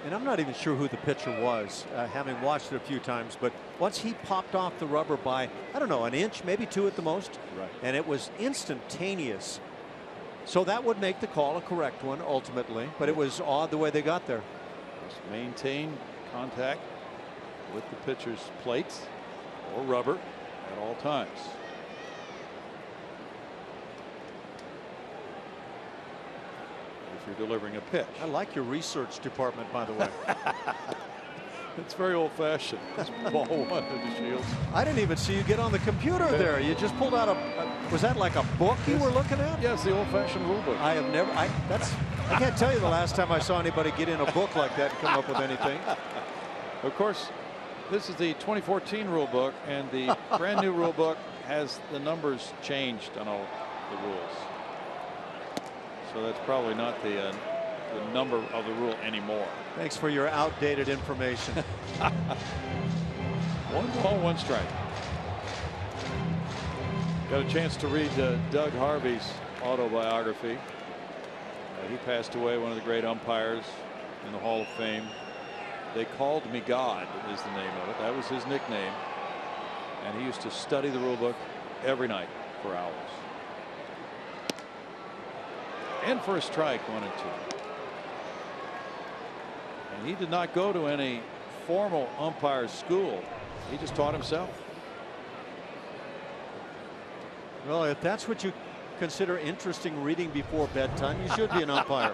and I'm not even sure who the pitcher was, having watched it a few times, but once he popped off the rubber by, I don't know, an inch, maybe 2 at the most, right, and it was instantaneous. So that would make the call a correct one ultimately, but it was odd the way they got there. Just maintain contact with the pitcher's plate or rubber at all times. If you're delivering a pitch. I like your research department, by the way. It's very old-fashioned. It's ball 1 to DeShields. I didn't even see you get on the computer there. You just pulled out was that like a book you were looking at? Yes, the old-fashioned rule book. I have never, I can't tell you the last time I saw anybody get in a book like that and come up with anything. Of course, this is the 2014 rule book, and the brand new rule book has the numbers changed on all the rules. So that's probably not the number of the rule anymore. Thanks for your outdated information. 1 ball, 1 strike. Got a chance to read Doug Harvey's autobiography. He passed away, one of the great umpires in the Hall of Fame. They Called Me God is the name of it. That was his nickname. And he used to study the rule book every night for hours. In for a strike, 1 and 2. And he did not go to any formal umpire school. He just taught himself. Well, if that's what you consider interesting reading before bedtime, you should be an umpire.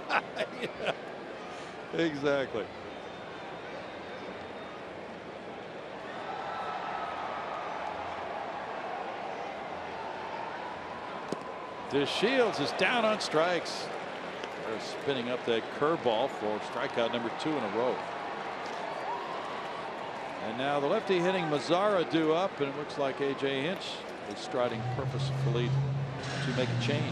Yeah, exactly. DeShields is down on strikes. They're spinning up that curveball for strikeout number 2 in a row. And now the lefty hitting Mazzara due up, and it looks like A.J. Hinch is striding purposefully to make a change.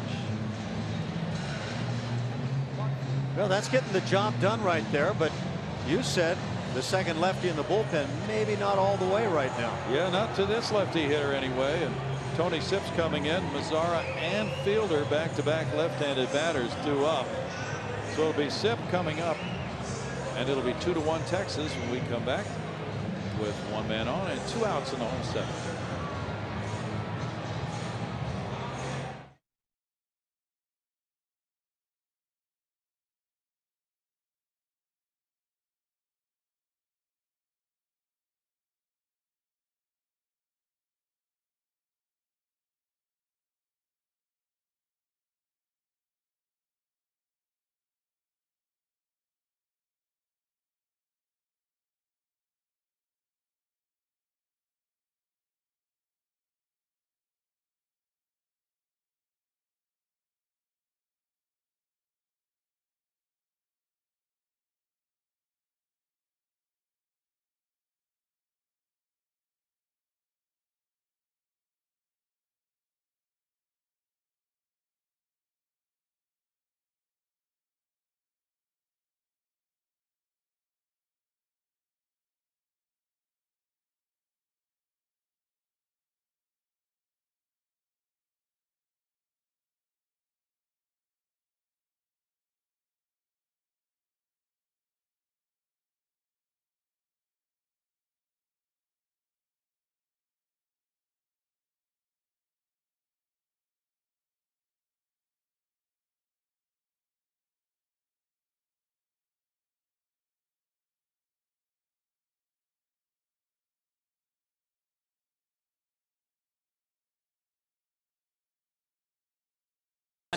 Well, that's getting the job done right there, but you said the second lefty in the bullpen, maybe not all the way right now. Yeah, not to this lefty hitter anyway. And Tony Sips coming in. Mazzara and Fielder back-to-back left-handed batters due up. So it'll be Sip coming up, and it'll be 2-1 Texas when we come back with 1 man on and 2 outs in the home 7th.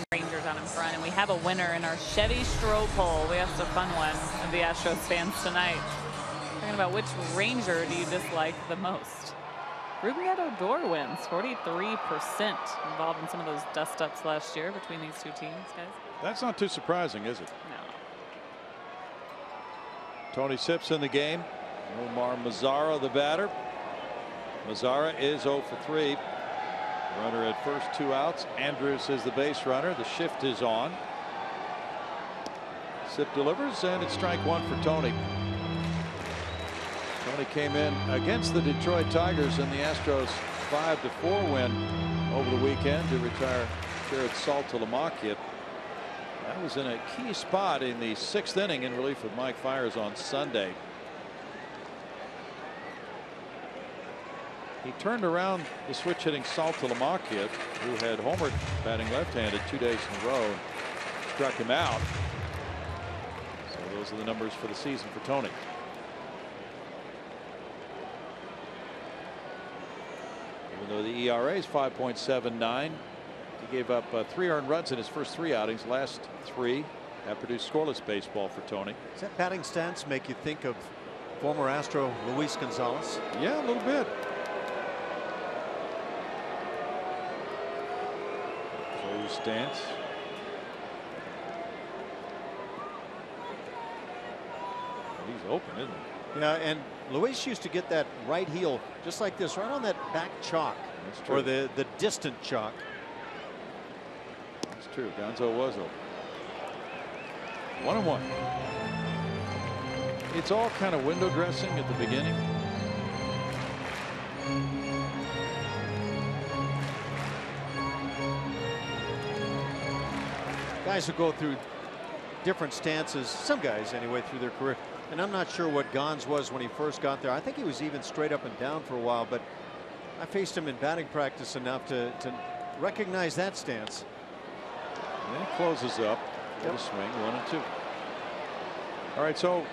and Rangers out in front, and we have a winner in our Chevy Stroh poll. We asked a fun one of the Astros fans tonight, talking about which Ranger do you dislike the most. Ruben Odor wins, 43% involved in some of those dust-ups last year between these two teams, guys. That's not too surprising, is it? No. Tony Sips in the game. Omar Mazzara, the batter. Mazzara is 0 for 3. Runner at first, 2 outs. Andrus is the base runner. The shift is on. Sip delivers, and it's strike 1 for Tony. Tony came in against the Detroit Tigers in the Astros 5-4 win over the weekend to retire Jared Saltalamacchia. That was in a key spot in the 6th inning in relief of Mike Fiers on Sunday. He turned around the switch hitting Saltalamacchia, who had homered batting left-handed 2 days in a row, and struck him out. So those are the numbers for the season for Tony. Even though the ERA is 5.79, he gave up 3 earned runs in his first 3 outings. Last 3 have produced scoreless baseball for Tony. Does that batting stance make you think of former Astro Luis Gonzalez? Yeah, a little bit. Stance. He's open, isn't he? Yeah, and Luis used to get that right heel just like this, right on that back chalk, or the distant chalk. That's true. Gonzo was open. 1-1. It's all kind of window dressing at the beginning. Guys who go through different stances, some guys anyway, through their career. And I'm not sure what Gonz was when he first got there. I think he was even straight up and down for a while, but I faced him in batting practice enough to recognize that stance. And then he closes up with a swing, 1-2. All right, so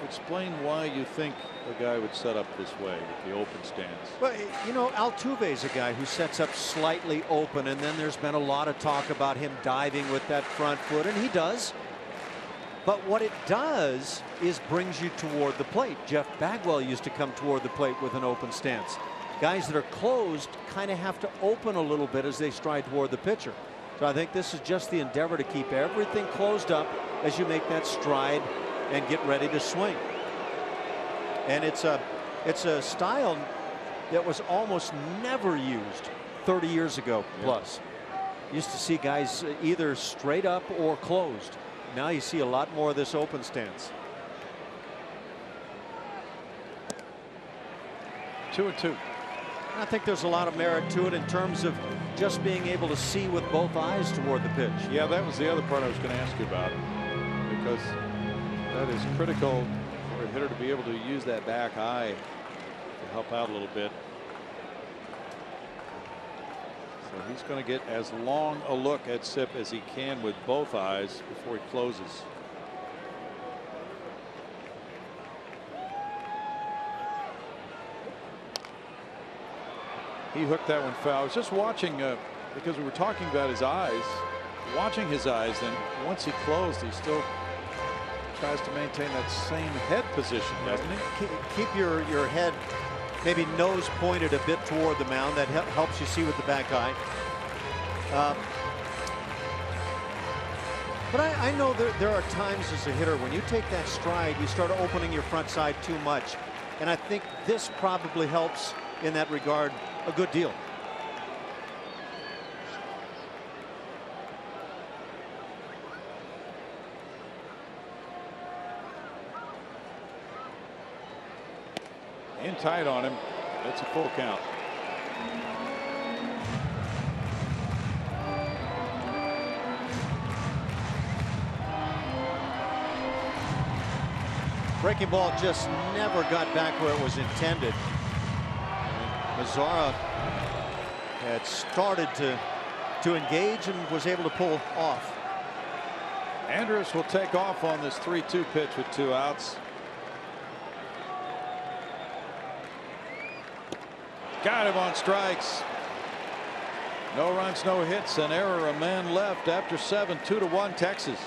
explain why you think a guy would set up this way with the open stance. Well, you know, Altuve's a guy who sets up slightly open, and then there's been a lot of talk about him diving with that front foot, and he does. But what it does is brings you toward the plate. Jeff Bagwell used to come toward the plate with an open stance. Guys that are closed kind of have to open a little bit as they stride toward the pitcher. So I think this is just the endeavor to keep everything closed up as you make that stride and get ready to swing. And it's a style that was almost never used 30 years ago plus. Used to see guys either straight up or closed. Now you see a lot more of this open stance. 2-2. I think there's a lot of merit to it in terms of just being able to see with both eyes toward the pitch. Yeah, that was the other part I was going to ask you about, because that is critical for a hitter to be able to use that back eye to help out a little bit. So he's going to get as long a look at Sip as he can with both eyes before he closes. He hooked that one foul. I was just watching because we were talking about his eyes, watching his eyes, and once he closed, he still tries to maintain that same head position, doesn't he? Keep your head maybe nose pointed a bit toward the mound. That helps you see with the back eye. But I know there are times as a hitter when you take that stride, you start opening your front side too much. And I think this probably helps in that regard a good deal. In tight on him. That's a full count. Breaking ball just never got back where it was intended. Mazzara had started to engage and was able to pull off. Andrus will take off on this 3-2 pitch with 2 outs. Got him on strikes. No runs, no hits, an error, a man left after 7, 2-1 Texas.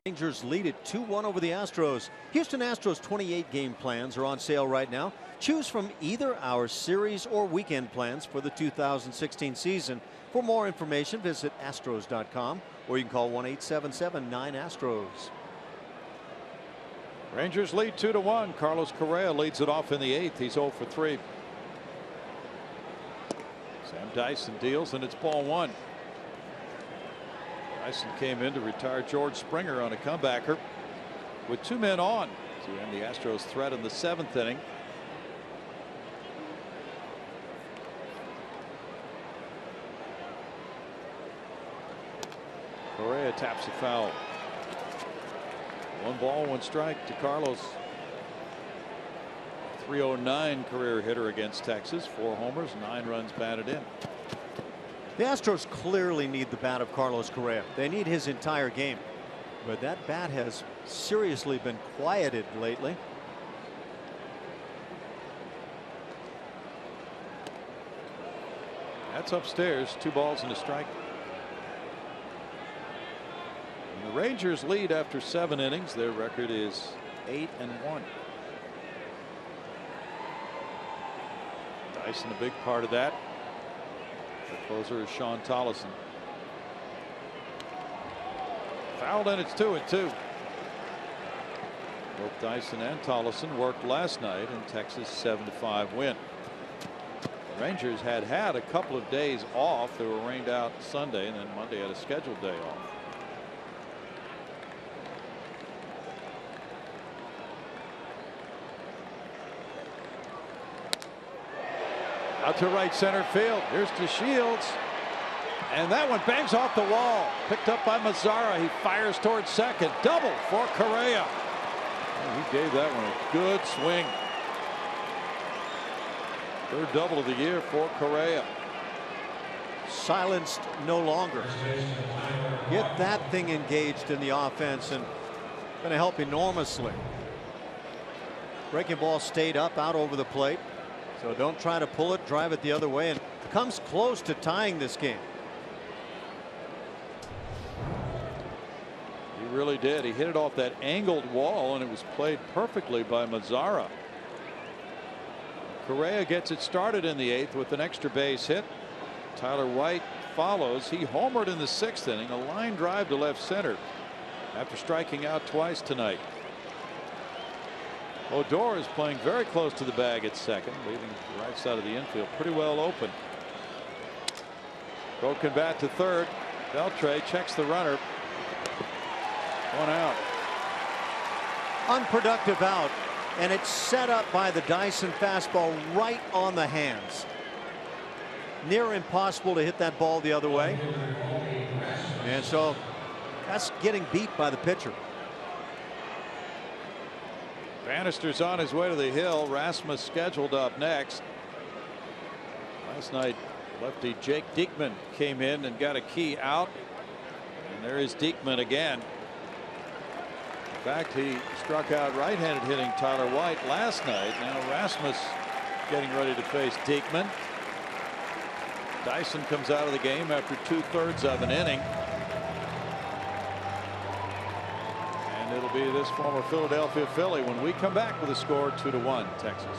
Rangers lead it 2-1 over the Astros. Houston Astros 28 game plans are on sale right now. Choose from either our series or weekend plans for the 2016 season. For more information, visit astros.com or you can call 1-877-9-ASTROS. Rangers lead 2-1. Carlos Correa leads it off in the 8th. He's 0 for 3. Sam Dyson deals, and it's ball 1. Dyson came in to retire George Springer on a comebacker with 2 men on to end the Astros threat in the 7th inning. Correa taps a foul. 1 ball, 1 strike to Carlos. 309 career hitter against Texas. 4 homers, 9 runs batted in. The Astros clearly need the bat of Carlos Correa. They need his entire game. But that bat has seriously been quieted lately. That's upstairs. 2 balls and a strike. And the Rangers lead after 7 innings. Their record is 8-1. Dyson a big part of that. The closer is Sean Tollison. Fouled, and it's 2-2. Both Dyson and Tollison worked last night in Texas' 7-5 win. The Rangers had a couple of days off. They were rained out Sunday, and then Monday had a scheduled day off. Out to right center field. Here's to Shields. And that one bangs off the wall. Picked up by Mazzara. He fires towards second. Double for Correa. And he gave that one a good swing. 3rd double of the year for Correa. Silenced no longer. Get that thing engaged in the offense and going to help enormously. Breaking ball stayed up out over the plate. So don't try to pull it, drive it the other way, and comes close to tying this game. He really did. He hit it off that angled wall, and it was played perfectly by Mazzara. Correa gets it started in the 8th with an extra base hit. Tyler White follows. He homered in the 6th inning, a line drive to left center after striking out twice tonight. Odor is playing very close to the bag at second, leaving the right side of the infield pretty well open. Broken bat to third. Beltre checks the runner. 1 out. unproductive out, and it's set up by the Dyson fastball right on the hands. Near impossible to hit that ball the other way. And so that's getting beat by the pitcher. Bannister's on his way to the hill. Rasmus scheduled up next. Last night, lefty Jake Diekman came in and got a key out. And there is Diekman again. In fact, he struck out right-handed hitting Tyler White last night. Now Rasmus getting ready to face Diekman. Dyson comes out of the game after 2/3 of an inning. And it'll be this former Philadelphia Philly when we come back with a score 2-1 Texas.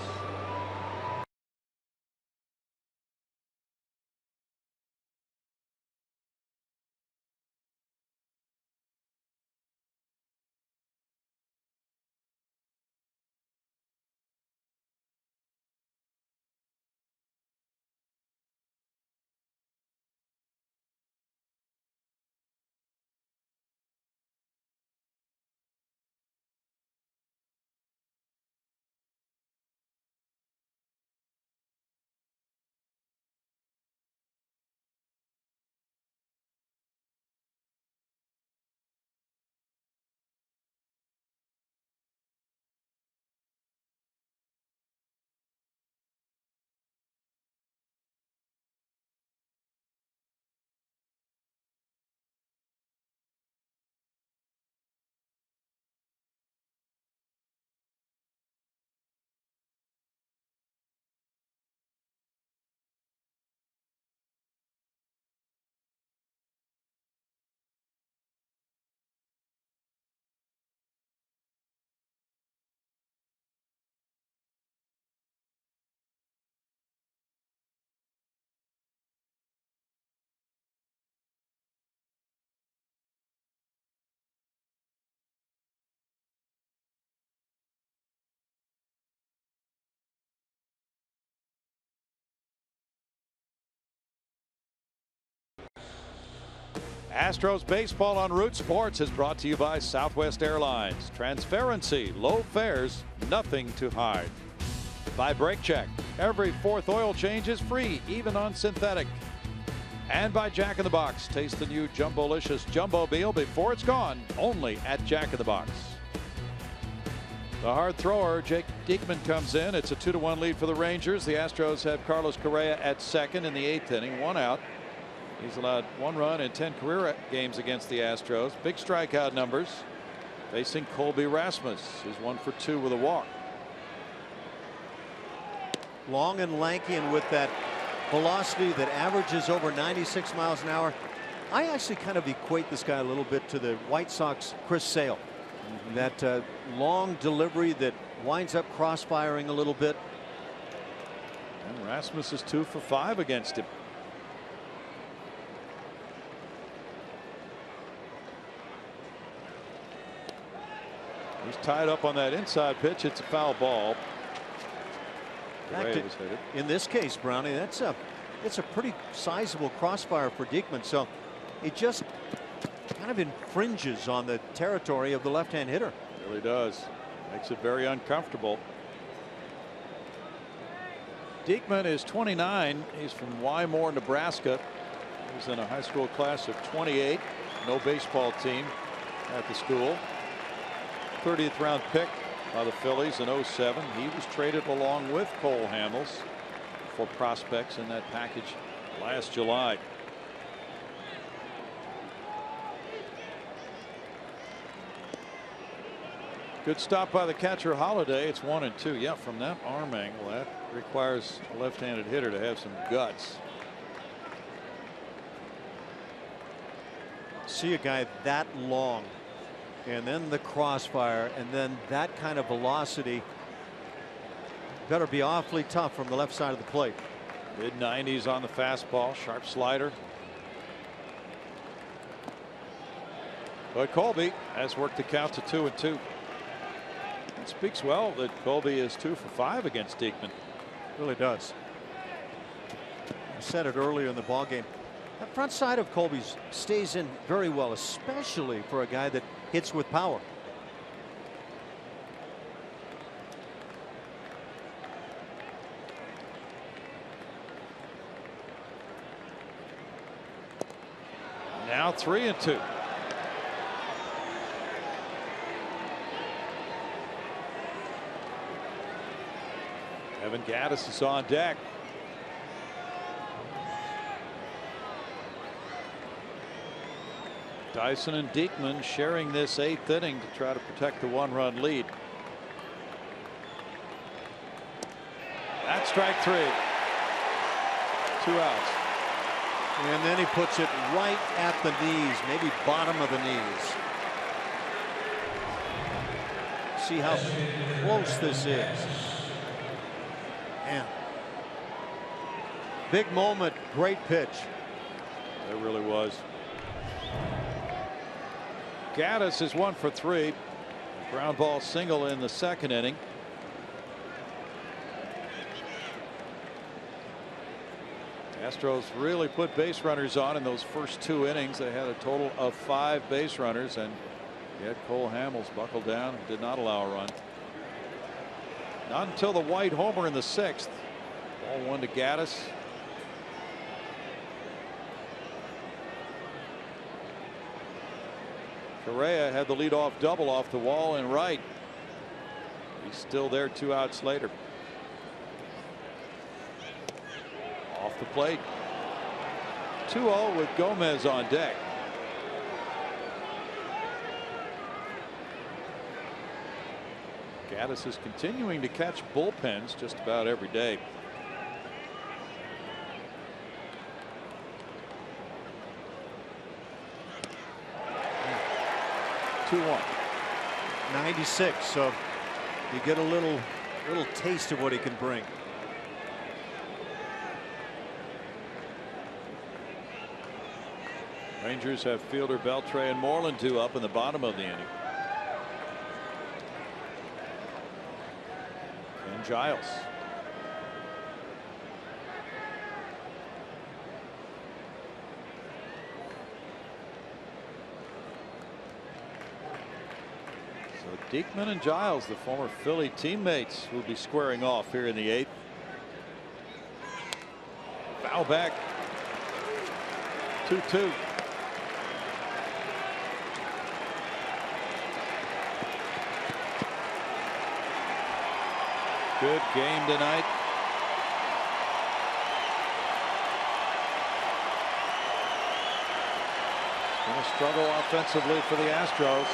Astros baseball on Root Sports is brought to you by Southwest Airlines. Transparency, low fares, nothing to hide. By Brake Check. Every fourth oil change is free, even on synthetic. And by Jack in the Box. Taste the new Jumbo-licious Jumbo Meal before it's gone, only at Jack in the Box. The hard thrower, Jake Diekman, comes in. It's a 2-1 lead for the Rangers. The Astros have Carlos Correa at second in the 8th inning, 1 out. He's allowed 1 run in 10 career games against the Astros. Big strikeout numbers. Facing Colby Rasmus, who's 1 for 2 with a walk. Long and lanky, and with that velocity that averages over 96 miles an hour. I actually kind of equate this guy a little bit to the White Sox Chris Sale. That long delivery that winds up crossfiring a little bit. And Rasmus is 2 for 5 against him. He's tied up on that inside pitch. It's a foul ball. In this case, Brownie, it's a pretty sizable crossfire for Diekman. So it just kind of infringes on the territory of the left-hand hitter. It really does. Makes it very uncomfortable. Diekman is 29. He's from Wymore, Nebraska. He's in a high school class of 28. No baseball team at the school. 30th round pick by the Phillies in 07. He was traded along with Cole Hamels for prospects in that package last July. Good stop by the catcher Holiday. It's 1-2. Yeah, from that arm angle, that requires a left-handed hitter to have some guts. See a guy that long, and then the crossfire, and then that kind of velocity. Better be awfully tough from the left side of the plate. Mid-90s on the fastball, sharp slider. But Colby has worked the count to 2-2. It speaks well that Colby is 2 for 5 against Diekman. Really does. I said it earlier in the ballgame. That front side of Colby's stays in very well, especially for a guy that hits with power. Now 3-2. Evan Gattis is on deck. Dyson and Diekman sharing this 8th inning to try to protect the 1-run lead. That's strike 3. 2 outs. And then he puts it right at the knees, maybe bottom of the knees. See how close this is. Man. Big moment, great pitch. It really was. Gattis is 1 for 3. A ground ball single in the 2nd inning. Astros really put base runners on in those first 2 innings. They had a total of 5 base runners, and yet Cole Hamels buckled down and did not allow a run. Not until the White homer in the 6th. Ball 1 to Gattis. Correa had the leadoff double off the wall in right. He's still there 2 outs later. Off the plate. 2-0 with Gomez on deck. Gattis is continuing to catch bullpens just about every day. Two-1. 96. So you get a little taste of what he can bring. Rangers have fielder Beltre and Moreland 2 up in the bottom of the inning. And Giles. So Diekman and Giles, the former Philly teammates, will be squaring off here in the 8th. Foul back. 2-2. Good game tonight. It's been a struggle offensively for the Astros.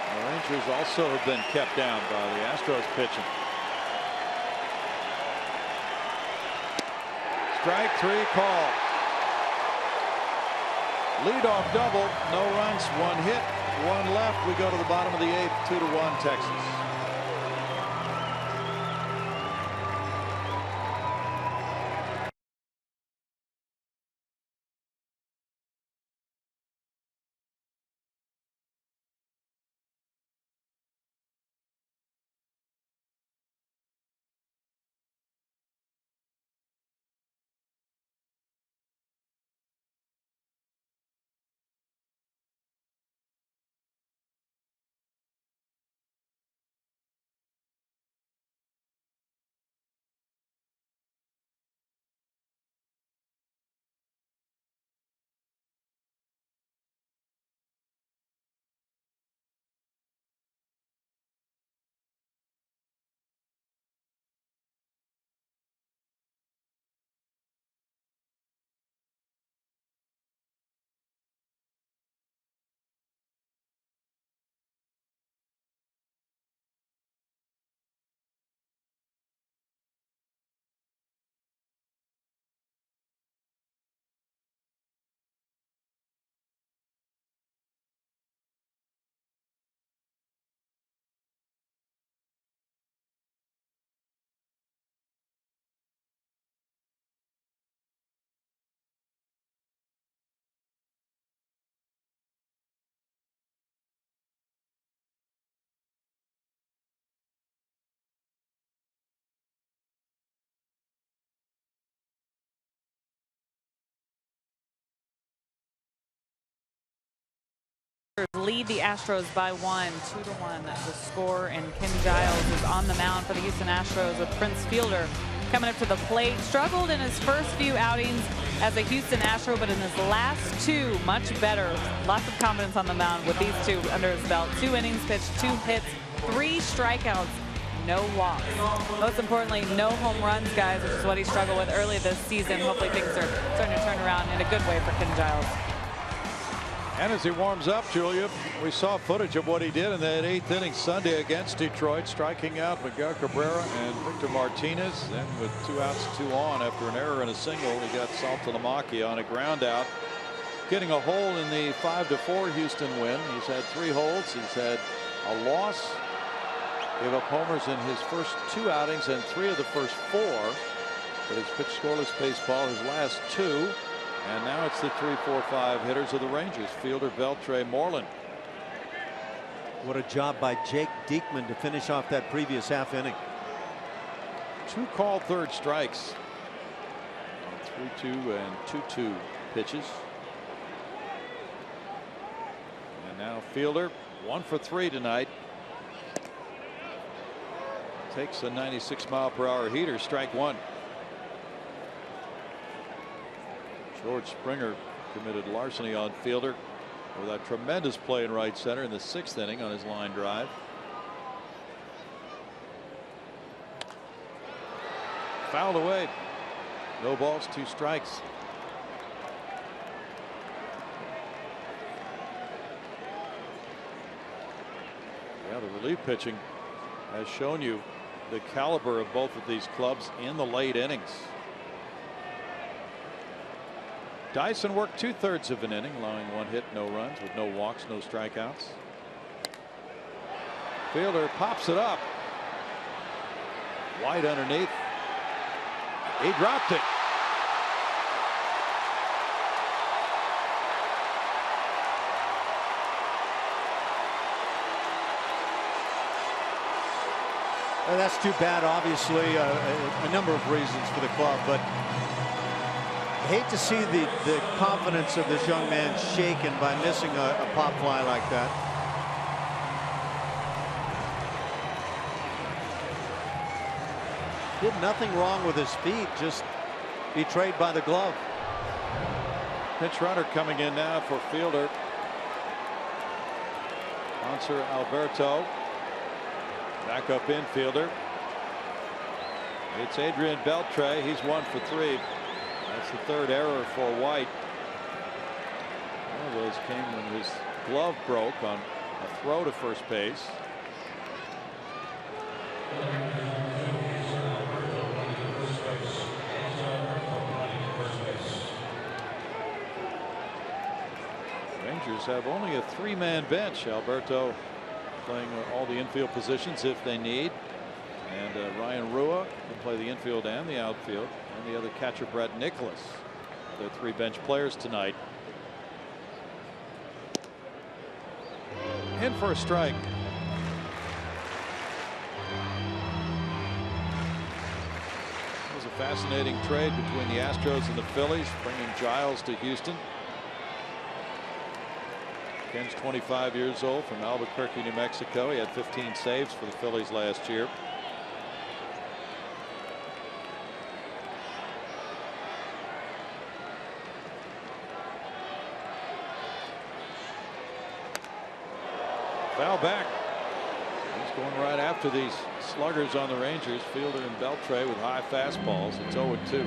The Rangers also have been kept down by the Astros pitching. Strike 3 call. Leadoff double, no runs, 1 hit. 1 left. We go to the bottom of the 8th, 2-1 Texas. Lead the Astros by 1, 2-1. The score, and Kim Giles is on the mound for the Houston Astros with Prince Fielder coming up to the plate. Struggled in his first few outings as a Houston Astro, but in his last two, much better. Lots of confidence on the mound with these two under his belt. 2 innings pitched, 2 hits, 3 strikeouts, no walks. Most importantly, no home runs, guys, which is what he struggled with early this season. Hopefully things are starting to turn around in a good way for Ken Giles. And as he warms up, Julia, we saw footage of what he did in that 8th inning Sunday against Detroit, striking out Miguel Cabrera and Victor Martinez. Then with 2 outs, 2 on, after an error and a single, he got Saltalamacchia on a ground out, getting a hole in the 5-4 Houston win. He's had 3 holds. He's had a loss. Gave up homers in his first 2 outings and 3 of the first 4. But he's pitched scoreless baseball his last 2. And now it's the 3-4-5 hitters of the Rangers. Fielder, Beltre, Moreland. What a job by Jake Diekman to finish off that previous half inning. 2 called third strikes on 3-2 and 2-2 pitches. And now Fielder 1 for 3 tonight. Takes a 96-mile-per-hour heater, strike 1. George Springer committed larceny on Fielder with a tremendous play in right center in the 6th inning on his line drive. Fouled away. No balls, 2 strikes. Yeah, the relief pitching has shown you the caliber of both of these clubs in the late innings. Dyson worked 2/3 of an inning, allowing 1 hit, no runs, with no walks, no strikeouts. Fielder pops it up. Wide underneath. He dropped it. And that's too bad, obviously, a number of reasons for the club, but I hate to see the confidence of this young man shaken by missing a pop fly like that. Did nothing wrong with his feet, just betrayed by the glove. Pitch runner coming in now for Fielder. Bouncer Alberto. Backup infielder. It's Adrian Beltre. He's 1 for 3. That's the 3rd error for White. One of those came when his glove broke on a throw to first base. Rangers have only a 3-man bench. Alberto playing all the infield positions if they need. And Ryan Rua can play the infield and the outfield. And the other catcher, Brett Nicholas. They're 3 bench players tonight. In for a strike. It was a fascinating trade between the Astros and the Phillies, bringing Giles to Houston. Ken's 25 years old, from Albuquerque, New Mexico. He had 15 saves for the Phillies last year. Foul back. He's going right after these sluggers on the Rangers. Fielder and Beltre with high fastballs. It's 0-2.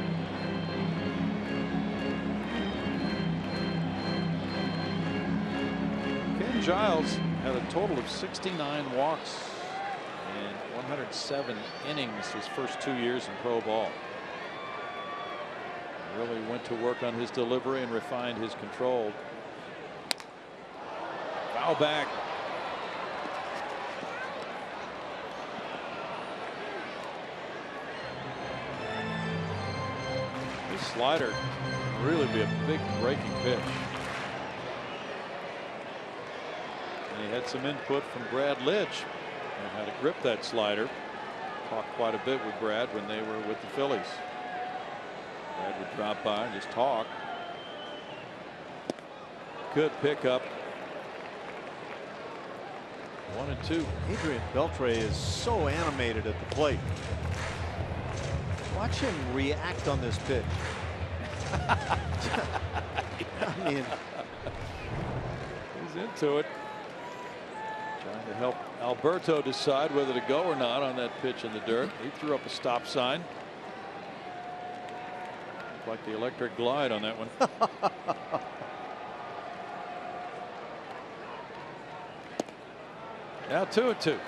Ken Giles had a total of 69 walks and 107 innings his first 2 years in pro ball. Really went to work on his delivery and refined his control. Foul back. Slider really be a big breaking pitch. And he had some input from Brad Lidge on how to grip that slider. Talked quite a bit with Brad when they were with the Phillies. Brad would drop by and just talk. Good pickup. 1-2. Adrian Beltre is so animated at the plate. Watch him react on this pitch. I mean, he's into it. Trying to help Alberto decide whether to go or not on that pitch in the dirt. He threw up a stop sign. Looked like the electric glide on that one. Now 2-2.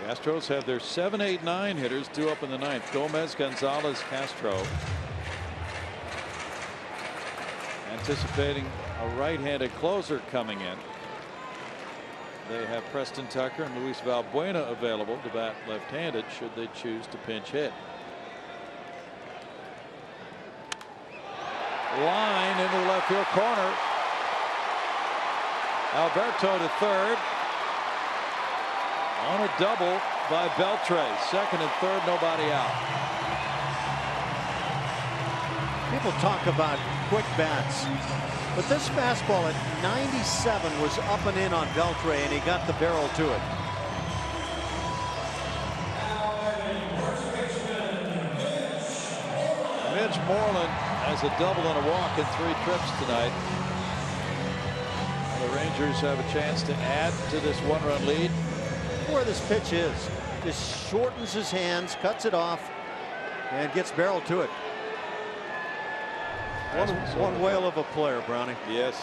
The Astros have their 7, 8, 9 hitters due up in the ninth. Gomez, Gonzalez, Castro. Anticipating a right-handed closer coming in. They have Preston Tucker and Luis Valbuena available to bat left-handed should they choose to pinch hit. Line into the left field corner. Alberto to third. On a double by Beltre. Second and third, nobody out. People talk about quick bats, but this fastball at 97 was up and in on Beltre, and he got the barrel to it. Mitch Moreland has a double and a walk in 3 trips tonight. The Rangers have a chance to add to this 1-run lead. Where this pitch is, just shortens his hands, cuts it off, and gets barrel to it. One whale of a player, Brownie. Yes.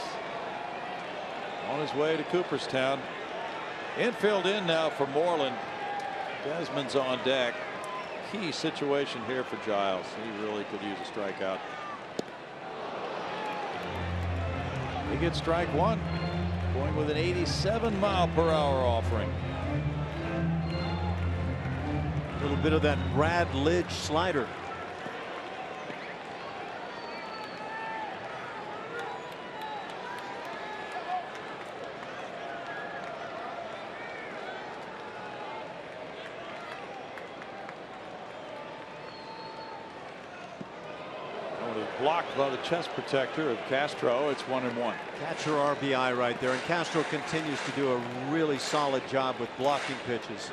On his way to Cooperstown. Infield in now for Moreland. Desmond's on deck. Key situation here for Giles. He really could use a strikeout. He gets strike one. Going with an 87-mile-per-hour offering. A little bit of that Brad Lidge slider. Blocked by the chest protector of Castro. It's 1-1. Catcher RBI right there, and Castro continues to do a really solid job with blocking pitches.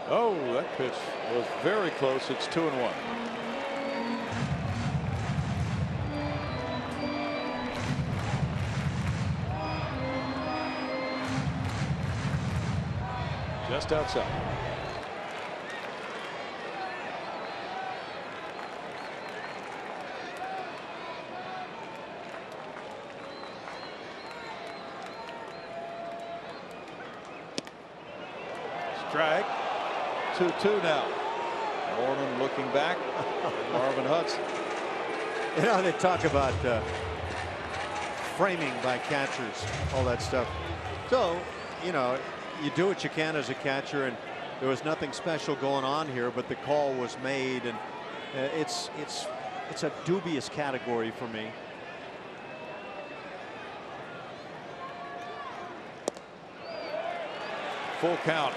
Oh, that pitch was very close. It's 2-1. Just outside. Strike. 2-2 now. Moreland looking back. Marvin Hudson. You know, they talk about framing by catchers, all that stuff. So, you know, you do what you can as a catcher, and there was nothing special going on here, but the call was made, and it's a dubious category for me. Full count.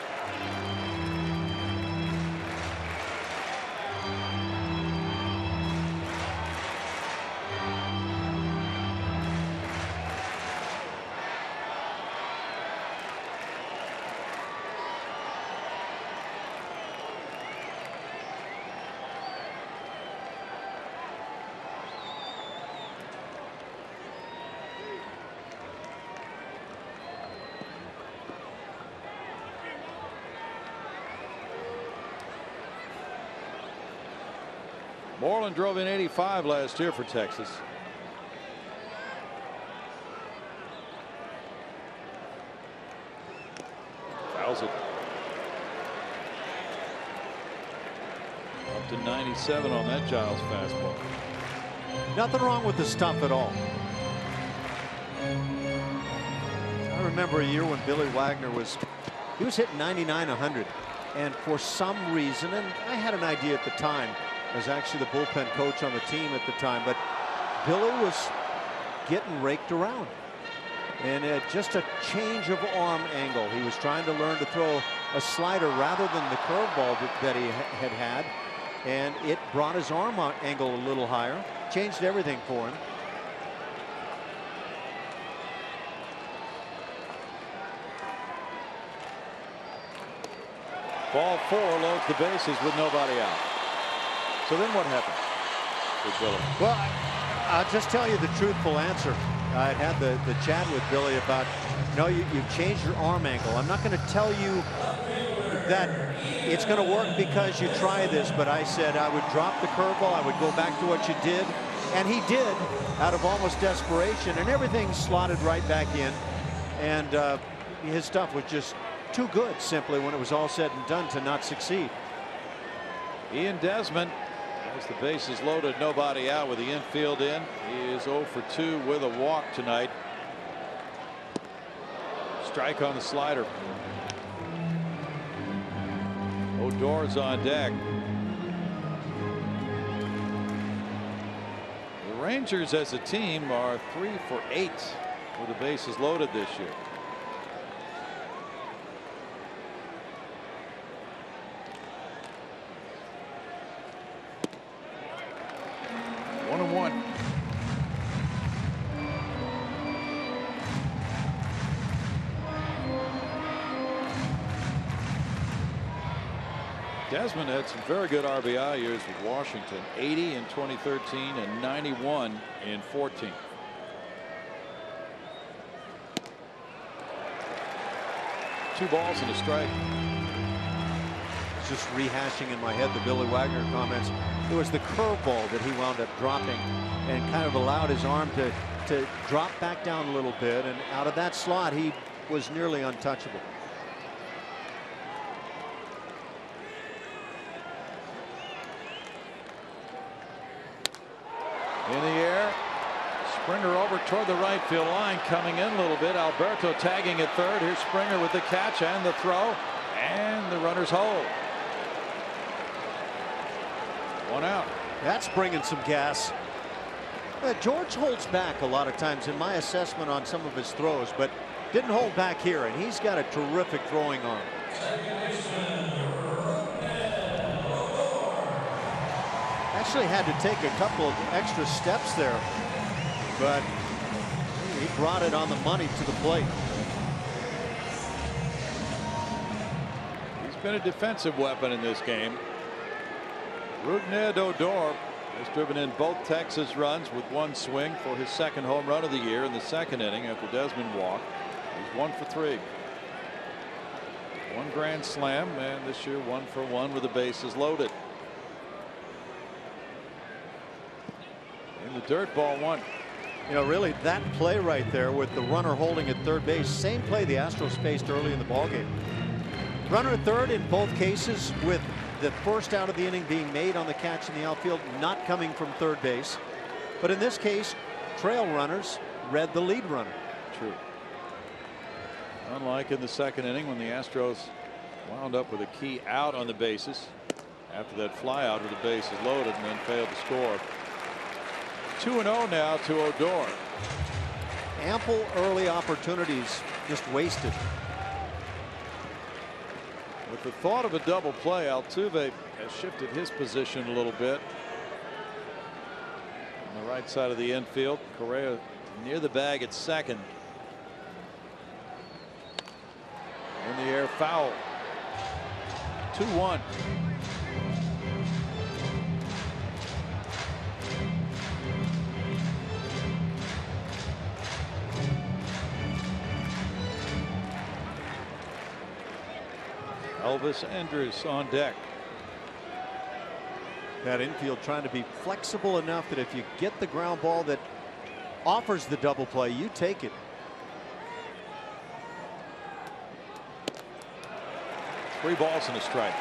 Moreland drove in 85 last year for Texas. Fouls it. Up to 97 on that Giles fastball. Nothing wrong with the stuff at all. I remember a year when Billy Wagner was hitting 99, 100, and for some reason, and I had an idea at the time, I was actually the bullpen coach on the team at the time, but Billy was getting raked around. And just a change of arm angle. He was trying to learn to throw a slider rather than the curveball that he had had. And it brought his arm angle a little higher. Changed everything for him. Ball 4 loads the bases with nobody out. So then what happened with Billy? Well, I'll just tell you the truthful answer. I had the chat with Billy about, no, you've changed your arm angle. I'm not going to tell you that it's going to work because you try this, but I said I would drop the curveball, I would go back to what you did, and he did out of almost desperation, and everything slotted right back in, and his stuff was just too good simply when it was all said and done to not succeed. Ian Desmond has the bases loaded, nobody out with the infield in. He is 0 for 2 with a walk tonight. Strike on the slider. Odor's on deck. The Rangers as a team are 3 for 8 with the bases loaded this year. Desmond had some very good RBI years with Washington, 80 in 2013 and 91 in 14. Two balls and a strike. Just rehashing in my head the Billy Wagner comments. It was the curveball that he wound up dropping and kind of allowed his arm to drop back down a little bit, and out of that slot he was nearly untouchable. In the air, Springer over toward the right field line, coming in a little bit. Alberto tagging at third. Here's Springer with the catch and the throw, and the runners hold. One out. That's bringing some gas. George holds back a lot of times in my assessment on some of his throws, but didn't hold back here, and he's got a terrific throwing arm. Actually had to take a couple of extra steps there, but he brought it on the money to the plate. He's been a defensive weapon in this game. Rougned Odor has driven in both Texas runs with one swing for his second home run of the year in the second inning after Desmond walked. He's 1 for 3. One grand slam, and this year 1 for 1 with the bases loaded. In the dirt, ball 1. You know, really that play right there with the runner holding at third base, same play the Astros faced early in the ballgame. Runner at third in both cases, with the first out of the inning being made on the catch in the outfield, not coming from third base. But in this case, trail runners read the lead runner. True. Unlike in the second inning when the Astros wound up with a key out on the bases after that fly out with the bases loaded and then failed to score. 2-0 now to Odor. Ample early opportunities just wasted. With the thought of a double play, Altuve has shifted his position a little bit. On the right side of the infield, Correa near the bag at second. In the air, foul. 2-1. Elvis Andrus on deck. That infield trying to be flexible enough that if you get the ground ball that offers the double play, you take it. Three balls and a strike.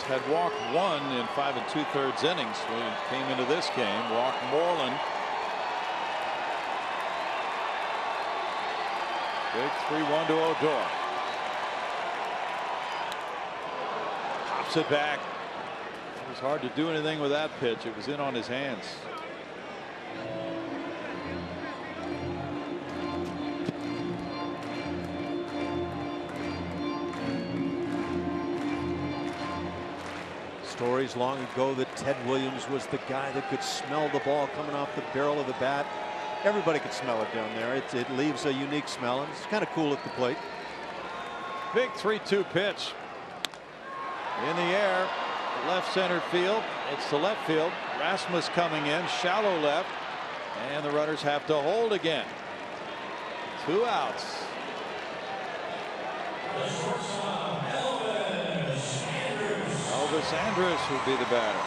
Had walked 1 in 5 2/3 innings when he came into this game. Walked Moreland. Big 3-1 to Odor. Drops it back. It was hard to do anything with that pitch. It was in on his hands. Stories long ago that Ted Williams was the guy that could smell the ball coming off the barrel of the bat. Everybody could smell it down there. It leaves a unique smell, and it's kind of cool at the plate. Big 3-2 pitch. In the air, left center field. It's to left field. Rasmus coming in, shallow left, and the runners have to hold again. 2 outs. Elvis Andrus would be the batter.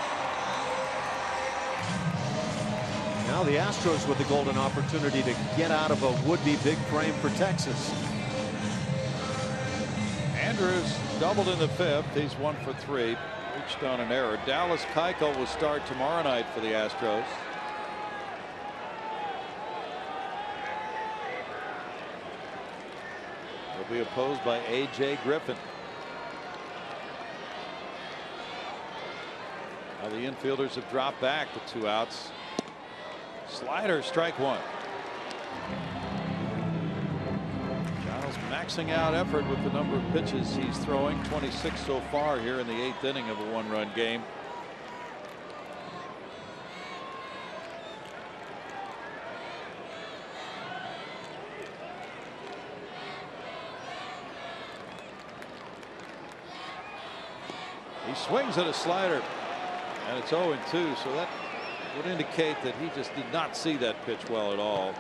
Now the Astros with the golden opportunity to get out of a would-be big frame for Texas. Andrus doubled in the 5th. He's 1 for 3. Reached on an error. Dallas Keuchel will start tomorrow night for the Astros. He'll be opposed by A.J. Griffin. Now the infielders have dropped back to 2 outs. Slider, strike 1. Giles maxing out effort with the number of pitches he's throwing. 26 so far here in the 8th inning of a 1-run game. He swings at a slider, and it's 0-2, so that would indicate that he just did not see that pitch well at all.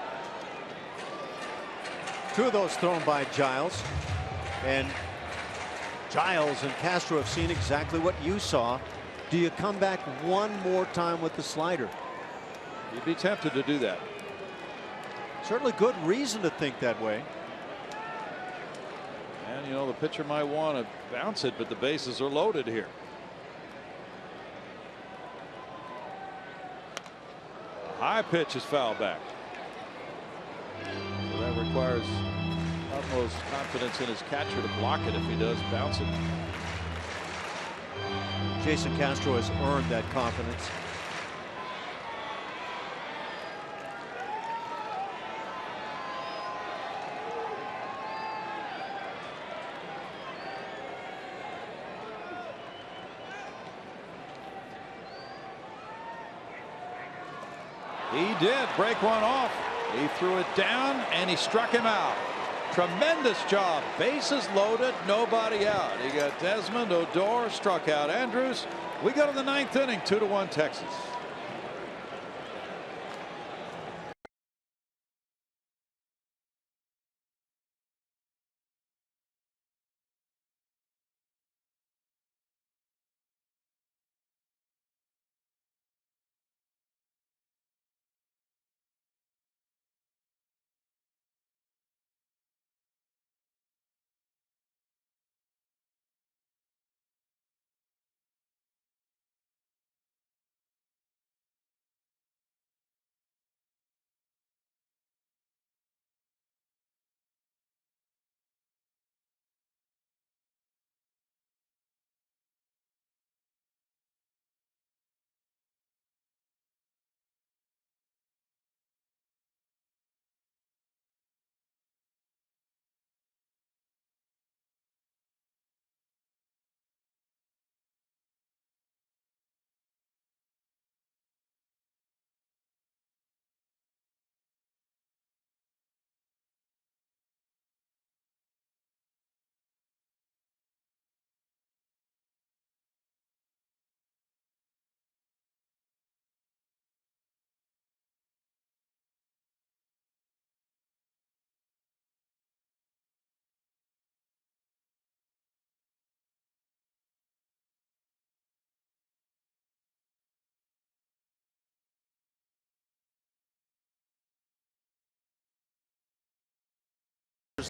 2 of those thrown by Giles, and Giles and Castro have seen exactly what you saw. Do you come back one more time with the slider? You'd be tempted to do that. Certainly good reason to think that way. And you know, the pitcher might want to bounce it, but the bases are loaded here. High pitch is fouled back. So that requires utmost confidence in his catcher to block it if he does bounce it. Jason Castro has earned that confidence. He did break one off. He threw it down and he struck him out. Tremendous job. Bases loaded, nobody out. He got Desmond, Odor, struck out Andrus. We go to the 9th inning, 2-1 Texas.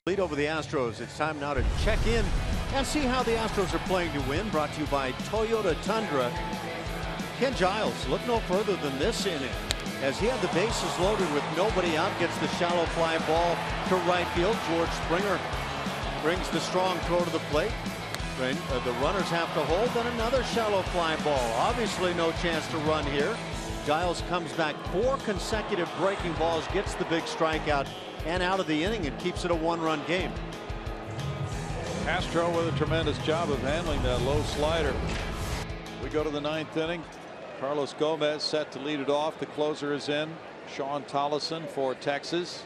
Lead over the Astros. It's time now to check in and see how the Astros are playing to win. Brought to you by Toyota Tundra. Ken Giles, look no further than this inning, as he had the bases loaded with nobody out, gets the shallow fly ball to right field. George Springer brings the strong throw to the plate. The runners have to hold, then another shallow fly ball. Obviously no chance to run here. Giles comes back 4 consecutive breaking balls, gets the big strikeout and out of the inning, and keeps it a 1-run game. Castro with a tremendous job of handling that low slider. We go to the 9th inning. Carlos Gomez set to lead it off. The closer is in. Sean Tollison for Texas.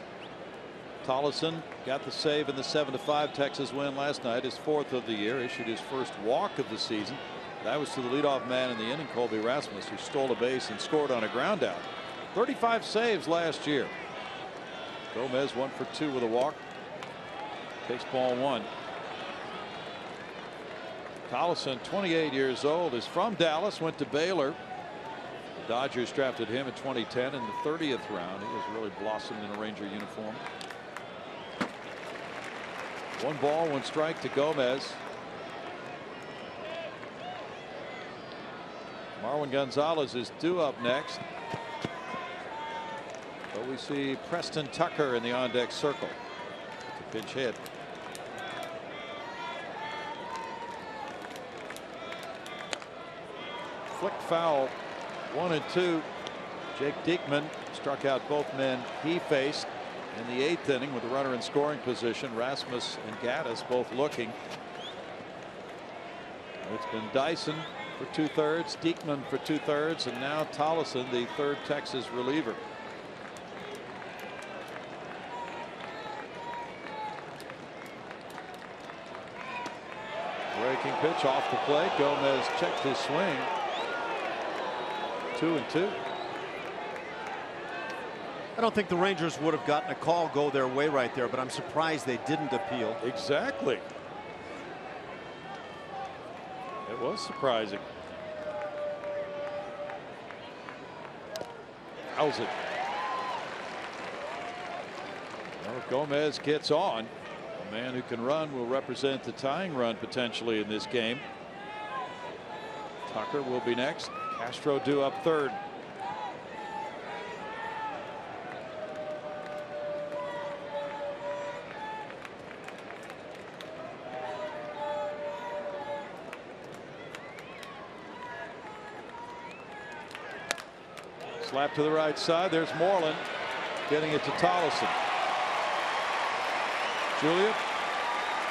Tollison got the save in the 7-5 Texas win last night, his 4th of the year, issued his first walk of the season. That was to the leadoff man in the inning, Colby Rasmus, who stole a base and scored on a ground out. 35 saves last year. Gomez 1 for 2 with a walk. Takes ball 1. Tollison, 28 years old, is from Dallas, went to Baylor. The Dodgers drafted him in 2010 in the 30th round. He has really blossomed in a Ranger uniform. 1 ball, 1 strike to Gomez. Marwin Gonzalez is due up next. But we see Preston Tucker in the on-deck circle. It's a pinch hit. Flicked foul. 1 and 2. Jake Diekman struck out both men he faced in the 8th inning with the runner in scoring position. Rasmus and Gaddis both looking. It's been Dyson for 2/3, Diekman for 2/3, and now Tollison, the 3rd Texas reliever. Breaking pitch off the plate. Gomez checked his swing. 2 and 2. I don't think the Rangers would have gotten a call go their way right there, but I'm surprised they didn't appeal. Exactly. It was surprising. How's it? Well, Gomez gets on. A man who can run will represent the tying run potentially in this game. Tucker will be next. Castro due up 3rd. Slap to the right side. There's Moreland getting it to Tollison. Julia.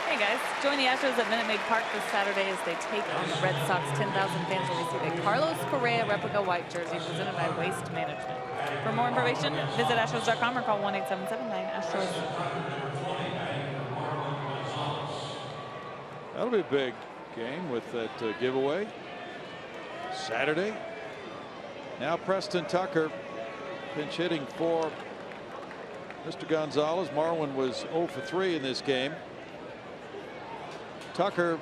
Hey guys, join the Astros at Minute Maid Park this Saturday as they take on the Red Sox. 10,000 fans will receive a Carlos Correa replica white jersey presented by Waste Management. For more information, visit Astros.com or call 1-877-9-ASTROS. That'll be a big game with that giveaway Saturday. Now Preston Tucker pinch hitting for Mr. Gonzalez. Marwin was 0 for 3 in this game. Tucker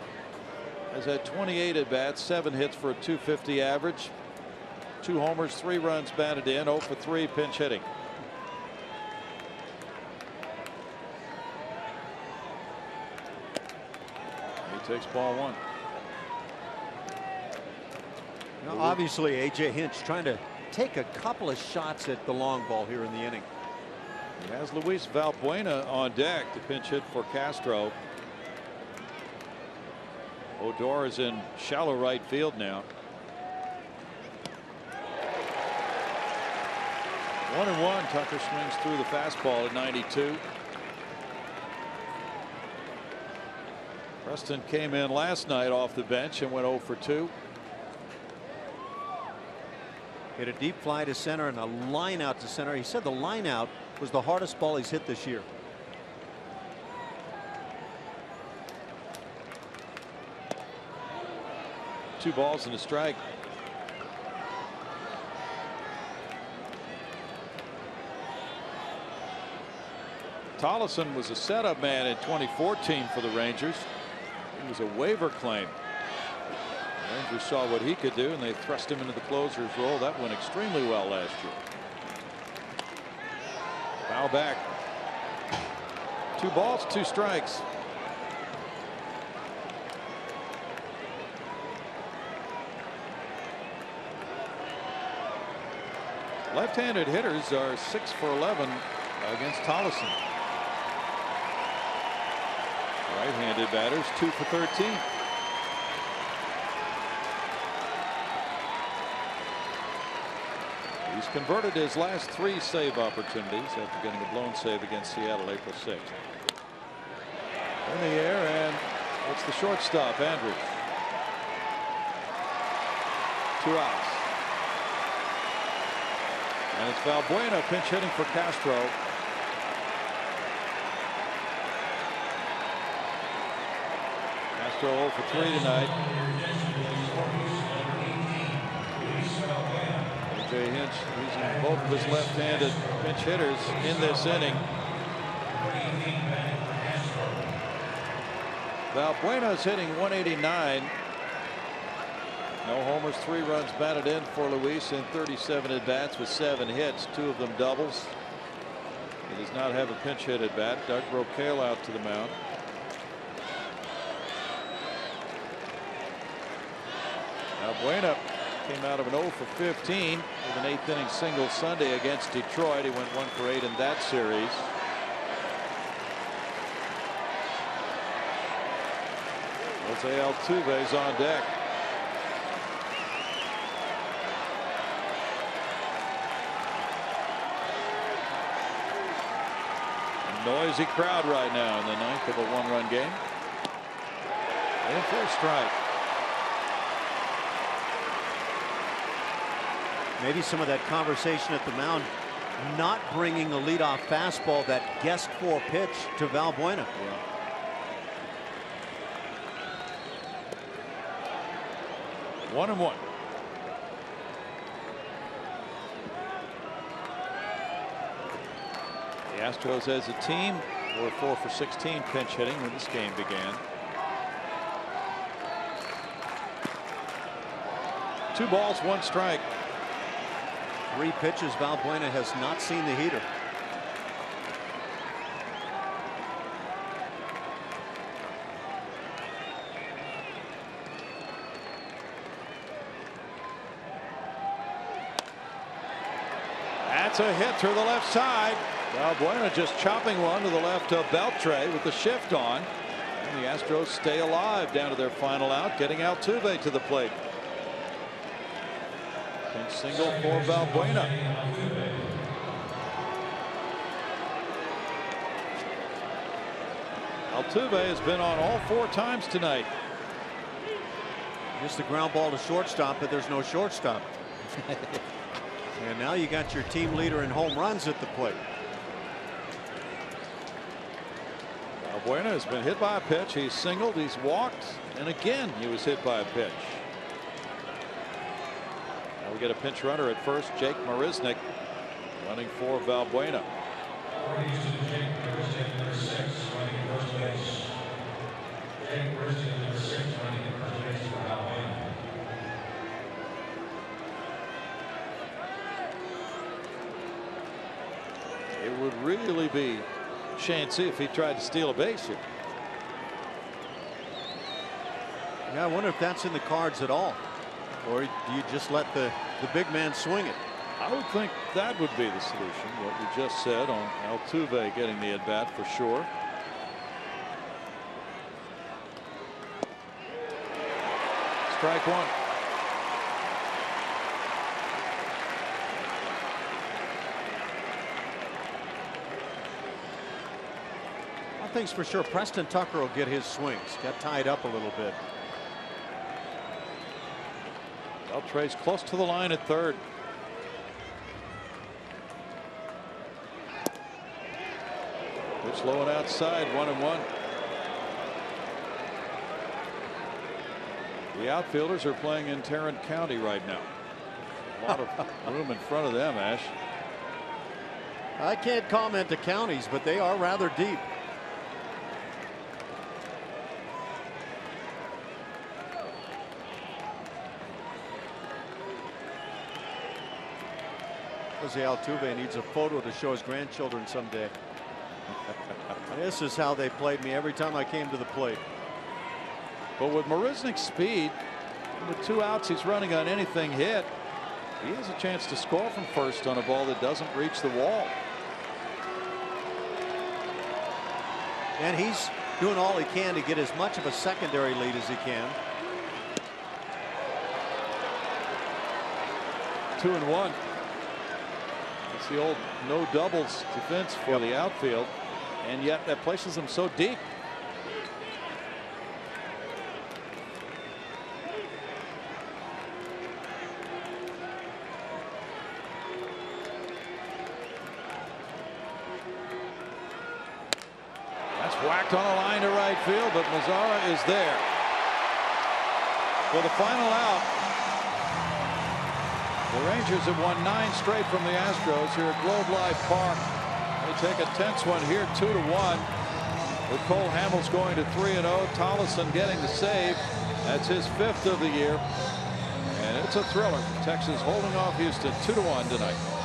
has had 28 at bats, 7 hits for a .250 average, 2 homers, 3 runs batted in, 0 for 3 pinch hitting. He takes ball 1. Now, obviously, A.J. Hinch trying to take a couple of shots at the long ball here in the inning. He has Luis Valbuena on deck to pinch hit for Castro. Odor is in shallow right field now. 1-1. Tucker swings through the fastball at 92. Preston came in last night off the bench and went 0 for 2. Hit a deep fly to center and a line out to center. He said the line out was the hardest ball he's hit this year. Two balls and a strike. Tollison was a setup man in 2014 for the Rangers. He was a waiver claim. The Rangers saw what he could do and they thrust him into the closer's role. That went extremely well last year. Foul back. 2 balls, 2 strikes. Left-handed hitters are 6 for 11 against Tollison. Right-handed batters 2 for 13. He's converted his last 3 save opportunities after getting a blown save against Seattle April 6th. In the air, and it's the shortstop, Andrews. 2 outs. And it's Valbuena pinch hitting for Castro. Castro 0 for 3 tonight. A.J. Hinch using both of his left-handed pinch hitters in this inning. Valbuena's hitting 189. No homers, 3 runs batted in for Luis in 37 at-bats with 7 hits, 2 of them doubles. He does not have a pinch hit at bat. Doug Brocail out to the mound. Valbuena came out of an 0 for 15 with an 8th inning single Sunday against Detroit. He went 1 for 8 in that series. Jose Altuve's on deck. A noisy crowd right now in the 9th of a 1-run game. In for a strike. Maybe some of that conversation at the mound, not bringing a leadoff fastball, that guessed for pitch to Valbuena. Yeah. One and one. The Astros as a team were 4 for 16 pinch hitting when this game began. 2 balls, 1 strike. 3 pitches. Valbuena has not seen the heater. That's a hit through the left side. Valbuena just chopping one to the left of Beltre with the shift on. And the Astros stay alive down to their final out, getting Altuve to the plate. Pinch single for Valbuena. Altuve has been on all 4 times tonight. Just a ground ball to shortstop, but there's no shortstop. And now you got your team leader in home runs at the plate. Valbuena has been hit by a pitch. He's singled, he's walked, and again he was hit by a pitch. Now we get a pinch runner at first, Jake Marisnick running for Valbuena. It would really be chancy if he tried to steal a base here. Yeah, I wonder if that's in the cards at all, or do you just let the big man swing it? I would think that would be the solution, what we just said on Altuve getting the at bat for sure. Strike 1. One thing's for sure, Preston Tucker will get his swings. Got tied up a little bit. Beltre's close to the line at third. Pitch low and outside, 1-1. The outfielders are playing in Tarrant County right now. A lot of room in front of them, Ash. I can't comment the counties, but they are rather deep. Jose Altuve needs a photo to show his grandchildren someday. This is how they played me every time I came to the plate. But with Marisnick's speed, with 2 outs, he's running on anything hit. He has a chance to score from first on a ball that doesn't reach the wall. And he's doing all he can to get as much of a secondary lead as he can. 2-1. It's the old no doubles defense for the outfield, and yet that places them so deep. That's whacked on a line to right field, but Mazzara is there for the final out. The Rangers have won 9 straight from the Astros here at Globe Life Park. They take a tense one here, 2-1. With Cole Hamels going to 3-0. Tollefson getting the save. That's his 5th of the year. And it's a thriller. Texas holding off Houston 2-1 tonight.